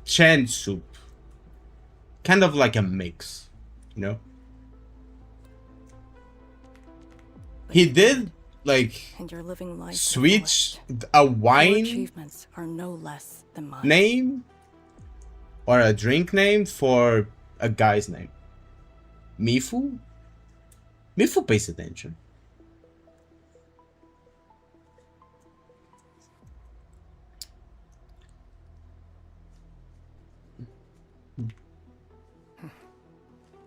Chan Soup. Kind of like a mix, you know? He did like And you're living life switch a Your wine achievements are no less than mine. name or a drink name for a guy's name. Mifu? Mifu pays attention.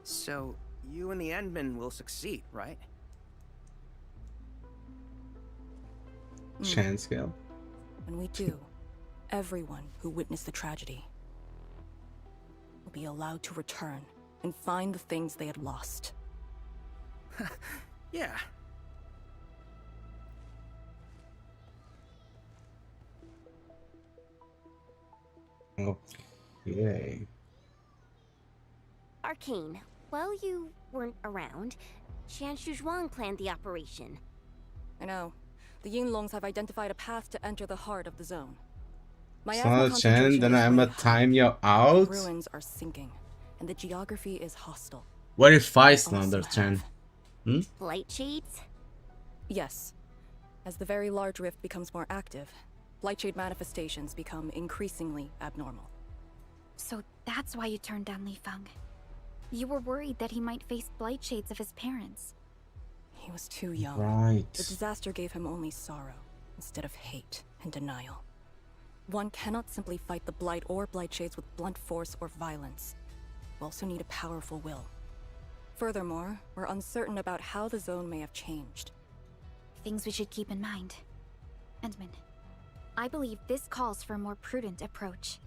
So, you and the Endmen will succeed, right? Chan scale. When we do, everyone who witnessed the tragedy will be allowed to return and find the things they had lost. Yeah. Okay. Arcane, while you weren't around, Shan Shuzhuang planned the operation. I know. The Yinlongs have identified a path to enter the heart of the zone. My Son of Chen, then I'ma time you out. The ruins are sinking, and the geography is hostile. What if I slander Chen? Blight shades? Yes. As the very large rift becomes more active, Blightshade manifestations become increasingly abnormal. So that's why you turned down Li Feng. You were worried that he might face blight shades of his parents. He was too young. Right. The disaster gave him only sorrow, instead of hate and denial. One cannot simply fight the blight or blight shades with blunt force or violence. You also need a powerful will. Furthermore, we're uncertain about how the zone may have changed. Things we should keep in mind. Endman, I believe this calls for a more prudent approach.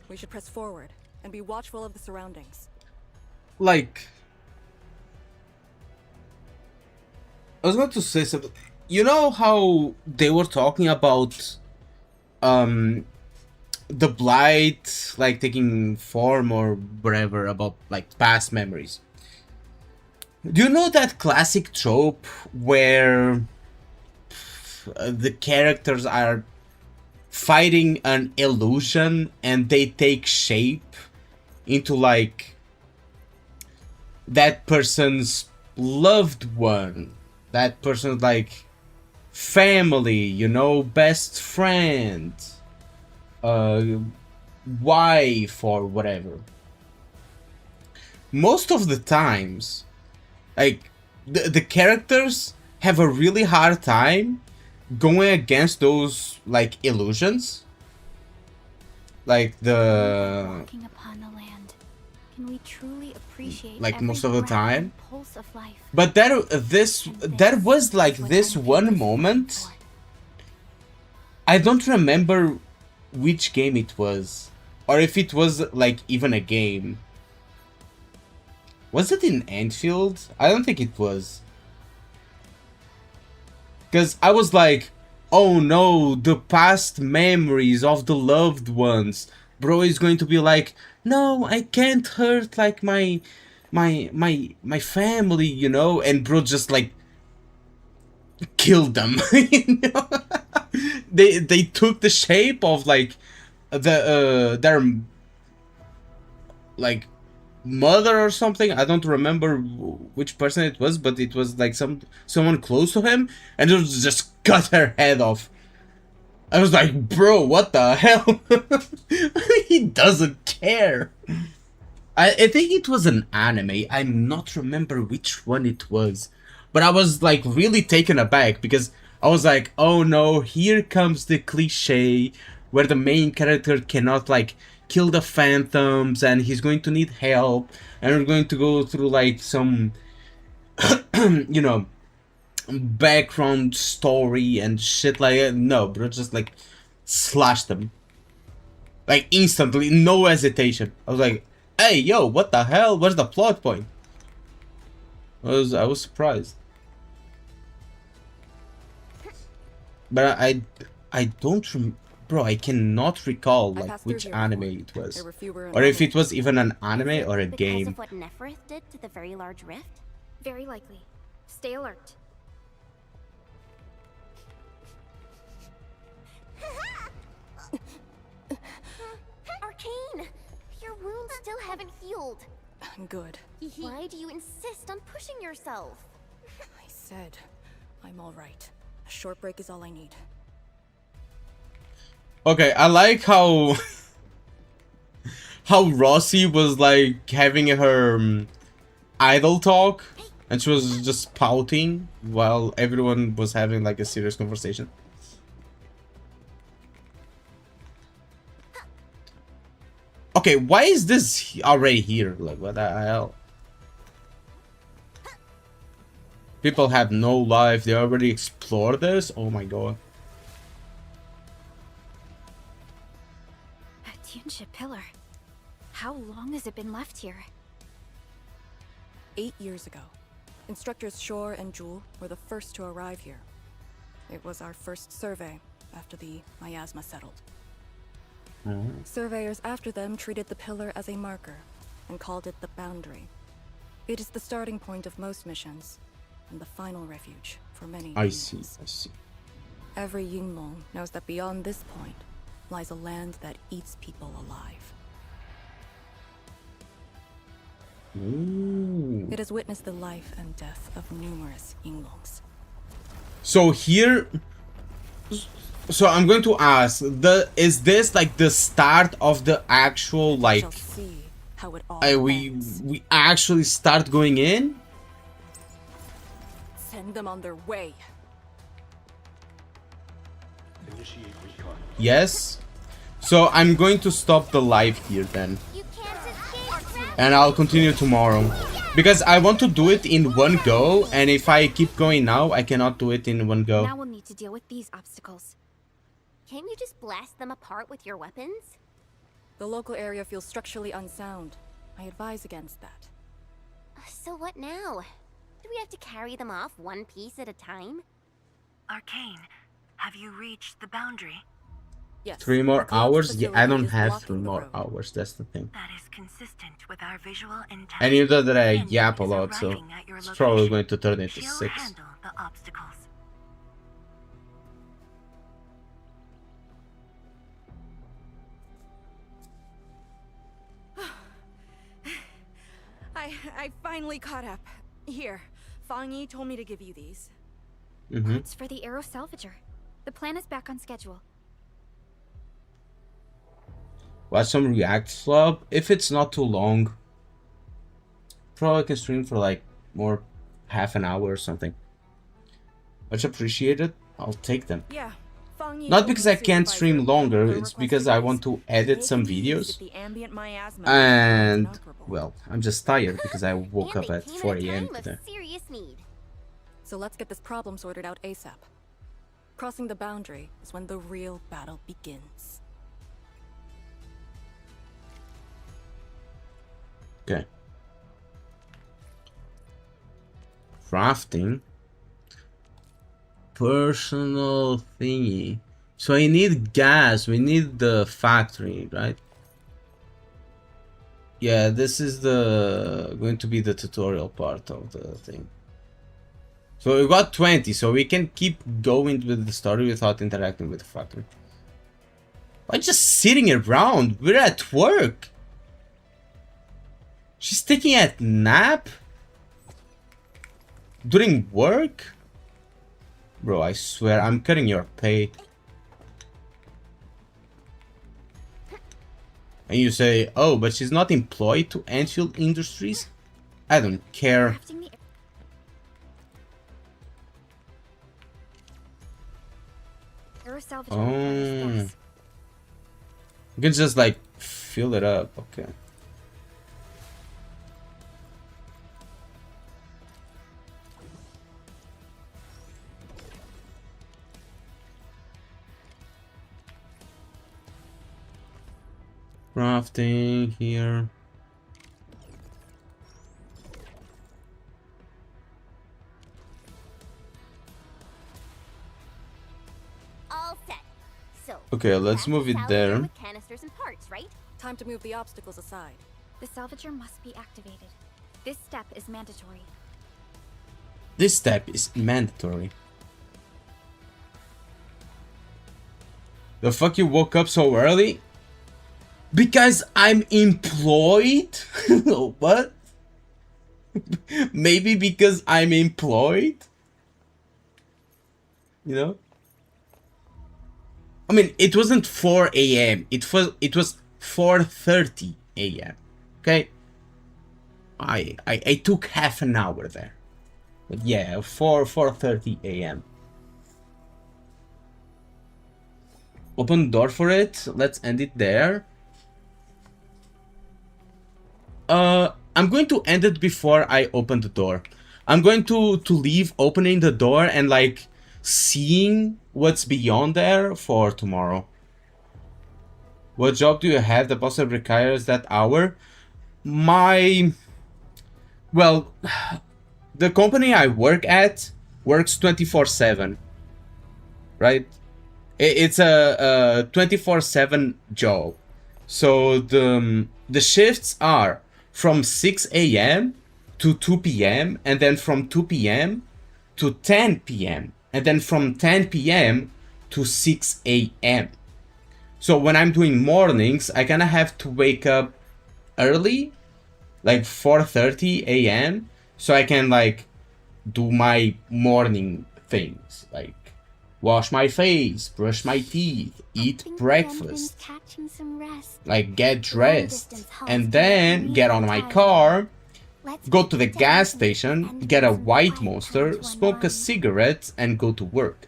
We should press forward and be watchful of the surroundings. Like, I was going to say something. You know how they were talking about the blight like taking form or whatever, about like past memories? Do you know that classic trope where the characters are fighting an illusion and they take shape into like that person's loved one, that person's like family, you know, best friend, wife or whatever? Most of the times, like the characters have a really hard time going against those like illusions, like the Walking upon the land, can we truly appreciate like every most of the breath time. and pulse of life? But there was like this one moment. I don't remember which game it was, or if it was like even a game. Was it in Endfield? I don't think it was. Because I was like, oh no, the past memories of the loved ones. Bro is going to be like, no, I can't hurt like my family, you know? And bro just like killed them. You know? They took the shape of like their like mother or something. I don't remember which person it was, but it was like someone close to him, and it was just cut her head off. I was like, bro, what the hell? He doesn't care. I think it was an anime. I'm not remember which one it was, But I was like really taken aback because I was like, oh no, here comes the cliche where the main character cannot like kill the phantoms and he's going to need help and we're going to go through like some you know, background story and shit like that. No, bro, just like slash them. Like instantly, no hesitation. I was like, hey yo, what the hell? Where's the plot point? I was surprised. But I don't bro, I cannot recall like which anime it was. Or if it was even an anime or a game. Because of what Neferth did to the very large rift? Very likely. Stay alert. Arcane! Your wounds still haven't healed. Good. Why do you insist on pushing yourself? I said I'm all right. A short break is all I need. Okay, I like how how Rossi was like having her idle talk and she was just pouting while everyone was having like a serious conversation. Okay, why is this already here? Like, what the hell? People have no life. They already explored this? Oh my god. A Tianxia pillar. How long has it been left here? 8 years ago, instructors Shore and Jewel were the first to arrive here. It was our first survey after the miasma settled. Surveyors after them treated the pillar as a marker and called it the boundary. It is the starting point of most missions and the final refuge for many. I see. Every Yinglong knows that beyond this point lies a land that eats people alive. Ooh. It has witnessed the life and death of numerous Yinglongs. So here, so I'm going to ask, is this like the start of the actual like? See how it all we actually start going in? Send them on their way. Yes. So I'm going to stop the live here then. And I'll continue tomorrow. Because I want to do it in one go, and if I keep going now, I cannot do it in one go. Now we'll need to deal with these obstacles. Can't you just blast them apart with your weapons? The local area feels structurally unsound. I advise against that. So what now? Do we have to carry them off one piece at a time? Arcane, have you reached the boundary? Yes. 3 more hours? Yeah, I don't have 3 more hours, that's the thing. That is consistent with our visual intent. And you know that I yap a lot, so it's probably going to turn into 6. Handle the obstacles. I finally caught up. Here, Fang Yi told me to give you these. It's for the Arrow Salvager. The plan is back on schedule. Watch some React Flub. If it's not too long, probably can stream for like more half an hour or something. Much appreciated. I'll take them. Yeah. Not because I can't stream longer, it's because I want to edit some videos. And, well, I'm just tired because I woke up at 4 AM today. So let's get this problem sorted out ASAP. Crossing the boundary is when the real battle begins. Okay. Crafting. Personal thingy. So I need gas. We need the factory, right? Yeah, this is going to be the tutorial part of the thing. So we got 20, so we can keep going with the story without interacting with the factory. Why just sitting around? We're at work. She's taking a nap? During work? Bro, I swear, I'm cutting your pay. And you say, oh, but she's not employed to Endfield Industries? I don't care. Air salvage Oh. You can just like fill it up. Okay. Crafting here. All set. So. Okay, let's move it there. With canisters and parts, right? Time to move the obstacles aside. The salvager must be activated. This step is mandatory. This step is mandatory. The fuck you woke up so early? Because I'm employed? What? Maybe because I'm employed? You know? I mean, it wasn't 4 a.m. It was 4:30 a.m. Okay? I took half an hour there. But yeah, 4:30 a.m. Open door for it. Let's end it there. I'm going to end it before I open the door. I'm going to leave opening the door and like seeing what's beyond there for tomorrow. What job do you have that possibly requires that hour? Well, the company I work at works 24/7, right? It's a 24/7 job. So the shifts are from 6 a.m. to 2 p.m. and then from 2 p.m. to 10 p.m. and then from 10 p.m. to 6 a.m. So when I'm doing mornings, I kind of have to wake up early, like 4:30 a.m. so I can like do my morning things, like wash my face, brush my teeth, eat breakfast, like get dressed, and then get on my car, go to the gas station, get a white monster, smoke a cigarette, and go to work.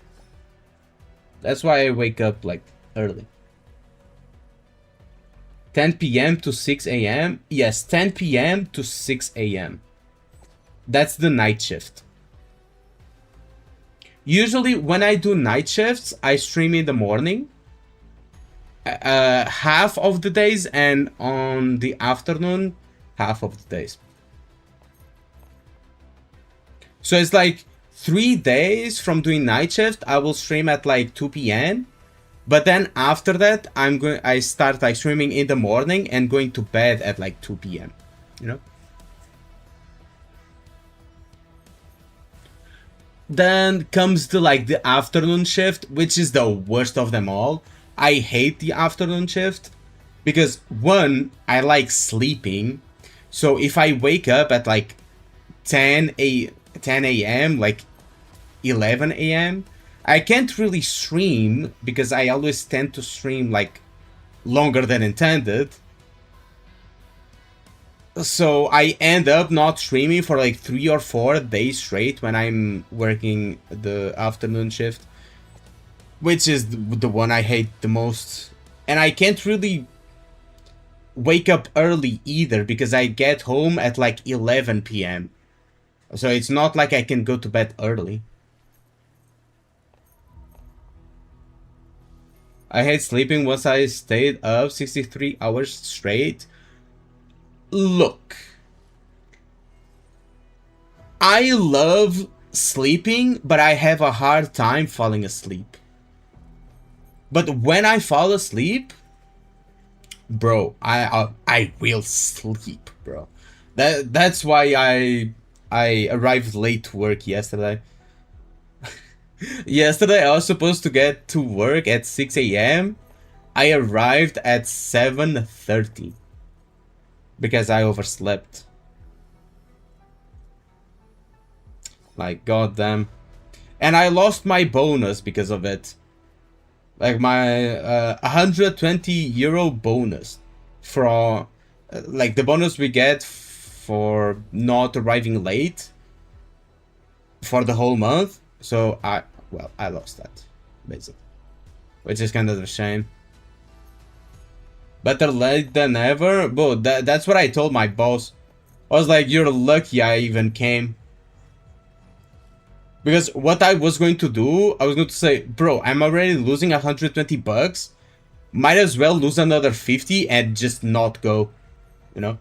That's why I wake up like early. 10 p.m. to 6 a.m. Yes, 10 p.m. to 6 a.m. That's the night shift. Usually when I do night shifts, I stream in the morning. Half of the days, and on the afternoon, half of the days. So it's like 3 days from doing night shift, I will stream at like 2 p.m. But then after that, I start like streaming in the morning and going to bed at like 2 p.m. You know? Then comes the the afternoon shift, which is the worst of them all. I hate the afternoon shift because one, I like sleeping. So if I wake up at like 10 a.m., like 11 a.m., I can't really stream because I always tend to stream like longer than intended. So I end up not streaming for like 3 or 4 days straight when I'm working the afternoon shift, which is the one I hate the most. And I can't really wake up early either because I get home at like 11 p.m. So it's not like I can go to bed early. I hate sleeping once I stayed up 63 hours straight. Look, I love sleeping, but I have a hard time falling asleep. But when I fall asleep, bro, I will sleep, bro. That's why I arrived late to work yesterday. Yesterday I was supposed to get to work at 6 a.m. I arrived at 7:30 because I overslept. Like, goddamn. And I lost my bonus because of it. Like my 120 euro bonus from like the bonus we get for not arriving late for the whole month. So I lost that basically. which is kind of a shame. Better late than never. But that's what I told my boss. I was like, you're lucky I even came. Because what I was going to do, I was going to say, bro, I'm already losing 120 bucks. Might as well lose another 50 and just not go, you know?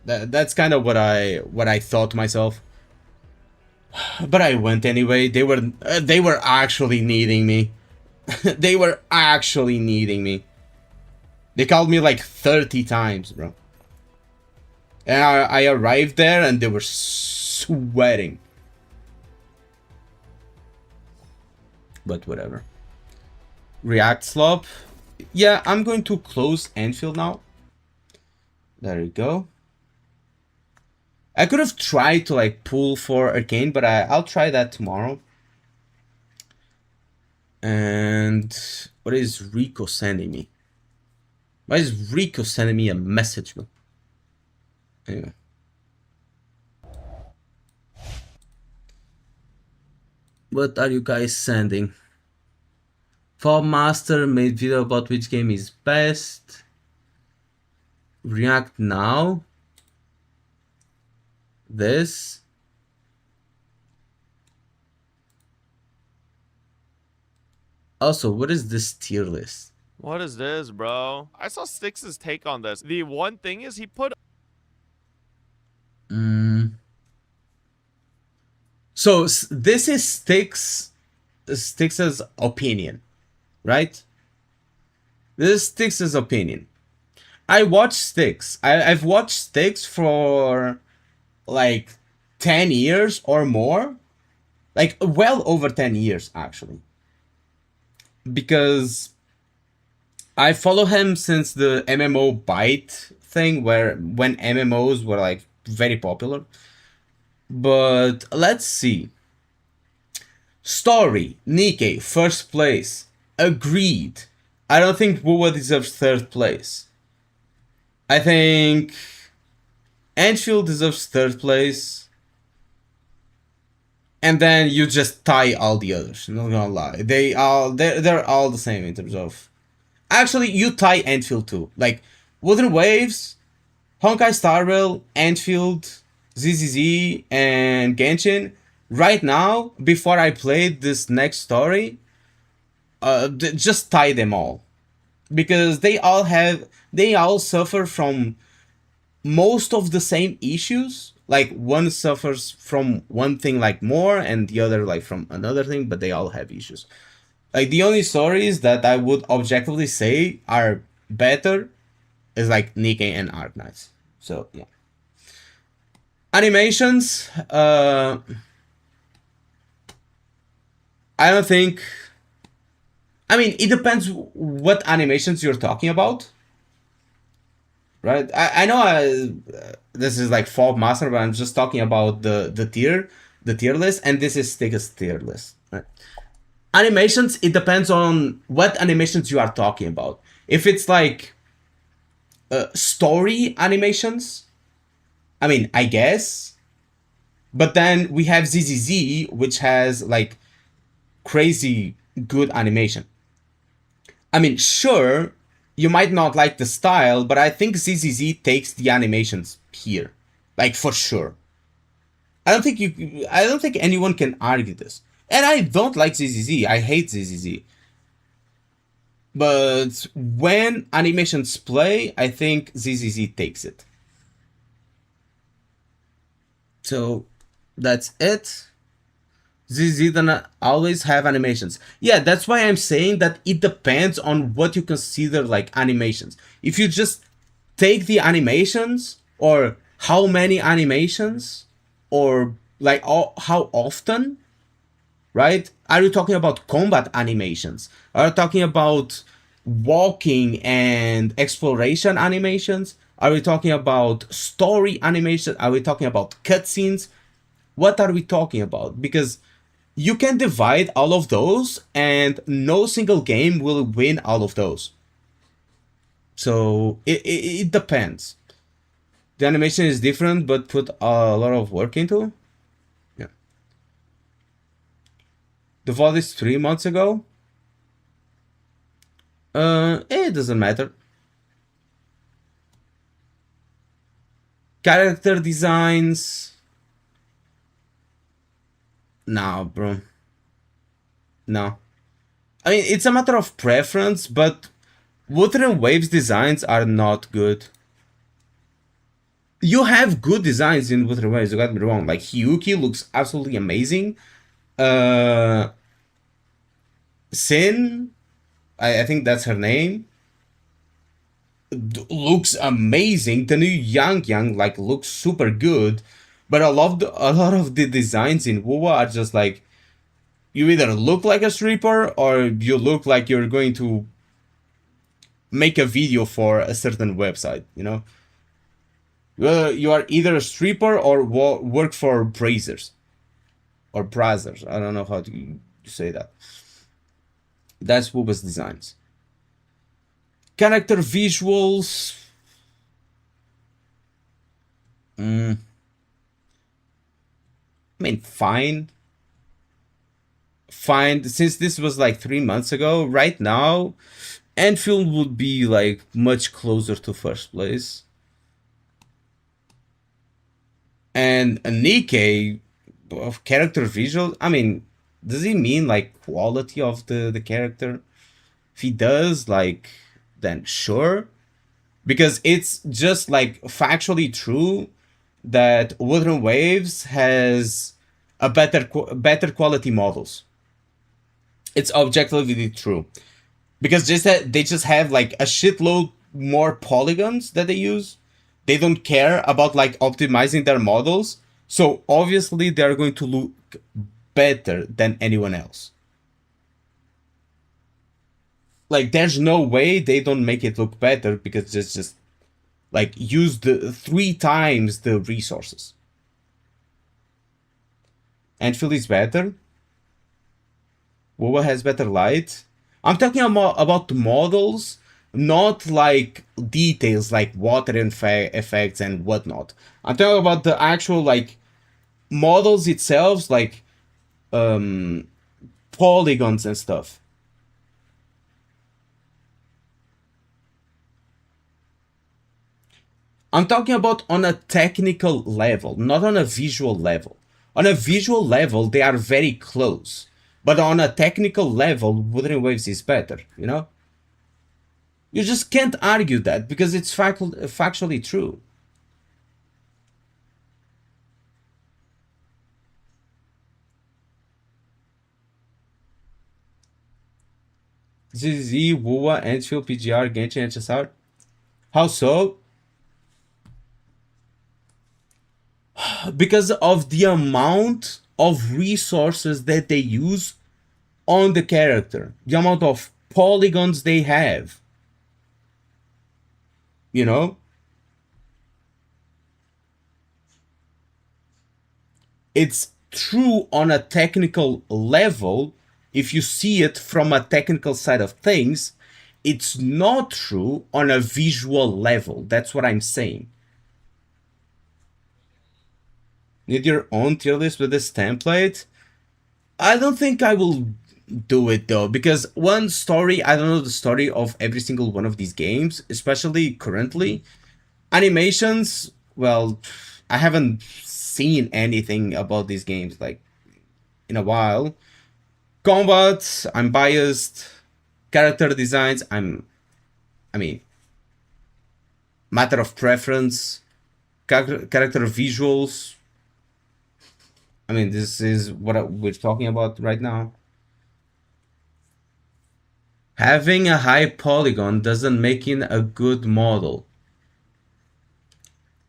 That's kind of what I thought to myself. But I went anyway. They were actually needing me. They were actually needing me. They called me like 30 times, bro. And I arrived there and they were sweating. But whatever. React slop. Yeah, I'm going to close endfield now. There you go. I could have tried to like pull for arcane, but I'll try that tomorrow. And what is Rico sending me? Why is Rico sending me a message, bro? Anyway. What are you guys sending? Fob Master made video about which game is best. React now. This. Also, what is this tier list? What is this, bro? I saw Styx's take on this. The one thing is he put... So this is Styx's opinion, right? This is Styx's opinion. I watched Styx. I've watched Styx for like 10 years or more. Like well over 10 years actually. Because I follow him since the MMO Byte thing, when MMOs were like very popular. But let's see. Story, Nikkei, first place. Agreed. I don't think Wuwa deserves third place. I think Enfield deserves third place. And then you just tie all the others. Not gonna lie. They're all the same in terms of... Actually, you tie Enfield too. Like, Wooden Waves, Honkai Star Rail, Enfield, ZZZ, and Genshin. Right now, before I played this next story, just tie them all. Because they all suffer from most of the same issues. Like, one suffers from one thing like more, and the other like from another thing, but they all have issues. Like, the only stories that I would objectively say are better is like Nikkei and ARKNIGHTS. So, yeah. Animations, I don't think... I mean, it depends what animations you're talking about. Right? I know this is like Fob Master, but I'm just talking about the tier list, and this is Styx's tier list. Right? Animations, it depends on what animations you are talking about. If it's like story animations, I mean, I guess. But then we have ZZZ, which has like crazy good animation. I mean, sure, you might not like the style, but I think ZZZ takes the animations here. Like, for sure. I don't think anyone can argue this. And I don't like ZZZ. I hate ZZZ. But when animations play, I think ZZZ takes it. So, that's it. ZZ don't always have animations. Yeah, that's why I'm saying that it depends on what you consider like animations. If you just take the animations, or how many animations, or like how often, right? Are you talking about combat animations? Are you talking about walking and exploration animations? Are we talking about story animation? Are we talking about cutscenes? What are we talking about? Because you can divide all of those, and no single game will win all of those. So it depends. The animation is different, but put a lot of work into. Yeah. The VOD is 3 months ago. It doesn't matter. Character designs. No, bro. No. I mean, it's a matter of preference, but Wuthering Waves designs are not good. You have good designs in Wuthering Waves, you got me wrong. Like, Hyuki looks absolutely amazing. Sin, I think that's her name, looks amazing. The new Yang like looks super good, but a lot of the designs in WoWa are just like, you either look like a stripper or you look like you're going to make a video for a certain website, you know? You are either a stripper or work for Brazers. Or Brazzers. I don't know how to say that. That's WoWa's designs. Character visuals. I mean, fine. Fine. Since this was like 3 months ago, right now, endfield would be like much closer to first place. And Nikkei of character visual, I mean, does he mean like quality of the character? If he does, like, then sure. Because it's just like factually true that Wuthering Waves has a better quality models. It's objectively true. Because they just have like a shitload more polygons that they use. They don't care about like optimizing their models. So obviously they're going to look better than anyone else. Like, there's no way they don't make it look better because it's just like use the 3 times the resources. Endfield is better. WoWa has better light. I'm talking about the models, not like details like water effects and whatnot. I'm talking about the actual like models itself, like polygons and stuff. I'm talking about on a technical level, not on a visual level. On a visual level, they are very close. But on a technical level, Wuthering Waves is better, you know? You just can't argue that because it's factually true. ZZ, WoWa, Endfield, PGR, Genshin, HSR. How so? Because of the amount of resources that they use on the character, the amount of polygons they have, you know? It's true on a technical level. If you see it from a technical side of things, it's not true on a visual level. That's what I'm saying. Need your own tier list with this template? I don't think I will do it though, because one story, I don't know the story of every single one of these games, especially currently. Animations, well, I haven't seen anything about these games like in a while. Combat, I'm biased. Character designs, I mean, matter of preference. Character visuals, I mean, this is what we're talking about right now. Having a high polygon doesn't make it a good model.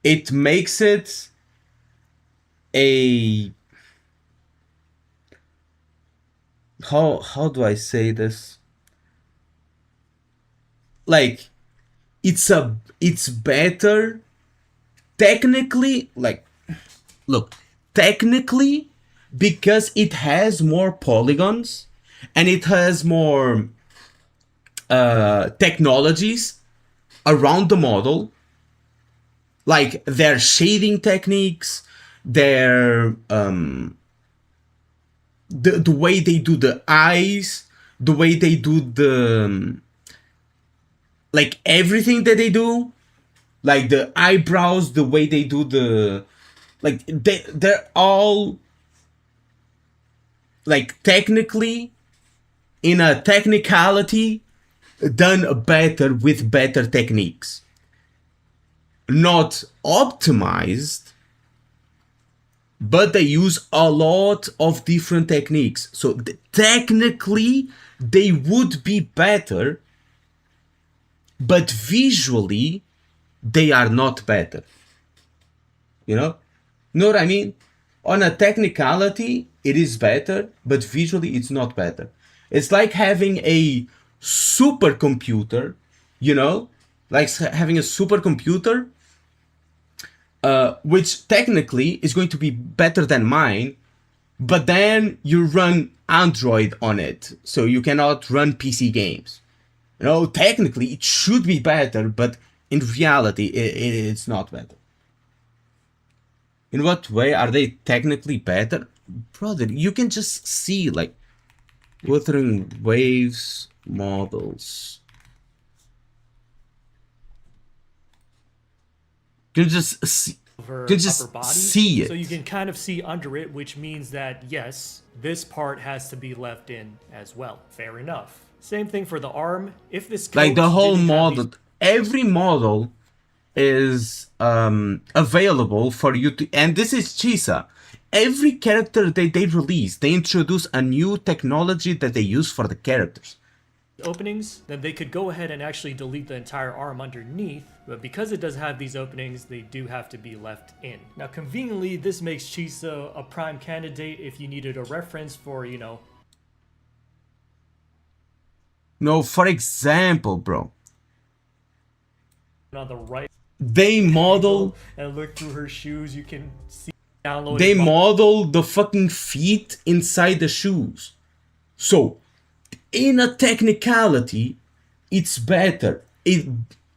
It makes it a... How do I say this? Like, it's better technically, like, look, technically, because it has more polygons and it has more technologies around the model, like their shading techniques, their the way they do the eyes, the way they do like everything that they do, like the eyebrows, the way they do the, like they're all like technically, in a technicality, done better with better techniques. Not optimized, but they use a lot of different techniques. So technically, they would be better, but visually, they are not better. You know what I mean? On a technicality, it is better, but visually, it's not better. It's like having a supercomputer, you know, like having a supercomputer, which technically is going to be better than mine, but then you run Android on it, so you cannot run PC games. You know, technically it should be better, but in reality, it's not better. In what way are they technically better? Brother, you can just see, like, Wuthering Waves models. You can just see, you can just see it. So you can kind of see under it, which means that, yes, this part has to be left in as well. Fair enough. Same thing for the arm. If this like the whole model, every model is available for you to, and this is Chisa. Every character they release, they introduce a new technology that they use for the characters. Openings, then they could go ahead and actually delete the entire arm underneath, but because it does have these openings, they do have to be left in. Now conveniently, this makes Chisa a prime candidate if you needed a reference for, you know... No, for example, bro. On the right... They model... And look through her shoes, you can see... Download they model the fucking feet inside the shoes. So... in a technicality, it's better.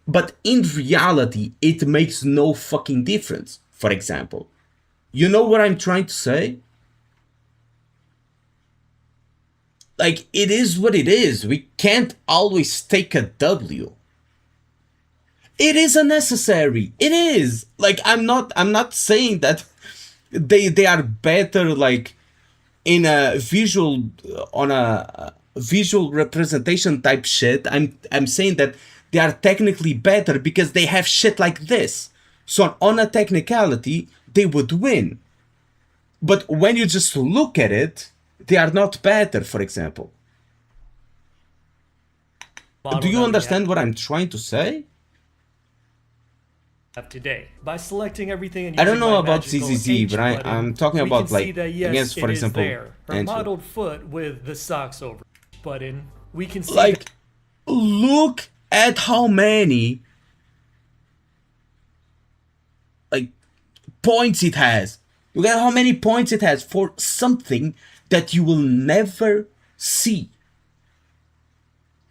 But in reality, it makes no fucking difference. For example, you know what I'm trying to say? Like, it is what it is. We can't always take a W. It is unnecessary. It is. Like, I'm not saying that they are better, like, in a visual, on a visual representation type shit. I'm saying that they are technically better because they have shit like this. So on a technicality, they would win. But when you just look at it, they are not better, for example. Do you understand what I'm trying to say? Today, by selecting everything and I don't know about magical ZZZ, H but I'm talking we about, can like, see that, yes, against, for it is example, there. Her modeled foot with the socks over button. We can see, like, look at how many, like, points it has. Look at how many points it has for something that you will never see.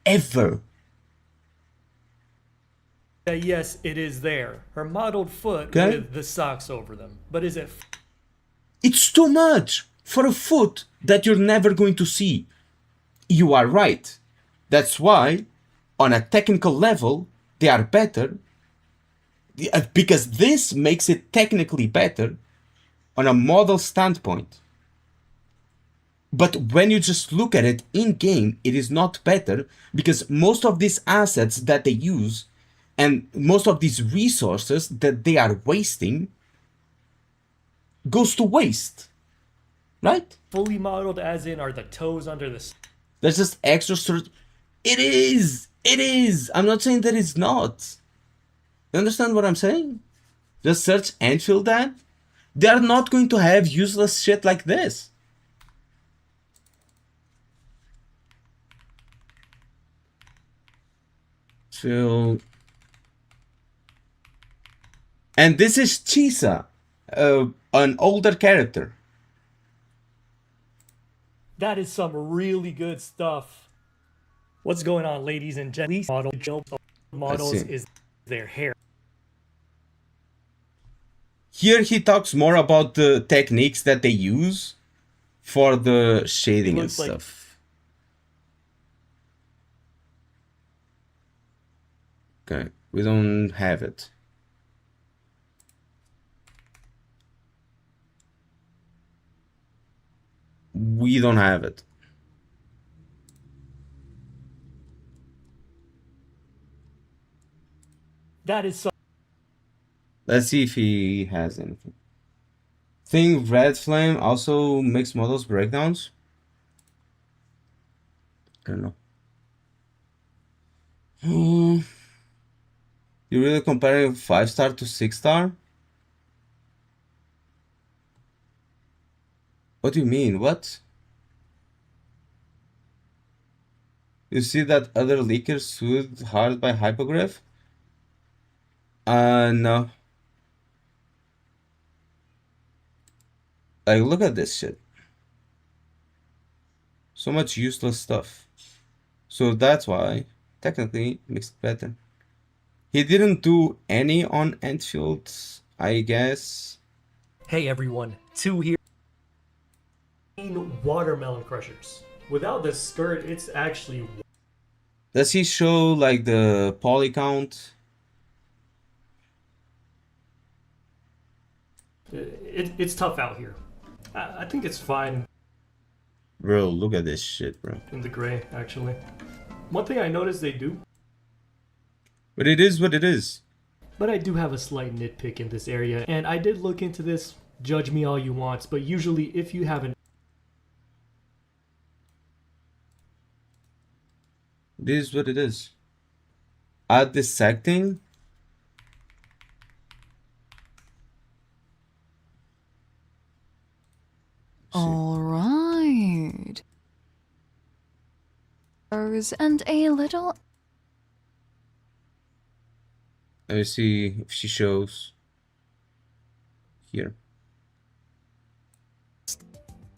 Ever. Yes, it is there. Her modeled foot with the socks over them. But is it... It's too much for a foot that you're never going to see. You are right. That's why, on a technical level, they are better. Because this makes it technically better on a model standpoint. But when you just look at it in-game, it is not better because most of these assets that they use and most of these resources that they are wasting goes to waste, right? Fully modeled as in are the toes under the... There's just extra sort. It is. I'm not saying that it's not. You understand what I'm saying? Just search endfield that. They are not going to have useless shit like this. So... and this is Chisa, an older character. That is some really good stuff. What's going on, ladies and gentlemen? Models is their hair. Here he talks more about the techniques that they use for the shading and stuff. Okay, we don't have it. We don't have it. That is so. Let's see if he has anything. Think Red Flame also makes models breakdowns? I don't know. You really comparing 5-star to 6-star? What do you mean? What? You see that other leaker sued hard by Hypergryph? No. Like, look at this shit. So much useless stuff. So that's why, technically, it makes it better. He didn't do any on endfield, I guess. Hey everyone, 2 here. Watermelon crushers. Without the skirt, it's actually. Does he show like the poly count? It's tough out here. I think it's fine. Bro, look at this shit, bro. In the gray, actually. One thing I noticed they do. But it is what it is. But I do have a slight nitpick in this area, and I did look into this. Judge me all you want, but usually if you have an. It is what it is. Add dissecting. All right. And a little. Let me see if she shows here.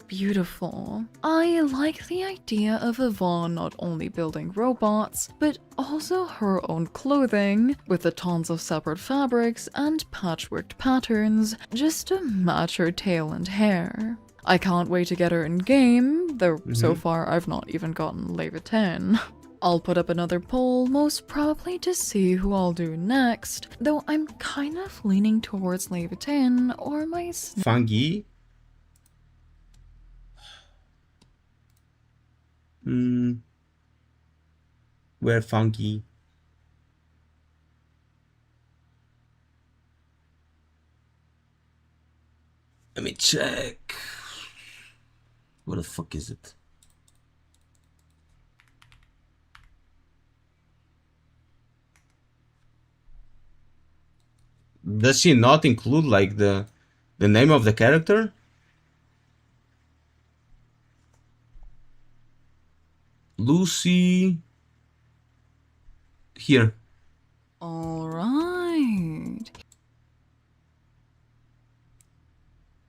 Beautiful. I like the idea of Yvonne not only building robots, but also her own clothing, with the tons of separate fabrics and patchworked patterns, just to match her tail and hair. I can't wait to get her in game, though so far I've not even gotten level 10. I'll put up another poll, most probably to see who I'll do next, though I'm kind of leaning towards level 10 or my Fungi. Where funky? Let me check. What the fuck is it? Does she not include like the name of the character? Lucy. Here. All right.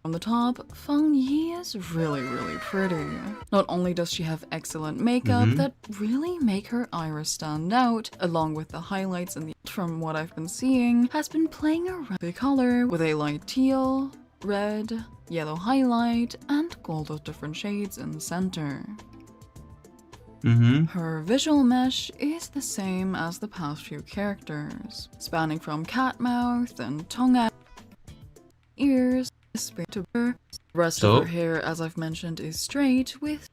On the top, Feng Yi is really pretty. Not only does she have excellent makeup that really make her iris stand out, along with the highlights and from what I've been seeing, has been playing a red color with a light teal, red, yellow highlight, and gold of different shades in the center. Her visual mesh is the same as the past few characters, spanning from cat mouth and tongue out, ears, straight to her. The rest of her hair, as I've mentioned, is straight with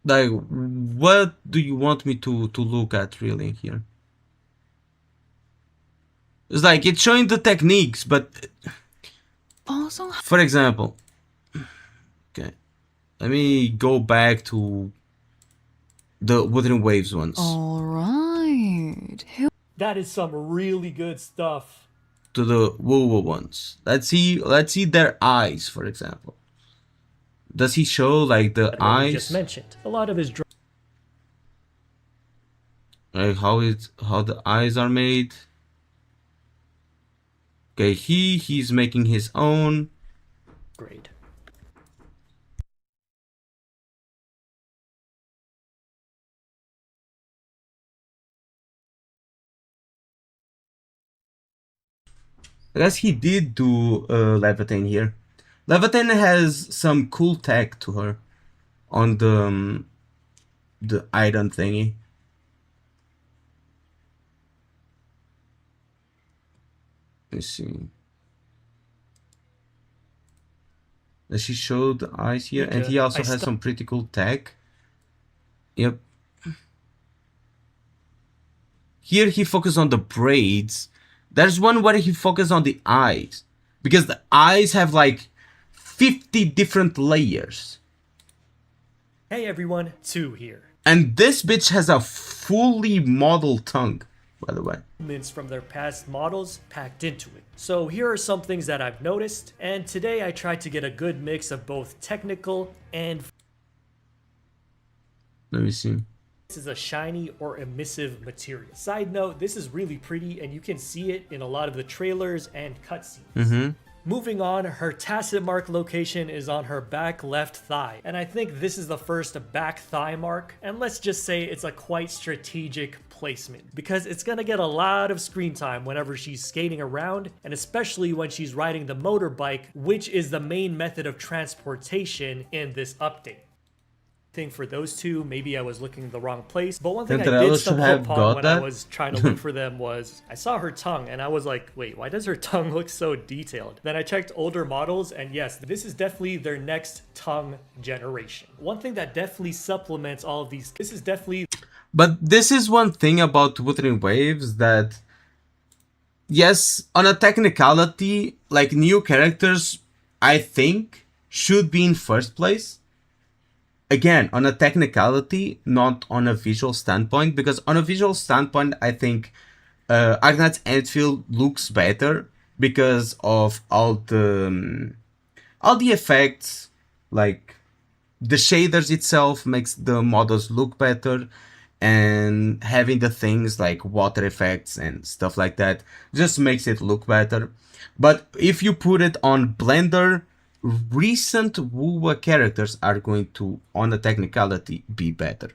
like, what do you want me to look at really here? It's like it's showing the techniques, but also, for example, okay, let me go back to the Wuthering Waves ones. All right. That is some really good stuff. To the Woo ones. Let's see their eyes, for example. Does he show like the eyes? You just mentioned a lot of his. Like how the eyes are made. Okay, he's making his own. Great. I guess he did do Leviathan here. Leviathan has some cool tech to her. on the item thingy. Let's see. Does she show the eyes here? And he also has some pretty cool tech. Yep. Here he focused on the braids. There's one where he focused on the eyes. Because the eyes have like 50 different layers. Hey everyone, 2 here. And this bitch has a fully modeled tongue, by the way. From their past models packed into it. So here are some things that I've noticed, and today I tried to get a good mix of both technical and... Let me see. This is a shiny or emissive material. Side note, this is really pretty and you can see it in a lot of the trailers and cutscenes. Moving on, her tacit mark location is on her back left thigh, and I think this is the first back thigh mark, and let's just say it's a quite strategic placement, because it's gonna get a lot of screen time whenever she's skating around, and especially when she's riding the motorbike, which is the main method of transportation in this update. For those two, maybe I was looking in the wrong place, but one thing I did stumble upon when I was trying to look for them was I saw her tongue and I was like, wait, why does her tongue look so detailed? Then I checked older models and yes, this is definitely their next tongue generation. One thing that definitely supplements all of these, But this is one thing about Wuthering Waves that, yes, on a technicality, like new characters, I think, should be in first place. Again, on a technicality, not on a visual standpoint, because on a visual standpoint, I think ARKNIGHTS Endfield looks better because of all the effects, like the shaders itself makes the models look better, and having the things like water effects and stuff like that just makes it look better. But if you put it on Blender, recent WoW characters are going to, on a technicality, be better.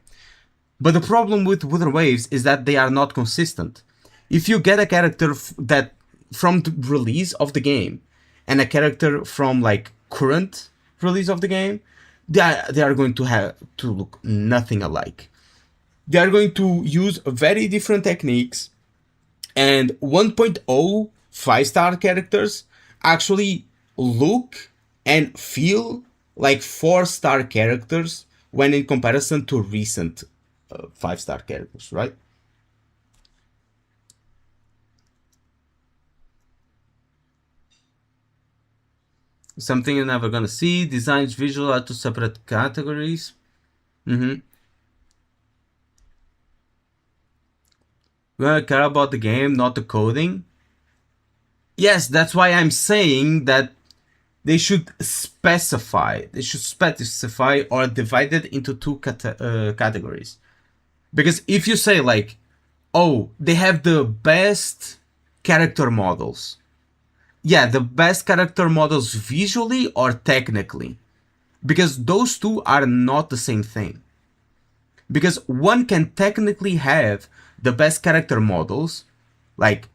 But the problem with Wuthering Waves is that they are not consistent. If you get a character that from the release of the game and a character from like current release of the game, they are going to have to look nothing alike. They are going to use very different techniques, and 1.0 5-star characters actually look and feel like 4-star characters when in comparison to recent 5-star characters, right? Something you're never gonna see. Designs visual are 2 separate categories. We care about the game, not the coding. Yes, that's why I'm saying that they should specify. They should specify or divide it into 2 categories. Because if you say like, oh, they have the best character models. Yeah, the best character models visually or technically. Because those two are not the same thing. Because one can technically have the best character models, like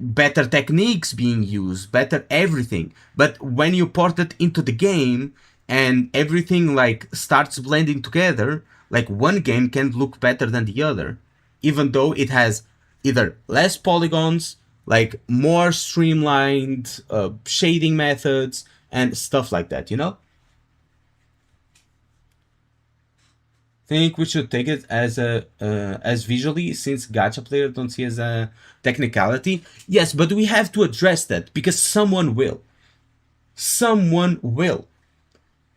better techniques being used, better everything. But when you port it into the game and everything like starts blending together, like one game can look better than the other, even though it has either less polygons, like more streamlined shading methods and stuff like that, you know? Think we should take it as a as visually, since gacha players don't see as a technicality. Yes, but we have to address that because someone will. Someone will.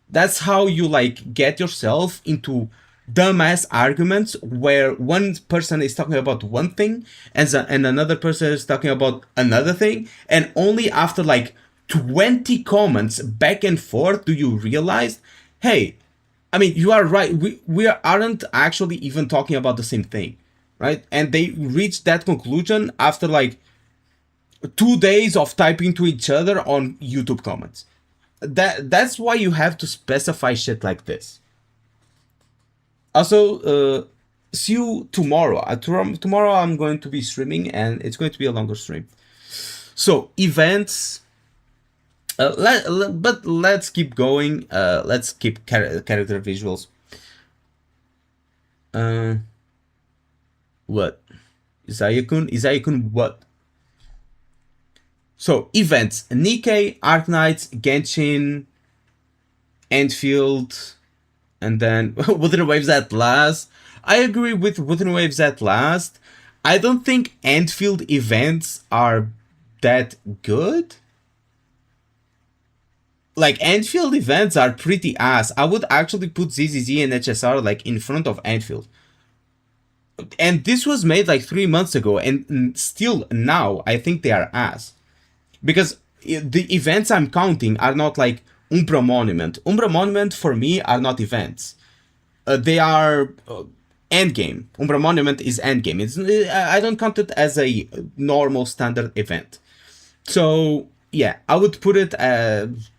That's how you like get yourself into dumbass arguments where one person is talking about one thing and another person is talking about another thing, and only after like 20 comments back and forth do you realize, hey, I mean, you are right. We aren't actually even talking about the same thing, right? And they reached that conclusion after like 2 days of typing to each other on YouTube comments. That's why you have to specify shit like this. Also, see you tomorrow. Tomorrow I'm going to be streaming and it's going to be a longer stream. So, events. But let's keep going. Let's keep character visuals. What? Isayakun what? So, events. Nikkei, Arknights, Genshin, Endfield, and then Wuthering Waves at last. I agree with Wuthering Waves at last. I don't think Endfield events are that good. Like, Endfield events are pretty ass. I would actually put ZZZ and HSR like in front of Endfield. And this was made like 3 months ago, and still now I think they are ass. Because the events I'm counting are not like Umbra Monument. Umbra Monument for me are not events. They are endgame. Umbra Monument is endgame. I don't count it as a normal standard event. So yeah, I would put it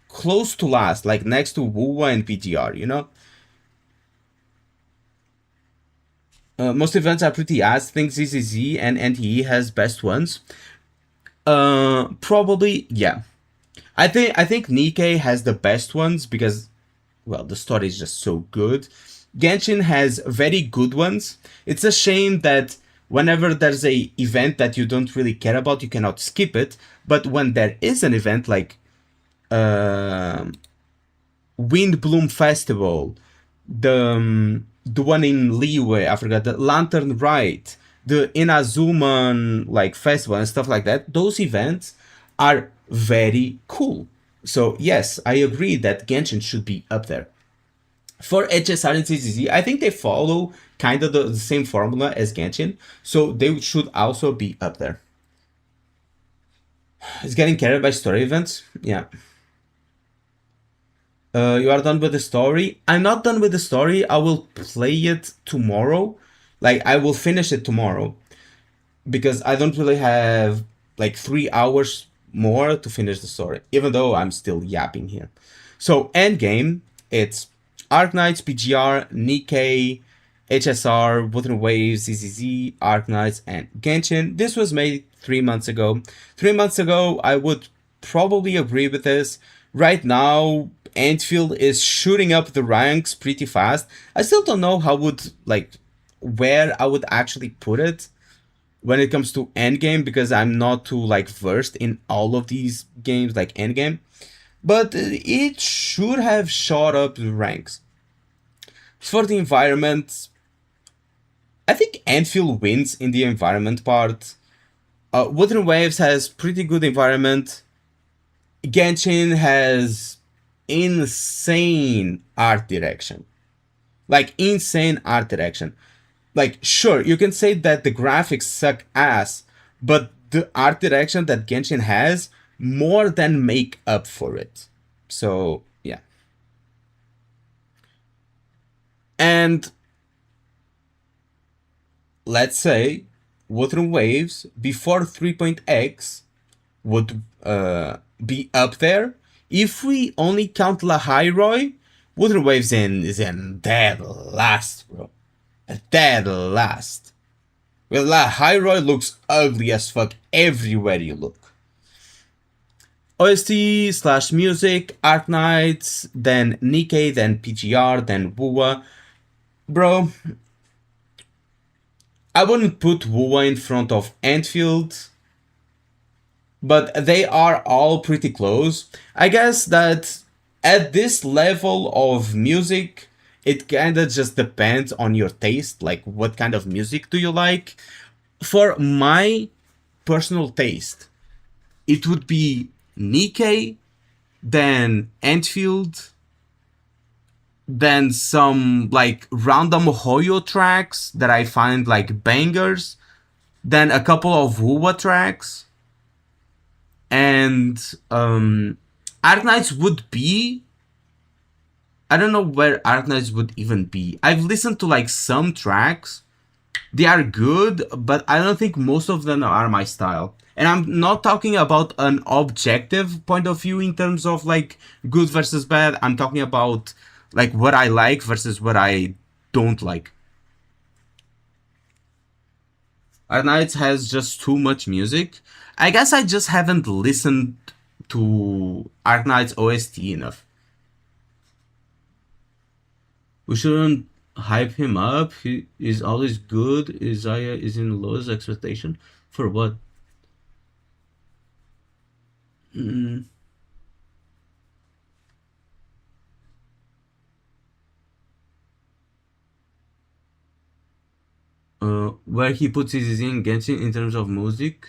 close to last, like next to WUWA and PGR, you know? Most events are pretty ass. I think ZZZ and NTE has best ones. Probably, yeah. I think Nikkei has the best ones because, well, the story is just so good. Genshin has very good ones. It's a shame that whenever there's a event that you don't really care about, you cannot skip it. But when there is an event like Windbloom Festival, the one in Liyue, I forgot, the Lantern Rite, the Inazuman like festival and stuff like that, those events are very cool. So yes, I agree that Genshin should be up there. For HSR and CZZ, I think they follow kind of the same formula as Genshin, so they should also be up there. It's getting carried by story events, yeah. You are done with the story? I'm not done with the story. I will play it tomorrow. Like, I will finish it tomorrow. Because I don't really have, like, 3 hours more to finish the story. Even though I'm still yapping here. So, endgame, it's Arknights, PGR, Nikkei, HSR, Wuthering Waves, ZZZ, Arknights, and Genshin. This was made 3 months ago. 3 months ago, I would probably agree with this. Right now, Endfield is shooting up the ranks pretty fast. I still don't know where I would actually put it when it comes to endgame, because I'm not too versed in all of these games like endgame. But it should have shot up the ranks. For the environment, I think Endfield wins in the environment part. Wuthering Waves has pretty good environment. Genshin has insane art direction. Like, insane art direction. Like, sure, you can say that the graphics suck ass, but the art direction that Genshin has more than make up for it. So, yeah. And let's say Wuthering Waves before 3.x would be up there. If we only count La Highroy, Wuthering Waves is in dead last, bro. Dead last. Well, La Highroy looks ugly as fuck everywhere you look. OST/music, Arknights, then Nikkei, then PGR, then WUWA. Bro, I wouldn't put WUWA in front of Endfield, but they are all pretty close. I guess that at this level of music, it kinda just depends on your taste, like what kind of music do you like. For my personal taste, it would be Nikkei, then Endfield, then some random Hoyo tracks that I find bangers, then a couple of WUWA tracks, and Arknights would be, I don't know where Arknights would even be. I've listened to some tracks. They are good, but I don't think most of them are my style. And I'm not talking about an objective point of view in terms of good versus bad. I'm talking about what I like versus what I don't like. Arknights has just too much music. I guess I just haven't listened to ARKNIGHTS OST enough. We shouldn't hype him up. He is always good. Isaiah is in lowest expectation. For what? Where he puts his in Genshin in terms of music.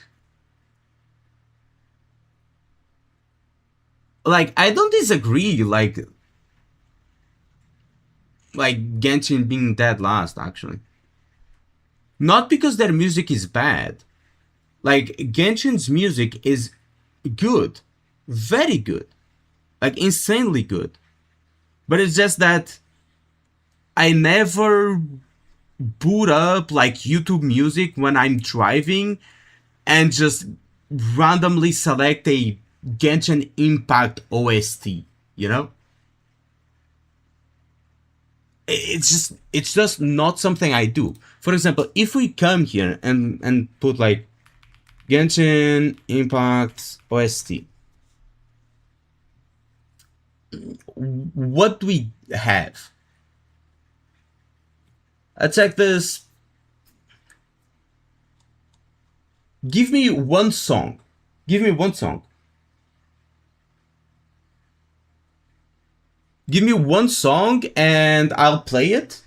Like, I don't disagree, like Genshin being dead last, actually. Not because their music is bad. Like, Genshin's music is good. Very good. Like, insanely good. But it's just that I never boot up, like, YouTube music when I'm driving and just randomly select a Genshin Impact OST, you know? It's just not something I do. For example, if we come here and put like Genshin Impact OST, what do we have? Let's check this. Give me one song. Give me one song. Give me one song and I'll play it.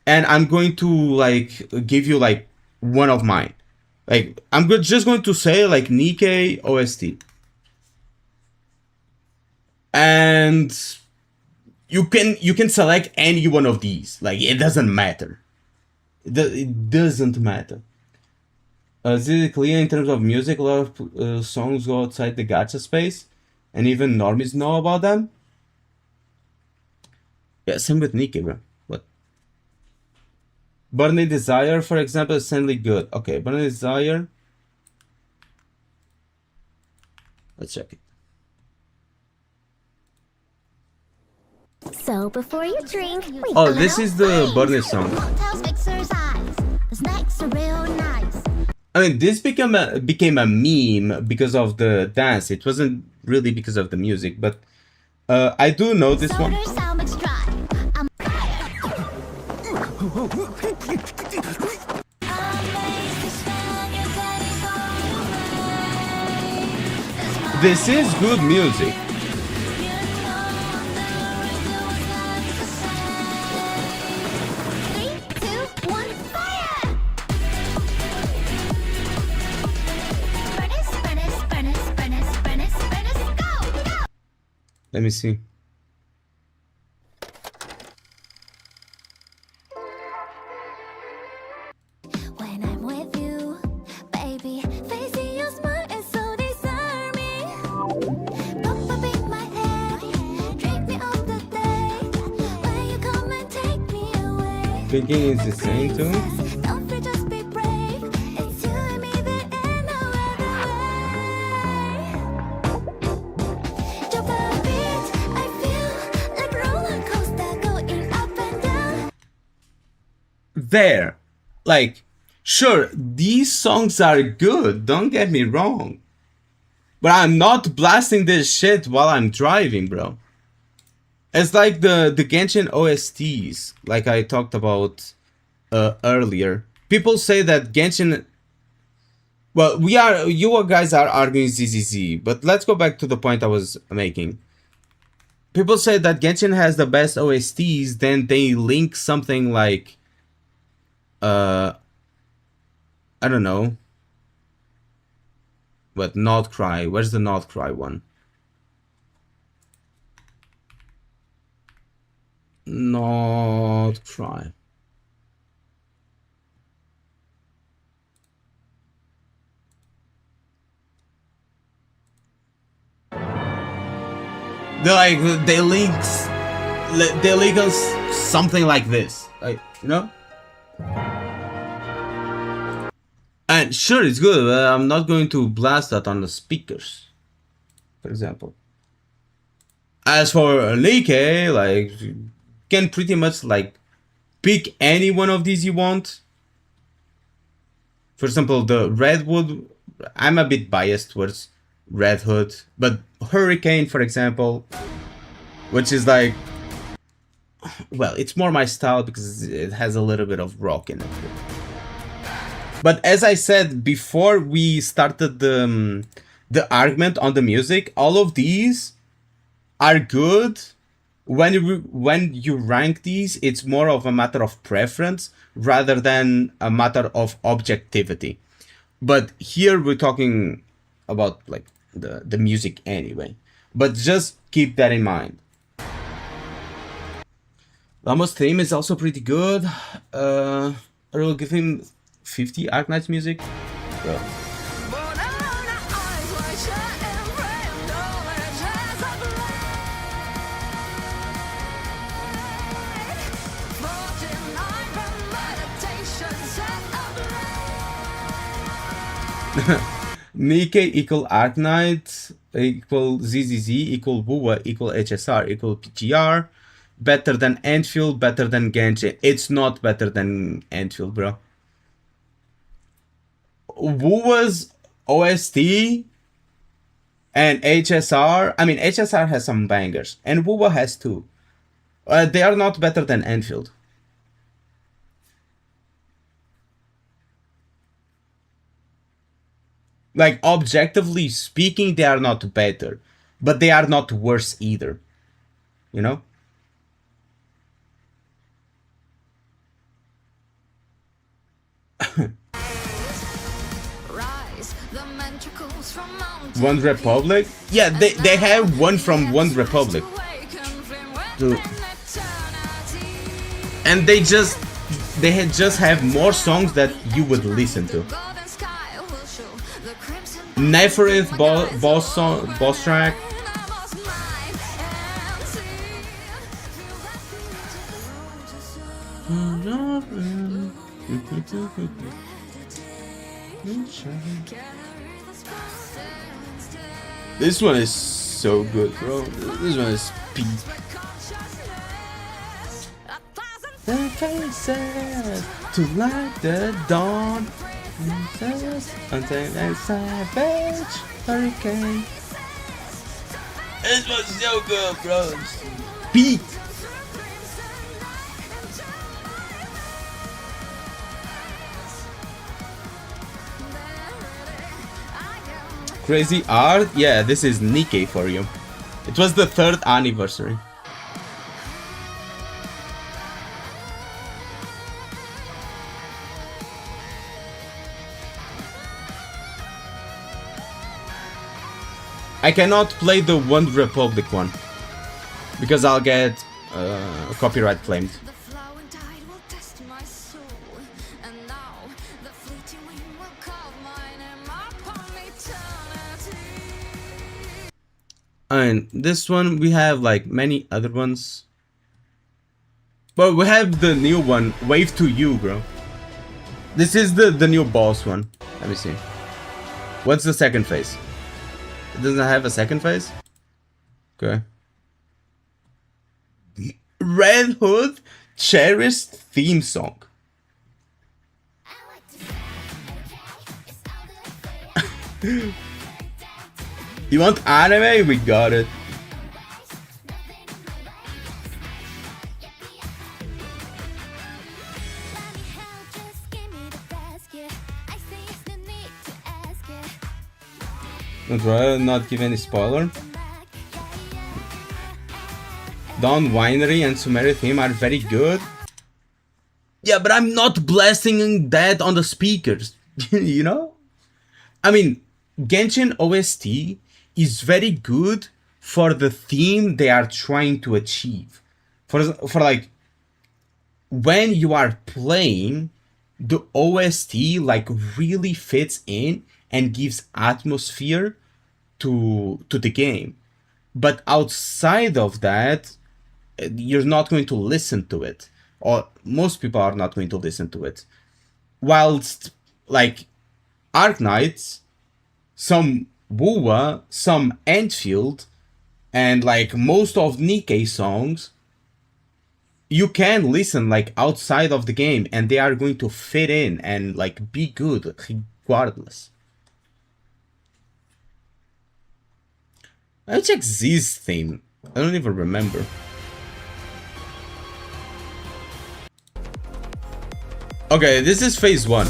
And I'm going to like give you like one of mine. Like I'm just going to say like Nikkei OST. And you can select any one of these. Like it doesn't matter. It doesn't matter. Is it clear in terms of music? A lot of songs go outside the gacha space, and even normies know about them. Yeah, same with Nikkei, bro. What? Burning Desire, for example, is certainly good. Okay, Burning Desire. Let's check it. So before you drink, oh, this is the Burning song. The snacks are real nice. I mean, this became a meme because of the dance. It wasn't really because of the music, but I do know this one. This is good music. Let me see. When I'm with you, baby, facing your smile is so disarming. Pop up in my head, drink me all the day. When you come and take me away. Thinking is the same too. Don't be just be brave. It's you and me, there ain't no other way. Drop a beat, I feel like roller coaster going up and down. There. Like, sure, these songs are good, don't get me wrong. But I'm not blasting this shit while I'm driving, bro. It's like the Genshin OSTs, like I talked about earlier. People say that Genshin... Well, you guys are arguing ZZZ, but let's go back to the point I was making. People say that Genshin has the best OSTs, then they link something like... I don't know. But Not Cry. Where's the Not Cry one? Not Cry. They link us something like this, like, you know. And sure, it's good, but I'm not going to blast that on the speakers, for example. As for Nikkei, like, you can pretty much like pick any one of these you want. For example, the Redwood, I'm a bit biased towards Red Hood, but Hurricane, for example, which is like, well, it's more my style because it has a little bit of rock in it. But as I said before we started the argument on the music, all of these are good. When you rank these, it's more of a matter of preference rather than a matter of objectivity. But here we're talking about like the music anyway. But just keep that in mind. Lamo's theme is also pretty good. I will give him 50 Arknights music. Bro. Nikkei equal Arknight equal ZZZ equal Wuwa equal HSR equal PGR. Better than endfield, better than Genshin. It's not better than endfield, bro. Wuwa's OST and HSR, I mean HSR has some bangers and Wuwa has too. They are not better than endfield. Like, objectively speaking, they are not better, but they are not worse either, you know? One Republic? Yeah, they have one from One Republic. And they just have more songs that you would listen to. Neferith boss track. This one is so good, bro. This one is peak. The faces to light the dawn. Until that savage hurricane. This was so good, bro. Peak. Crazy art? Yeah, this is Nikkei for you. It was the 3rd anniversary. I cannot play the One Republic one because I'll get copyright claimed. And this one, we have like many other ones. But we have the new one, Wave to You, bro. This is the new boss one. Let me see. What's the second phase? It doesn't have a second phase? Okay. Red Hood cherished theme song. You want anime? We got it. I'd rather not give any spoiler. Dawn Winery and Sumeru theme are very good. Yeah, but I'm not blasting that on the speakers. You know? I mean, Genshin OST is very good for the theme they are trying to achieve. For like, when you are playing, the OST like really fits in and gives atmosphere to the game. But outside of that, you're not going to listen to it. Or most people are not going to listen to it. Whilst, like, Arknights, some Wuwa, some endfield, and like most of Nikkei songs, you can listen like outside of the game and they are going to fit in and like be good regardless. I check Z's theme. I don't even remember. Okay, this is phase 1.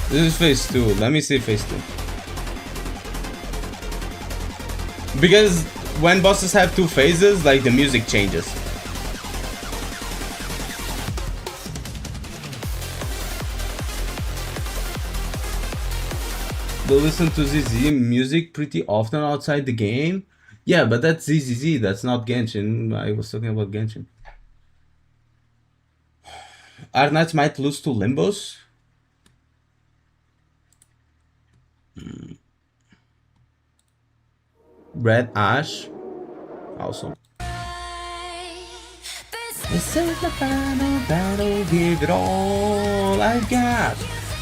This is phase 2. Let me see phase 2. Because when bosses have 2 phases, like the music changes. They listen to ZZ music pretty often outside the game. Yeah, but that's ZZZ, that's not Genshin. I was talking about Genshin. ARKNIGHTS might lose to Limbos. Red Ash. Also. This is the final battle, give it all I've got.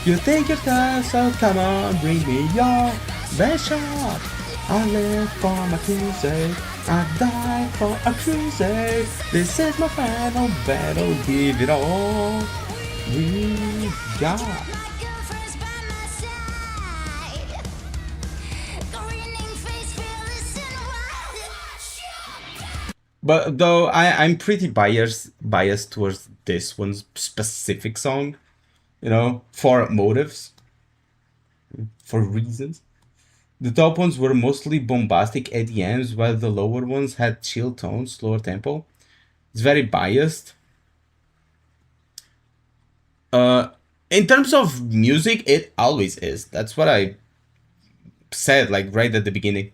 You think you're tough, so come on, bring me your best shot. I live for my crusade, I die for a crusade. This is my final battle, give it all we got. But though I'm pretty biased towards this one specific song, you know, for motives, for reasons. The top ones were mostly bombastic EDMs, while the lower ones had chill tones, slower tempo. It's very biased. In terms of music, it always is. That's what I said, like right at the beginning.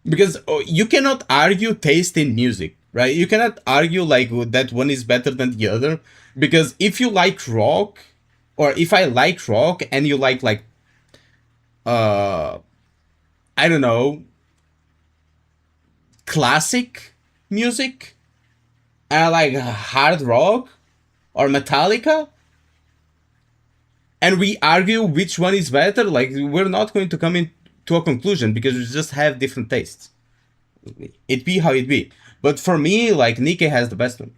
Because you cannot argue taste in music, right? You cannot argue like that one is better than the other. Because if you like rock, or if I like rock and you like I don't know, classic music, and I like hard rock or Metallica, and we argue which one is better, like we're not going to come into a conclusion because we just have different tastes. It be how it be. But for me, like Nikke has the best one.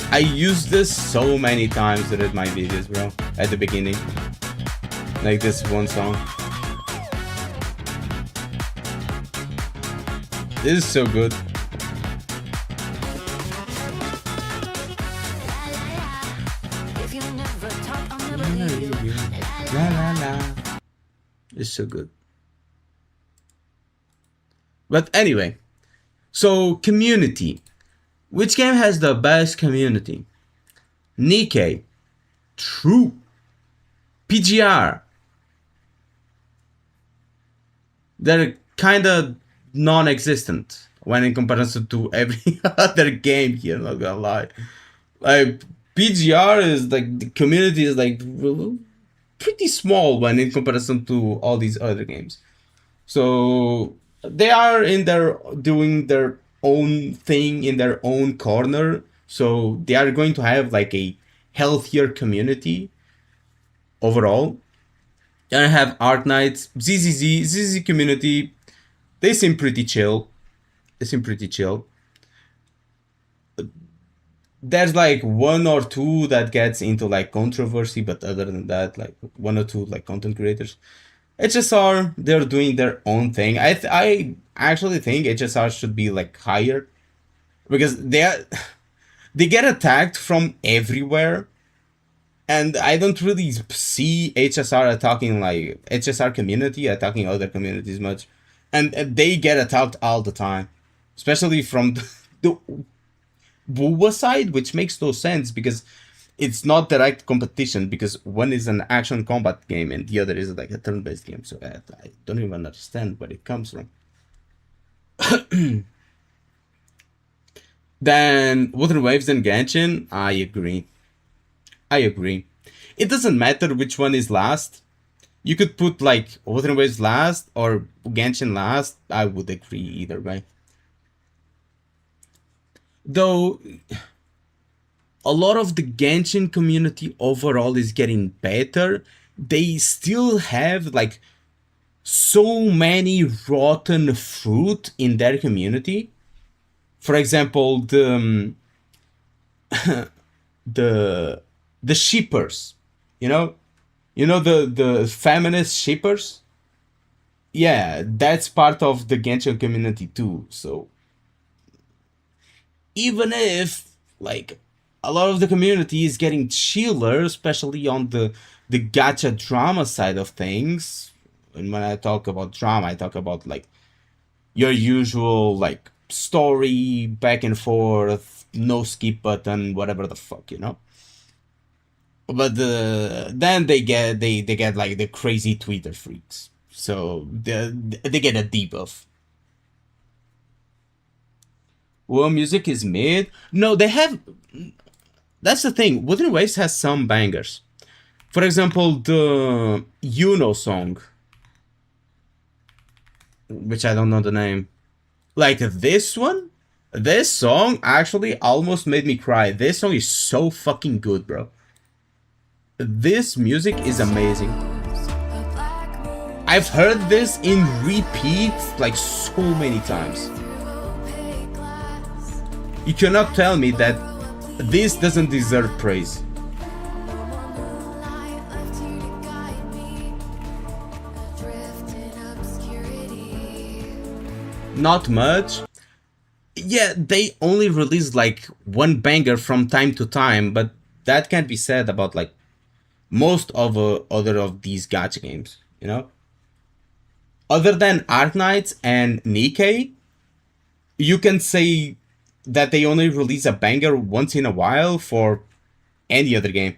I used this so many times during my videos, bro, at the beginning. Like this one song. This is so good. La la la. It's so good. But anyway, so community. Which game has the best community? Nikke. True. PGR. They're kinda non-existent when in comparison to every other game here, not gonna lie. Like PGR is like, the community is like pretty small when in comparison to all these other games. So they are doing their own thing in their own corner. So they are going to have like a healthier community overall. And I have ARKNIGHTS, ZZ community. They seem pretty chill. There's like one or two that gets into like controversy, but other than that, like one or two like content creators. HSR, they're doing their own thing. I actually think HSR should be like higher, because they get attacked from everywhere, and I don't really see HSR attacking like HSR community attacking other communities much, and they get attacked all the time, especially from the Wuwa side, which makes no sense because it's not direct competition, because one is an action combat game and the other is like a turn-based game. So I don't even understand where it comes from. Then Water Waves and Genshin, I agree. It doesn't matter which one is last. You could put like Water Waves last or Genshin last. I would agree either way. Though a lot of the Genshin community overall is getting better, they still have like so many rotten fruit in their community. For example, the shippers, you know the feminist shippers. Yeah, that's part of the Genshin community too. So even if like a lot of the community is getting chiller, especially on the gacha drama side of things, and when I talk about drama, I talk about like your usual like story back and forth, no skip button, whatever the fuck, But then they get like the crazy Twitter freaks, so they get a debuff. Well, music is mid. No, they have. That's the thing. Wuthering Waves has some bangers. For example, the song, which I don't know the name. Like this one, this song actually almost made me cry. This song is so fucking good, bro. This music is amazing. I've heard this in repeat like so many times. You cannot tell me that this doesn't deserve praise. Not much. Yeah, they only release like one banger from time to time, but that can't be said about like most of other of these gacha games, Other than ARKNIGHTS and Nikkei, you can say that they only release a banger once in a while for any other game.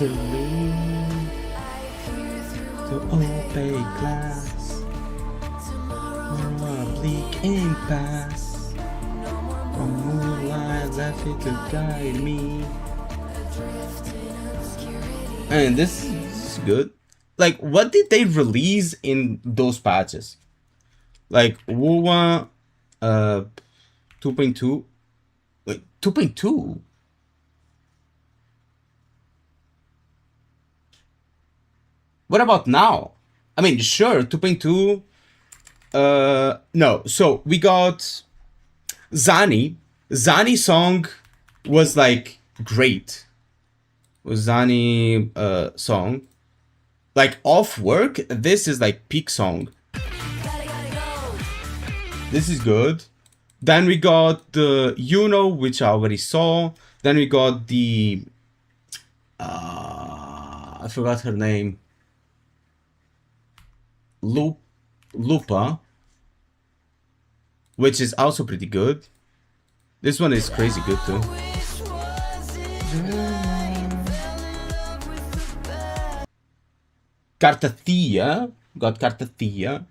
To obey glass, bleak impasse. From moonlight left it to guide me. And this is good. Like, what did they release in those patches? Like Wuwa 2.2. Wait, 2.2? What about now? I mean, sure, 2.2. No, so we got Zani. Zani song was like great. Was Zani song. Like off work, this is like peak song. This is good. Then we got the which I already saw. Then we got the I forgot her name. Lupa, which is also pretty good. This one is crazy good too. Cartathea, got Cartathea.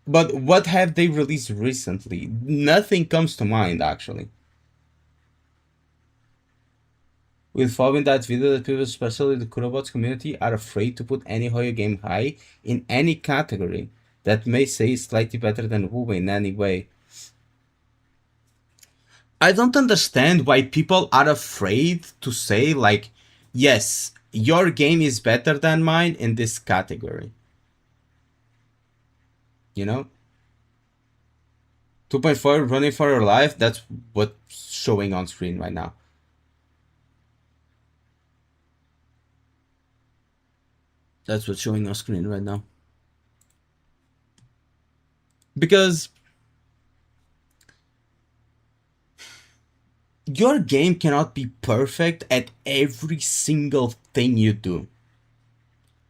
But what have they released recently? Nothing comes to mind actually. With following that video, that people, especially the Kurobots community, are afraid to put any Hoyo game high in any category that may say slightly better than Wuwa in any way. I don't understand why people are afraid to say like, yes, your game is better than mine in this category. 2.4 running for your life, that's what's showing on screen right now. That's what's showing on screen right now. Because your game cannot be perfect at every single thing you do.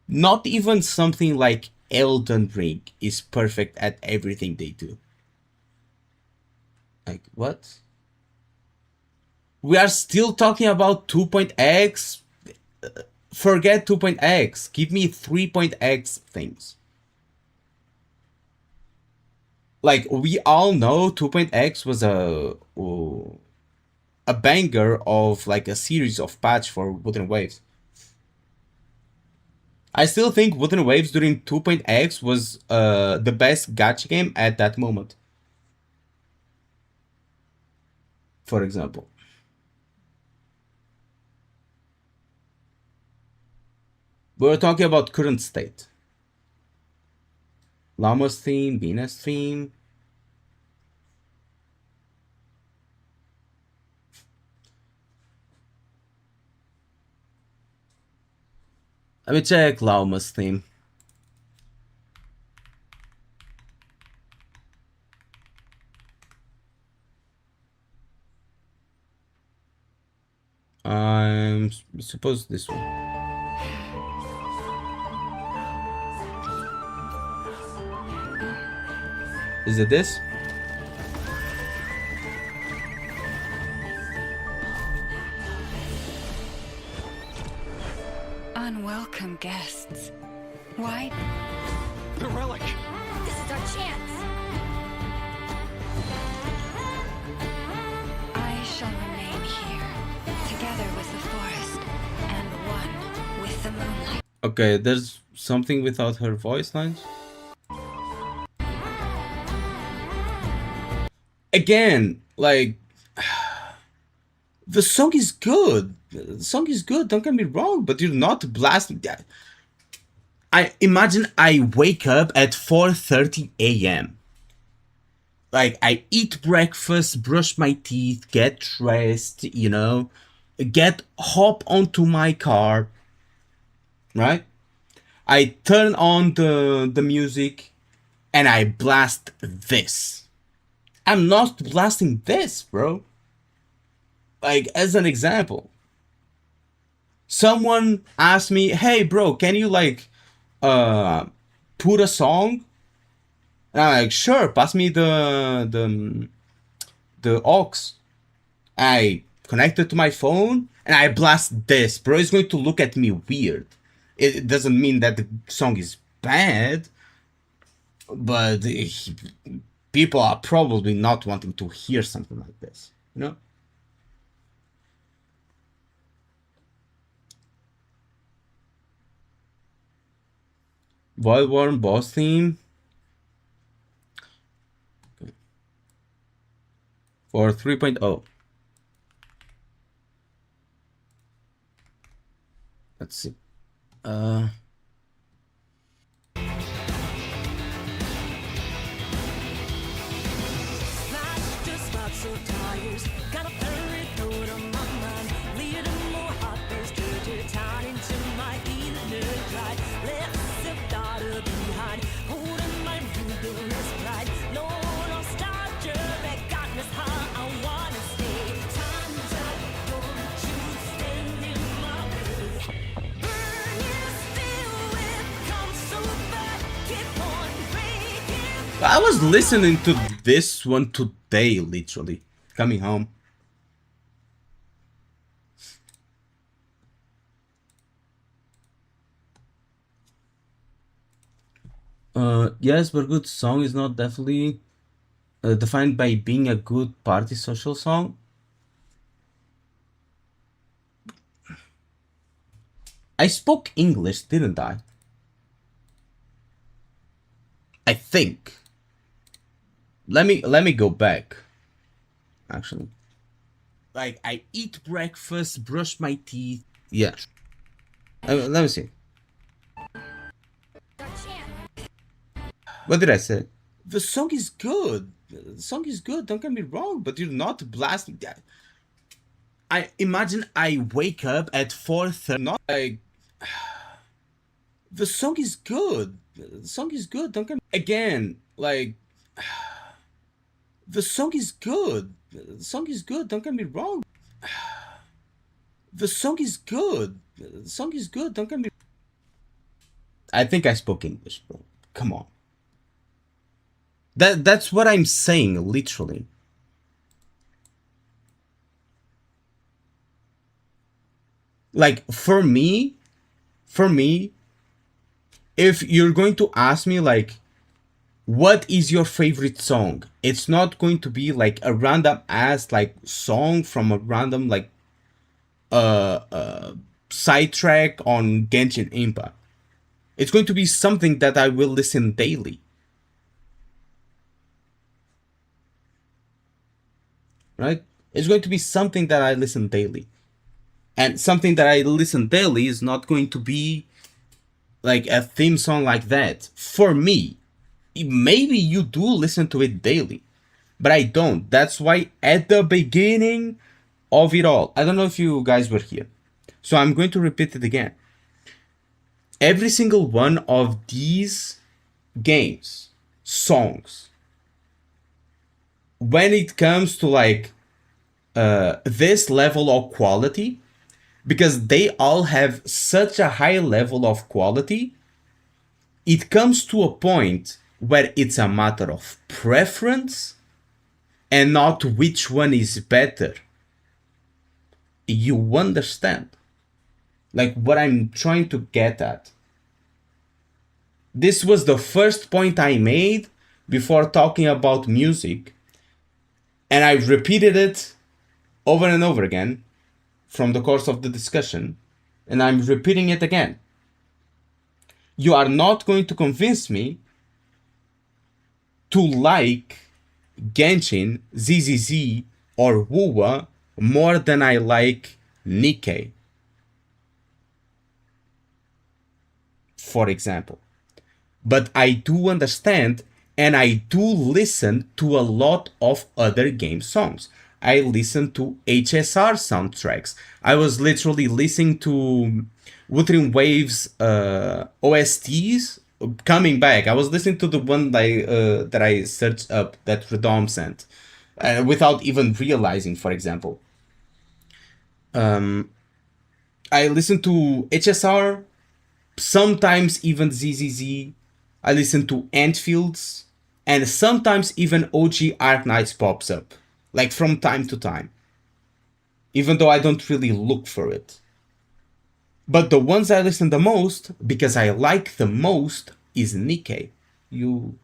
Not even something like Elden Ring is perfect at everything they do. Like, what? We are still talking about 2.x? Forget 2.x. Give me 3.x things. Like, we all know 2.x was a banger of like a series of patch for Wuthering Waves. I still think Wuthering Waves during 2.x was the best gacha game at that moment. For example. We're talking about current state. Llama's theme, Venus theme. Let me check Llama's theme. I'm suppose this one. Is it this? Unwelcome guests. Why? The relic! This is our chance. I shall remain here, together with the forest, and one with the moonlight. Okay, there's something without her voice lines. Again, like, the song is good. The song is good, don't get me wrong, but you're not blasting that. I imagine I wake up at 4:30 a.m. Like, I eat breakfast, brush my teeth, get dressed, you know, hop onto my car, right? I turn on the music and I blast this. I'm not blasting this, bro. Like, as an example, someone asked me, hey bro, can you like put a song? And I'm like, sure, pass me the aux. I connect it to my phone and I blast this, bro. It's going to look at me weird. It doesn't mean that the song is bad, but people are probably not wanting to hear something like this, you know? Voidworm boss theme for 3.0. Let's see. I was listening to this one today, literally, coming home. Yes, but good song is not definitely defined by being a good party social song. I spoke English, didn't I? I think. Let me go back. Actually, like, I eat breakfast, brush my teeth. Yeah. Let me see. What did I say? The song is good. The song is good. Don't get me wrong, but you're not blasting that. I imagine I wake up at 4:30. Not like. The song is good. The song is good. Don't get me again. Like, The song is good. The song is good. Don't get me wrong. The song is good. The song is good. Don't get me. I think I spoke English, bro. Come on. That's what I'm saying, literally. Like for me, if you're going to ask me like, what is your favorite song? It's not going to be like a random ass like song from a random like sidetrack on Genshin Impact. It's going to be something that I will listen daily. Right? It's going to be something that I listen daily. And something that I listen daily is not going to be like a theme song like that. For me, maybe you do listen to it daily, but I don't. That's why at the beginning of it all, I don't know if you guys were here, so I'm going to repeat it again. Every single one of these games, songs, when it comes to like this level of quality, because they all have such a high level of quality, it comes to a point where it's a matter of preference and not which one is better. You understand? Like what I'm trying to get at. This was the first point I made before talking about music, and I repeated it over and over again from the course of the discussion, and I'm repeating it again. You are not going to convince me to like Genshin, ZZZ, or Wuwa more than I like Nikkei, for example. But I do understand, and I do listen to a lot of other game songs. I listen to HSR soundtracks. I was literally listening to Wuthering Waves OSTs coming back. I was listening to the one that I searched up that Redom sent without even realizing, for example. I listen to HSR, sometimes even ZZZ. I listen to endfields, and sometimes even OG ARKNIGHTS pops up, like from time to time, even though I don't really look for it. But the ones I listen the most, because I like the most, is Nikkei. You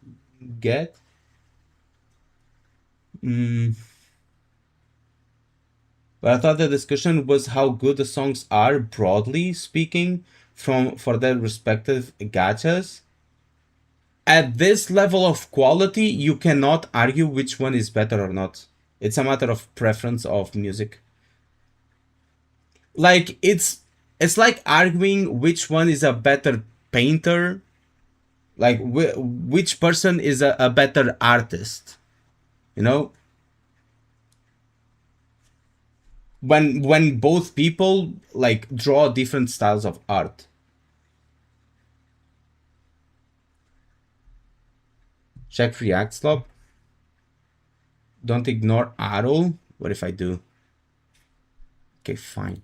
get? But I thought the discussion was how good the songs are, broadly speaking, for their respective gachas. At this level of quality, you cannot argue which one is better or not. It's a matter of preference of music. Like, it's like arguing which one is a better painter. Like, which person is a better artist. You know? When both people, like, draw different styles of art. Check React slop. Don't ignore Arrow. What if I do? Okay, fine.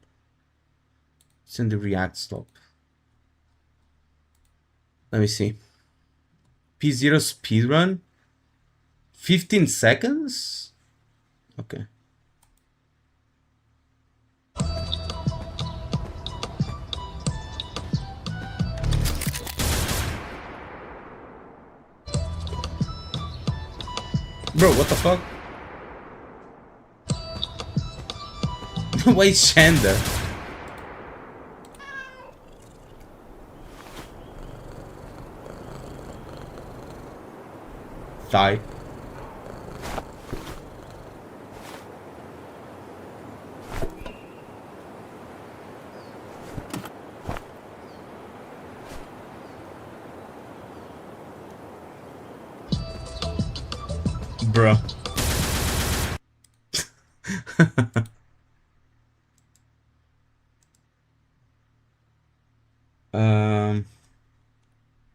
It's in the React slop. Let me see. P0 speedrun? 15 seconds? Okay. Bro, what the fuck? Wait, Shanda. Thigh. Bruh.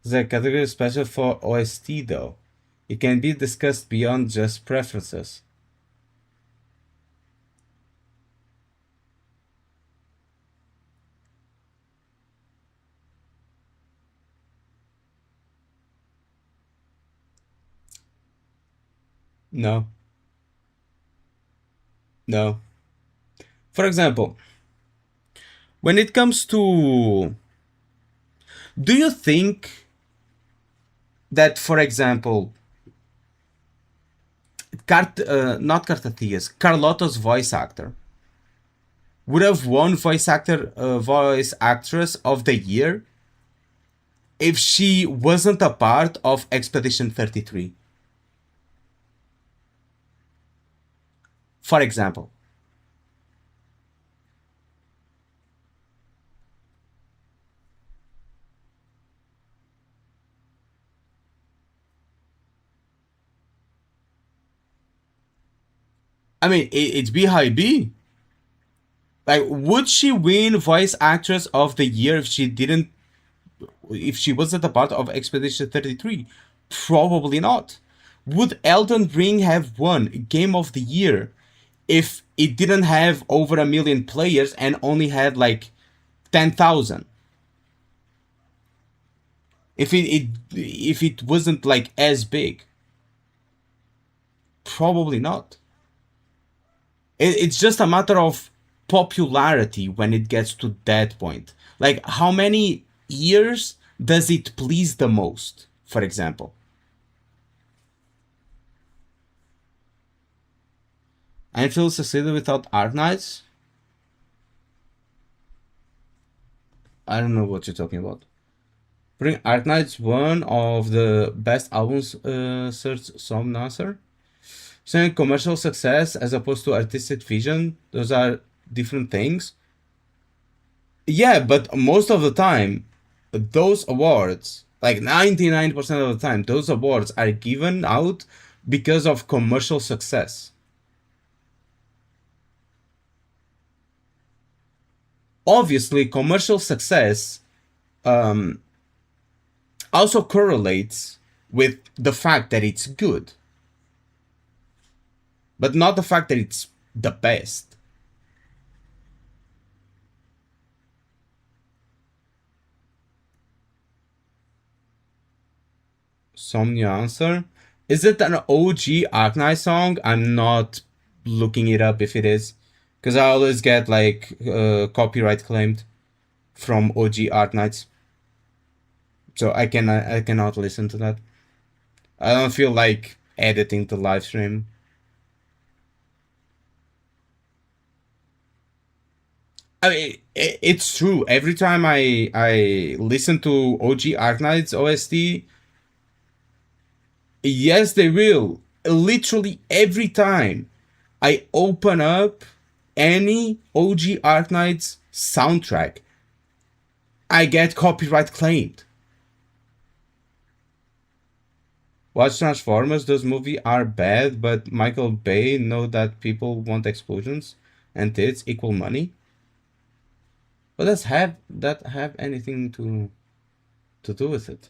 The category is special for OST though. It can be discussed beyond just preferences. No. No. For example, when it comes to... Do you think that, for example, not Cartatius, Carlotta's voice actor would have won voice actress of the year if she wasn't a part of Expedition 33? For example. I mean, it's BHYB. Like, would she win voice actress of the year if she wasn't a part of Expedition 33? Probably not. Would Elden Ring have won Game of the Year if it didn't have over 1 million players and only had like 10,000? If it wasn't like as big? Probably not. It's just a matter of popularity when it gets to that point. Like, how many ears does it please the most, for example? Endfield succeeded without ARKNIGHTS? I don't know what you're talking about. Bring ARKNIGHTS one of the best albums, search some answer. Saying commercial success as opposed to artistic vision, those are different things. Yeah, but most of the time, those awards, like 99% of the time, those awards are given out because of commercial success. Obviously, commercial success also correlates with the fact that it's good, but not the fact that it's the best. Somnia answer. Is it an OG ARKNIGHTS song? I'm not looking it up if it is, because I always get like copyright claimed from OG ARKNIGHTS. So I cannot listen to that. I don't feel like editing the live stream. I mean, it's true. Every time I listen to OG ARKNIGHTS OST, yes, they will. Literally every time I open up any OG ARKNIGHTS soundtrack, I get copyright claimed. Watch Transformers. Those movies are bad, but Michael Bay know that people want explosions and tits equal money. But does that have anything to do with it?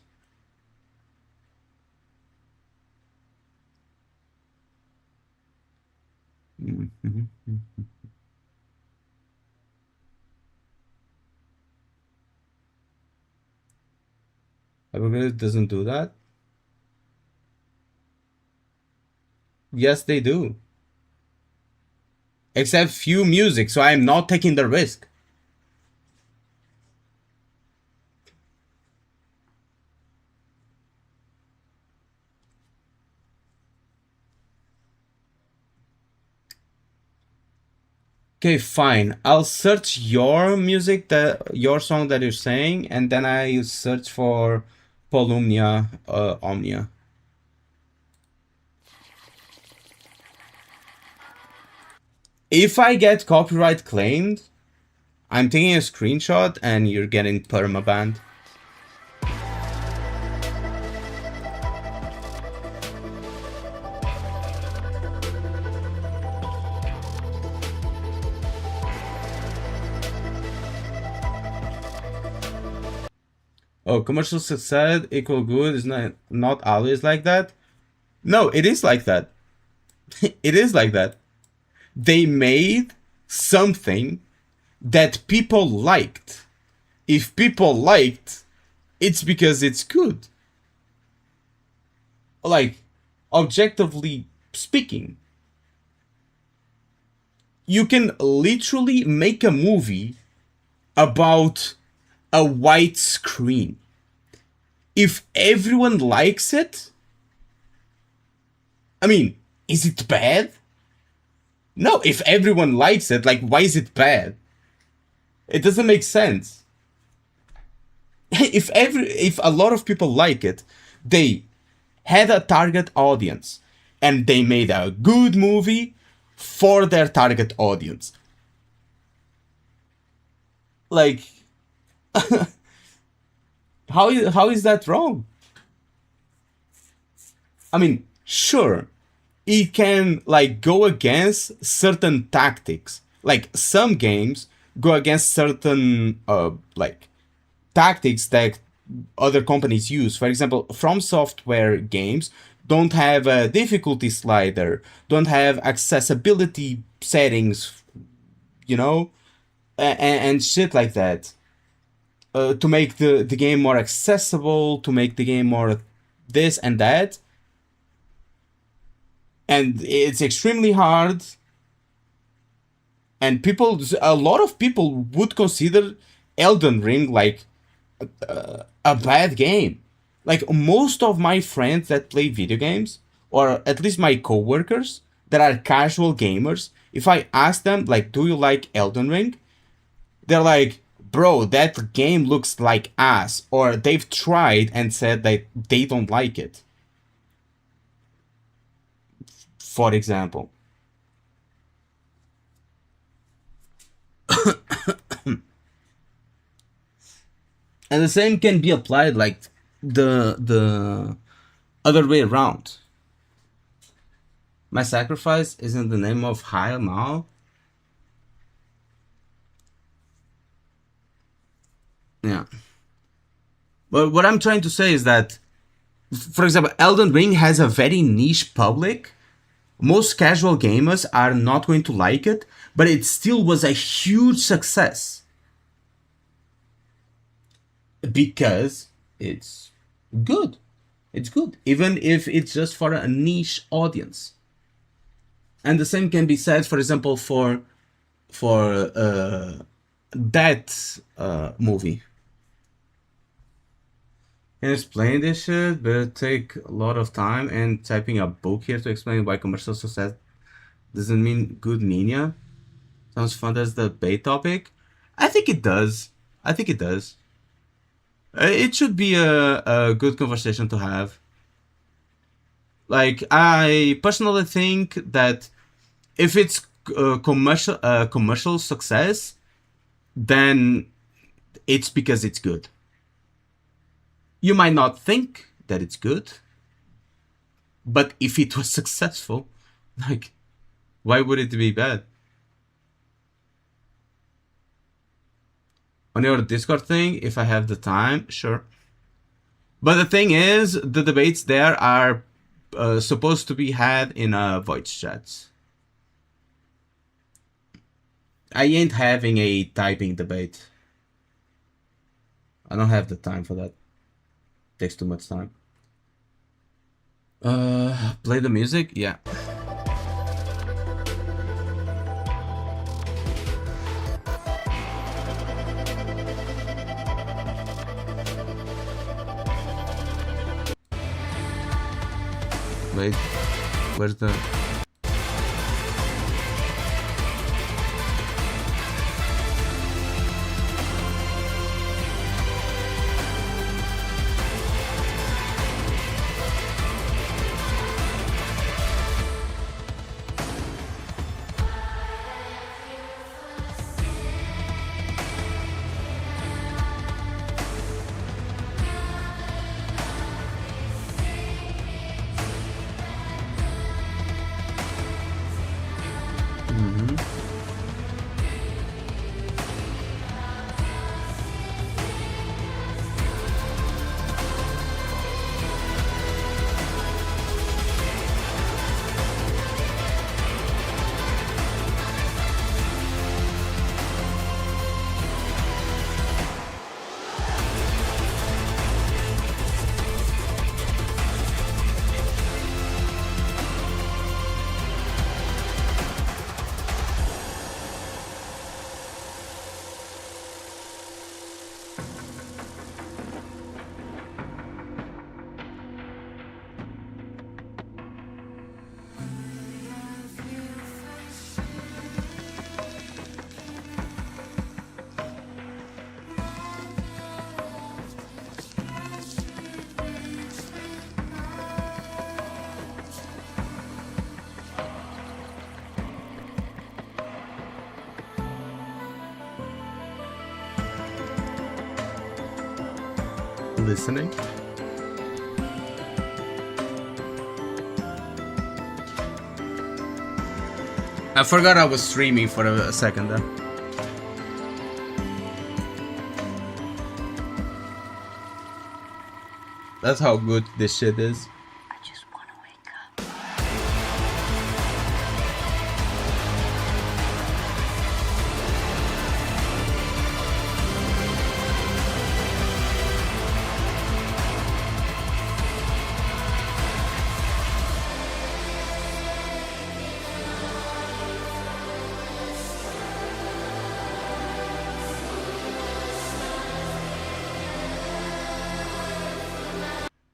HYPERGRYPH doesn't do that. Yes, they do. Except few music, so I am not taking the risk. Okay, fine. I'll search your music, your song that you're saying, and then I search for Polumnia, Omnia. If I get copyright claimed, I'm taking a screenshot and you're getting permabanned. Oh, commercial success equal good is not always like that. No, it is like that. It is like that. They made something that people liked. If people liked, it's because it's good. Like, objectively speaking, you can literally make a movie about a white screen. If everyone likes it, I mean, is it bad? No, if everyone likes it, like, why is it bad? It doesn't make sense. If a lot of people like it, they had a target audience, and they made a good movie for their target audience. Like, how is that wrong? I mean, sure, it can like go against certain tactics. Like some games go against certain like tactics that other companies use. For example, From Software games don't have a difficulty slider, don't have accessibility settings, you know, and shit like that. To make the game more accessible, to make the game more this and that. And it's extremely hard. And a lot of people would consider Elden Ring like a bad game. Like most of my friends that play video games, or at least my coworkers that are casual gamers, if I ask them like, do you like Elden Ring? They're like, bro, that game looks like ass. Or they've tried and said that they don't like it. For example. And the same can be applied like the other way around. My sacrifice is in the name of High Mao. Yeah. But what I'm trying to say is that, for example, Elden Ring has a very niche public. Most casual gamers are not going to like it, but it still was a huge success. Because it's good. It's good. Even if it's just for a niche audience. And the same can be said, for example, for that movie. Can explain this shit, but it take a lot of time, and typing a book here to explain why commercial success doesn't mean good media. Sounds fun as the debate topic. I think it does. I think it does. It should be a good conversation to have. Like, I personally think that if it's commercial success, then it's because it's good. You might not think that it's good, but if it was successful, like, why would it be bad? On your Discord thing, if I have the time, sure. But the thing is, the debates there are supposed to be had in voice chats. I ain't having a typing debate. I don't have the time for that. Takes too much time. Play the music? Yeah. Wait, where's the... listening. I forgot I was streaming for a second there. That's how good this shit is.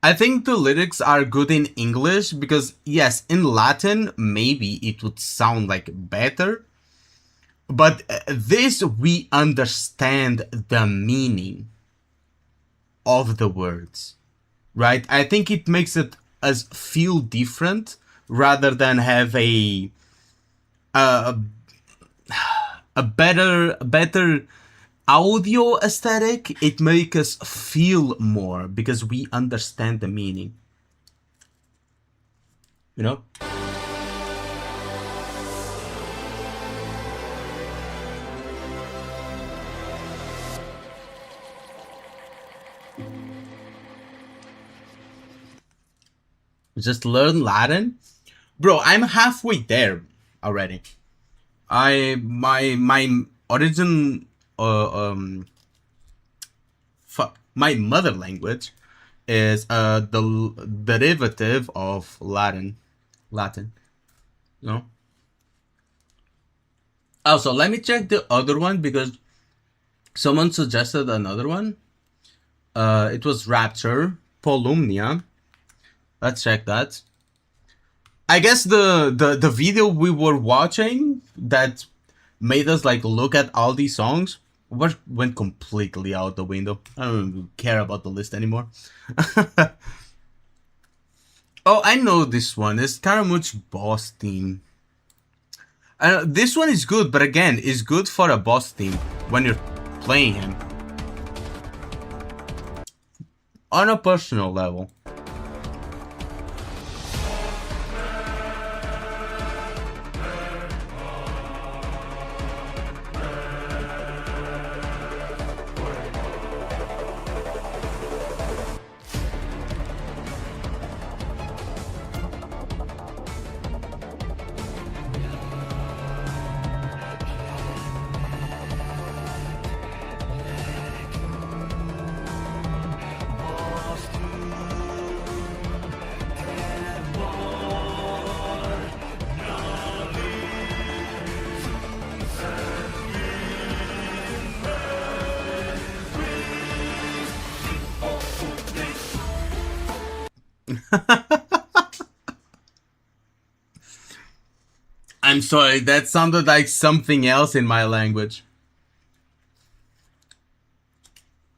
I think the lyrics are good in English because, yes, in Latin, maybe it would sound like better. But this, we understand the meaning of the words, right? I think it makes it us feel different rather than have a better audio aesthetic. It makes us feel more because we understand the meaning, you know. Just learn Latin, bro. I'm halfway there already. My origin my mother language is the derivative of Latin, you know. Also, let me check the other one because someone suggested another one. It was Rapture, Polumnia. Let's check that. I guess the video we were watching that made us like look at all these songs went completely out the window. I don't even care about the list anymore. Oh, I know this one. It's Scaramuch boss theme. This one is good, but again, is good for a boss theme when you're playing him. On a personal level. I'm sorry, that sounded like something else in my language.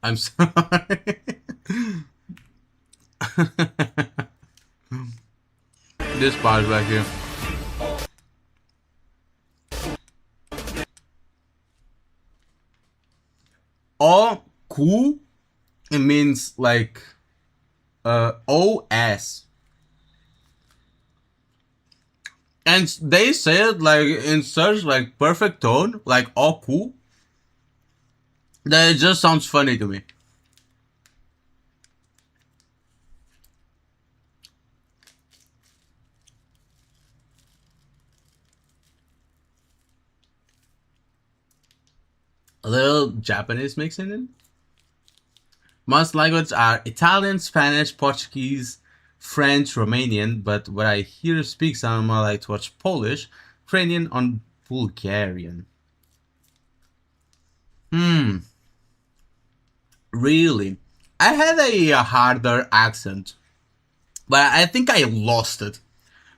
I'm sorry. This part right here. O Q, it means like OS. And they say it like in such like perfect tone, like all cool, that it just sounds funny to me. A little Japanese mix in it. Most languages are Italian, Spanish, Portuguese, French, Romanian, but what I hear speak sound more like towards Polish, Ukrainian, and Bulgarian. Really? I had a harder accent, but I think I lost it.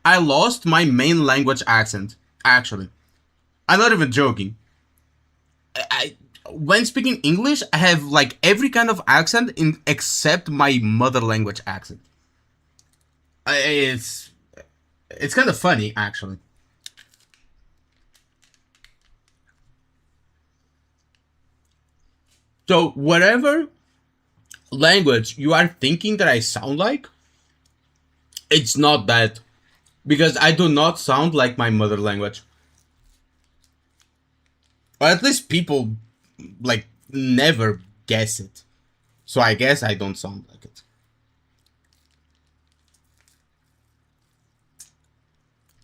I lost my main language accent, actually. I'm not even joking. When speaking English, I have like every kind of accent except my mother language accent. It's kind of funny, actually. So whatever language you are thinking that I sound like, it's not that. Because I do not sound like my mother language. Or at least people, like, never guess it. So I guess I don't sound like it.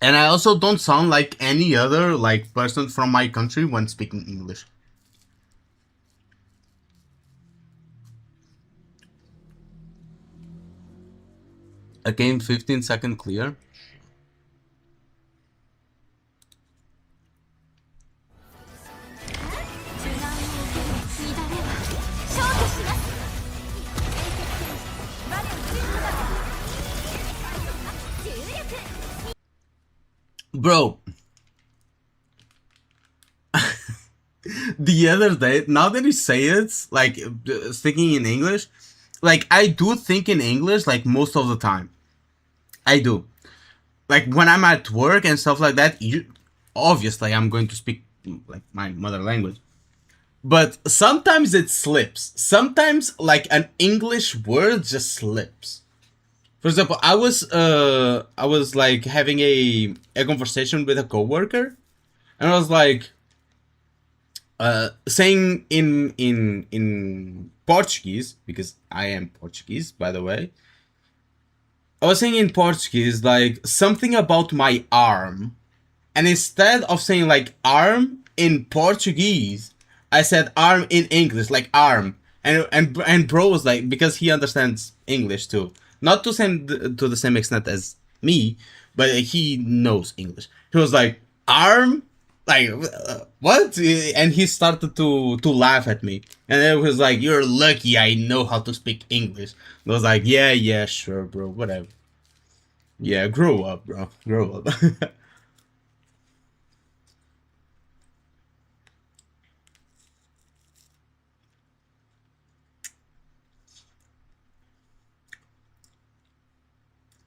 And I also don't sound like any other, like, person from my country when speaking English. Again, 15-second clear. Bro, the other day, now that you say it, like, thinking in English, like, I do think in English, like, most of the time. I do. Like, when I'm at work and stuff like that, obviously I'm going to speak, like, my mother language. But sometimes it slips. Sometimes, like, an English word just slips. For example, I was like having a conversation with a coworker, and I was like saying in Portuguese, because I am Portuguese, by the way. I was saying in Portuguese like something about my arm, and instead of saying like arm in Portuguese, I said arm in English, like arm. And bro was like, because he understands English too, not to the same extent as me, but he knows English. He was like, arm, like what? And he started to laugh at me, and it was like, you're lucky I know how to speak English. I was like, yeah, sure, bro, whatever. Yeah, grow up, bro, grow up.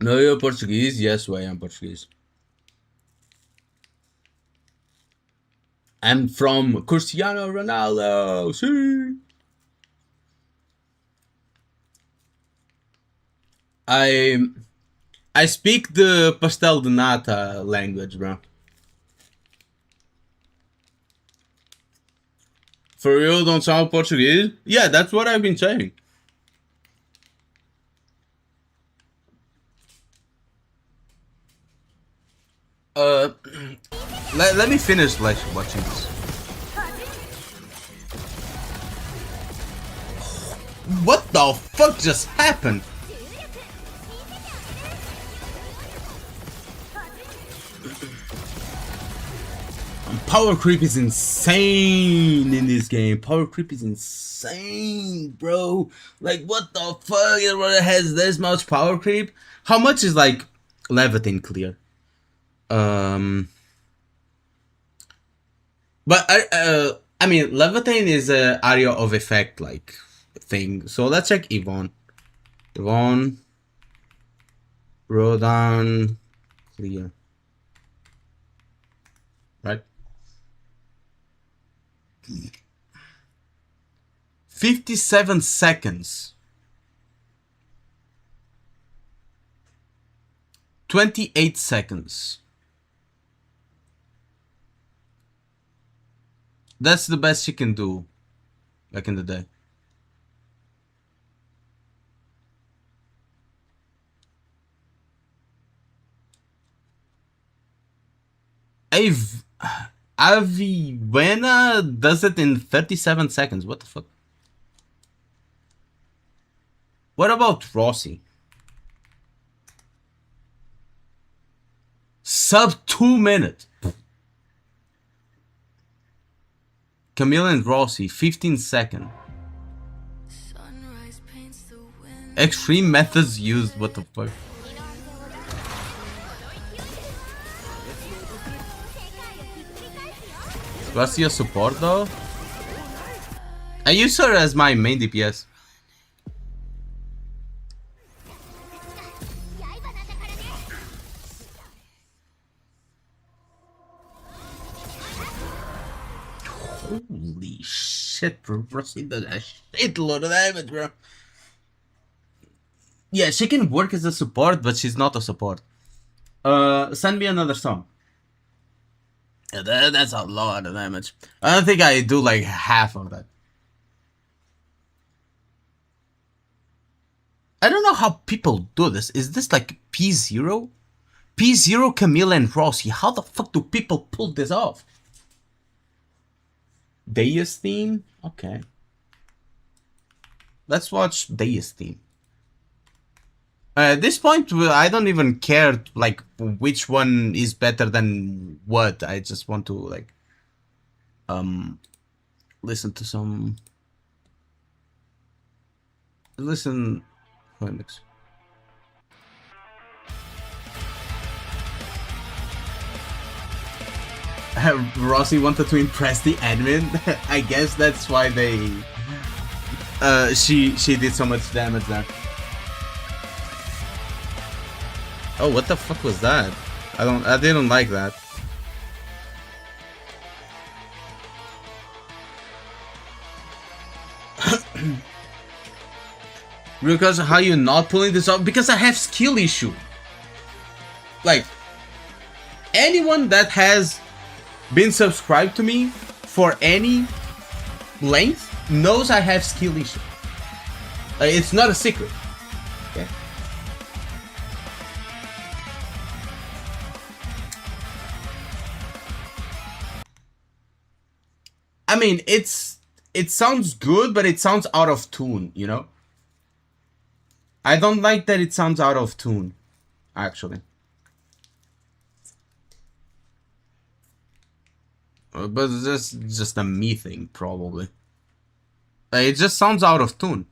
No, you're Portuguese? Yes, I am Portuguese. I'm from Cristiano Ronaldo. See? I speak the pastel de nata language, bro. For real, don't sound Portuguese? Yeah, that's what I've been saying. Let me finish like watching this. What the fuck just happened? Power creep is insane in this game. Power creep is insane, bro. Like, what the fuck? Everyone has this much power creep? How much is, like, Leviathan clear? But I mean, Leviathan is a area of effect like thing. So let's check Yvonne. Yvonne, Rodan, clear. Right. 57 seconds. 28 seconds. That's the best she can do back in the day. Aviena does it in 37 seconds. What the fuck? What about Rossi? Sub 2 minutes. Camille and Rossi, 15 seconds. Extreme methods used. What the fuck? What's your support though? I use her as my main DPS. Holy shit, bro. Rossi does a shitload of damage, bro. Yeah, she can work as a support, but she's not a support. Send me another song. Yeah, that's a lot of damage. I don't think I do like half of that. I don't know how people do this. Is this like P0? P0, Camille, and Rossi. How the fuck do people pull this off? Deus theme? Okay. Let's watch Deus theme. At this point, I don't even care like which one is better than what. I just want to like listen to some remix. Rossi wanted to impress the admin. I guess that's why they she did so much damage there. Oh, what the fuck was that? I didn't like that. Because how you not pulling this off? Because I have skill issue. Like anyone that has been subscribed to me for any length knows I have skill issue. It's not a secret. Okay. I mean, it sounds good, but it sounds out of tune, you know? I don't like that it sounds out of tune, actually. But that's just a me thing, probably. It just sounds out of tune.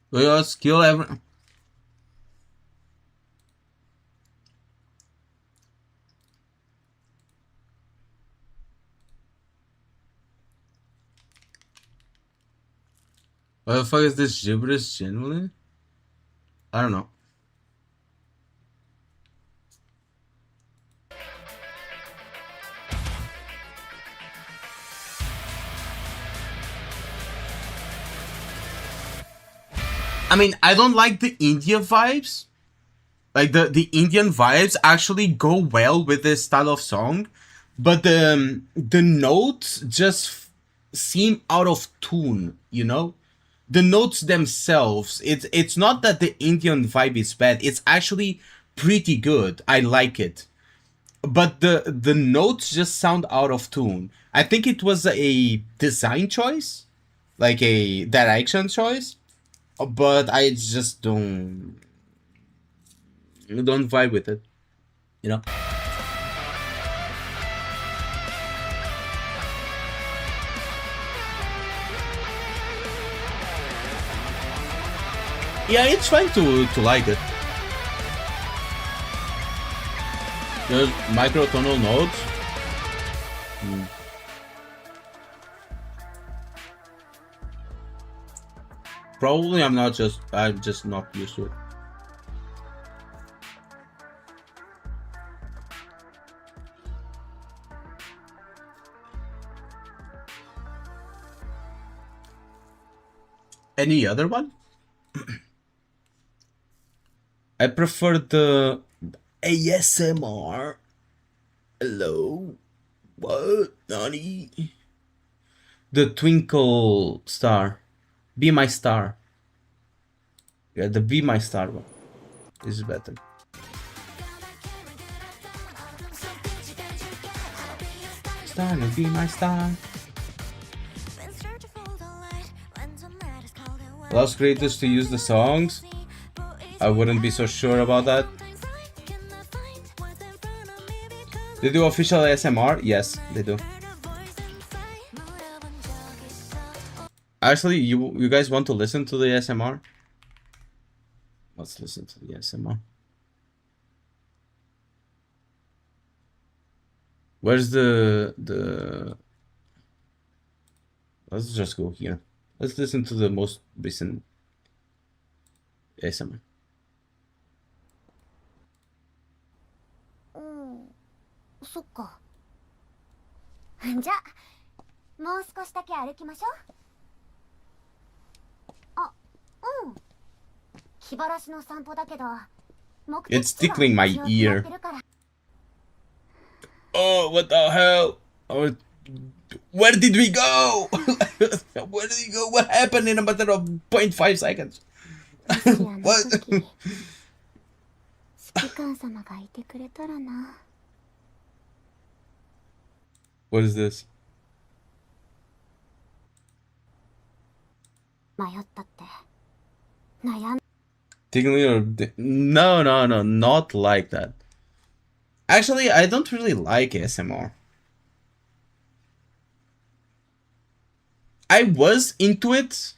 Do your skill ever... What the fuck is this gibberish genuinely? I don't know. I mean, I don't like the India vibes. Like the Indian vibes actually go well with this style of song, but the notes just seem out of tune, you know? The notes themselves, it's not that the Indian vibe is bad, it's actually pretty good. I like it. But the notes just sound out of tune. I think it was a design choice, like a direction choice, but I just don't vibe with it, you know? Yeah, it's fine to like it. There's microtonal notes. Probably I'm just not used to it. Any other one? I prefer the ASMR. Hello? What? Nani? The Twinkle Star. Be My Star. Yeah, the Be My Star one is better. Star, be my star. Allows creators to use the songs. I wouldn't be so sure about that. They do official ASMR? Yes, they do. Actually, you guys want to listen to the ASMR? Let's listen to the ASMR. Where's the... Let's just go here. Let's listen to the most recent. ASMR. そっか。じゃあもう少しだけ歩きましょう。あ、うん。気晴らしの散歩だけど、目的 It's 地は tickling my 一応決まっ ear. てるから。 Oh, what the hell? Oh, where did we go? Where did we go? What happened in a matter of 0.5 seconds? What? 指揮官様がいてくれたらな。 What is this? 迷ったって悩ん Tickling or no, no, no, not like that. Actually, I don't really like ASMR. I was into it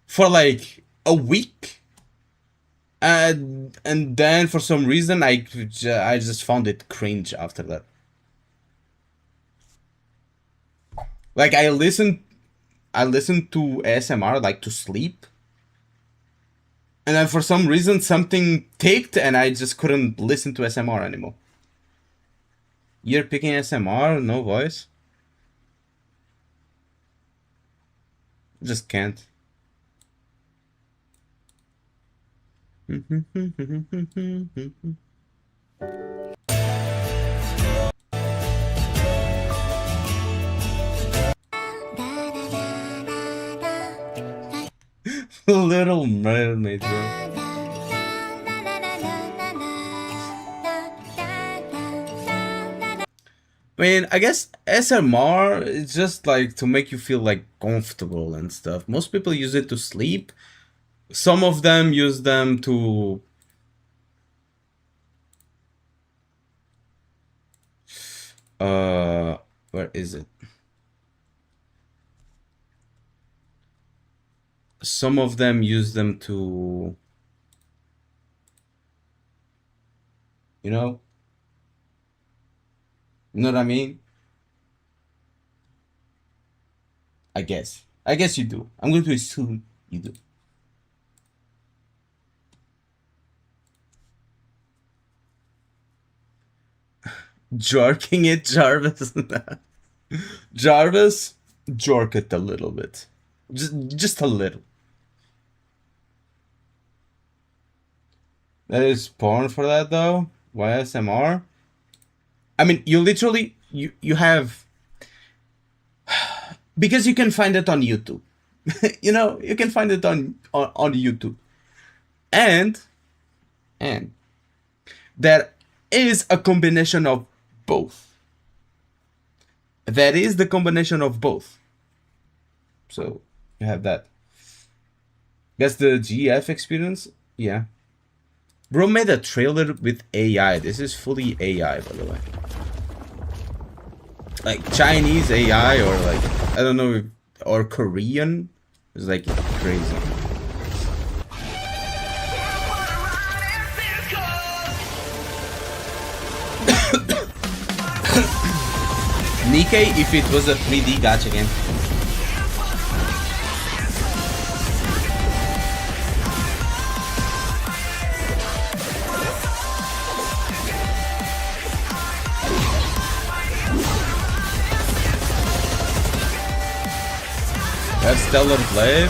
for like a week, and then for some reason I just found it cringe after that. Like I listened to ASMR like to sleep, and then for some reason something ticked and I just couldn't listen to ASMR anymore. You're picking ASMR, no voice? Just can't. Little Mermaid, bro. I mean, I guess SMR is just like to make you feel like comfortable and stuff. Most people use it to sleep. Some of them use them to... where is it? Some of them use them to... You know? You know what I mean? I guess you do. I'm going to assume you do. Jerking it, Jarvis. Jarvis, jerk it a little bit. Just a little. That is porn for that though? YSMR? I mean, you literally, you have... Because you can find it on YouTube. You know, you can find it on YouTube. And there is a combination of both. That is the combination of both. So, you have that. That's the GF experience? Yeah. Bro made a trailer with AI. This is fully AI, by the way. Like Chinese AI or like, I don't know, or Korean. It's like crazy. Nikkei if it was a 3D gacha game. That's Stellar Blade.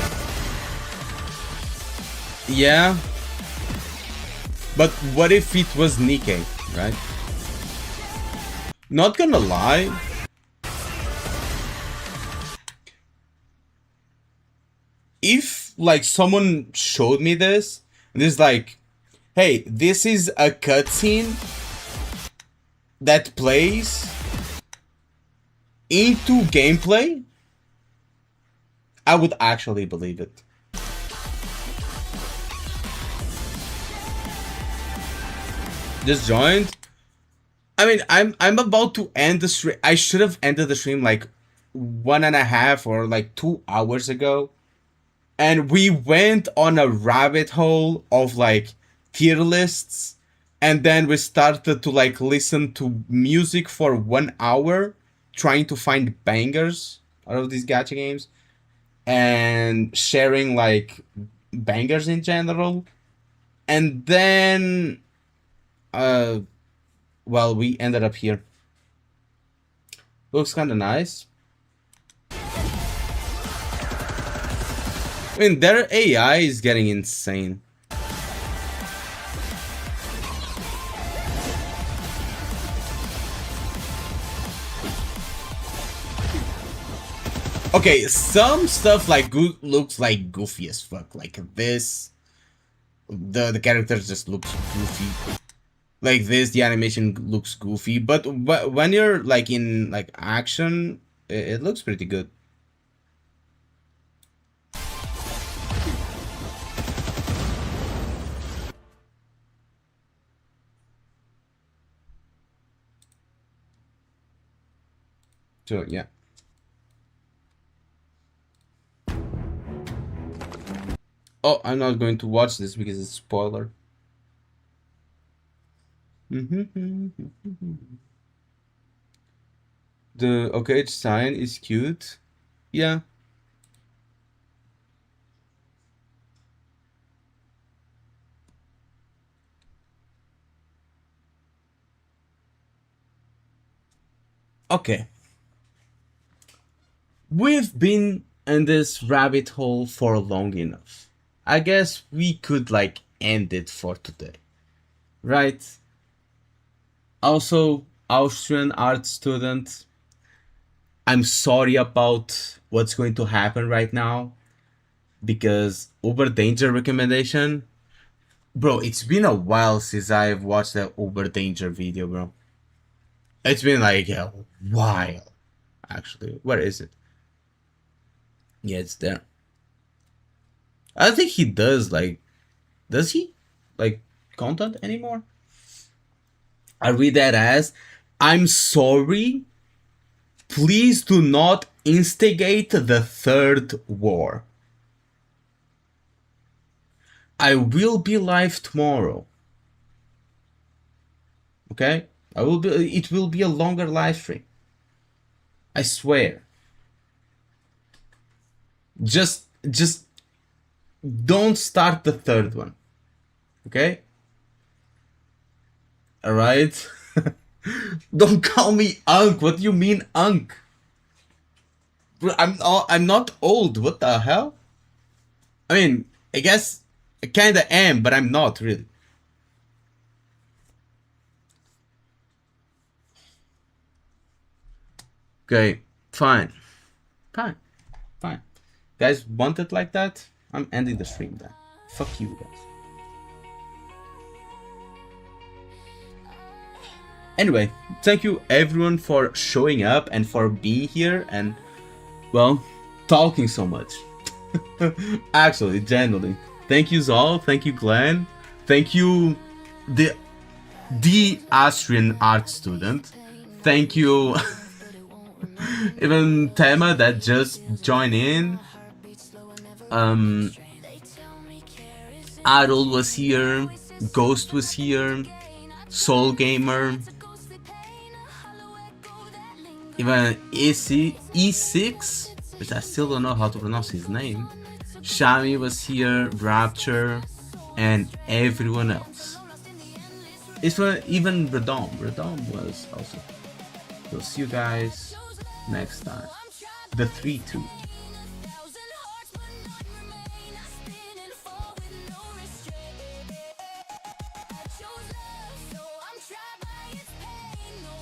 Yeah. But what if it was Nikkei, right? Not gonna lie. If like someone showed me this, and is like, hey, this is a cutscene that plays into gameplay, I would actually believe it. Just joined. I mean, I'm about to end the stream. I should have ended the stream like 1.5 or like 2 hours ago. And we went on a rabbit hole of like tier lists. And then we started to like listen to music for 1 hour, trying to find bangers out of these gacha games. And sharing like bangers in general. And then, well, we ended up here. Looks kind of nice. I mean, their AI is getting insane. Okay, some stuff like looks like goofy as fuck. Like this, the character just looks goofy. Like this, the animation looks goofy. But when you're like in like action, it looks pretty good. So yeah. Oh, I'm not going to watch this because it's a spoiler. The okay sign is cute. Yeah. Okay. We've been in this rabbit hole for long enough. I guess we could like end it for today. Right? Also, Austrian art student, I'm sorry about what's going to happen right now because Uber Danger recommendation. Bro, it's been a while since I've watched that Uber Danger video, bro. It's been like a while, actually. Where is it? Yeah, it's there. I don't think he does, like... Does he? Like, content anymore? I read that as, I'm sorry, please do not instigate the third war. I will be live tomorrow. Okay? It will be a longer live stream. I swear. Just don't start the third one. Okay? Alright? Don't call me Unk. What do you mean Unk? I'm not old. What the hell? I mean, I guess I kinda am, but I'm not really. Okay, fine. Guys want it like that? I'm ending the stream then. Fuck you guys. Anyway, thank you everyone for showing up and for being here and, well, talking so much. Actually, genuinely. Thank you Zal, thank you Glenn, thank you the Austrian art student, thank you even Tema that just joined in. Adol was here, Ghost was here, Soul Gamer, even E6, which I still don't know how to pronounce his name. Shami was here, Rapture, and everyone else. Even Radom was also. We'll see you guys next time. The 3-2. Chose love, so I'm trapped by its pain. No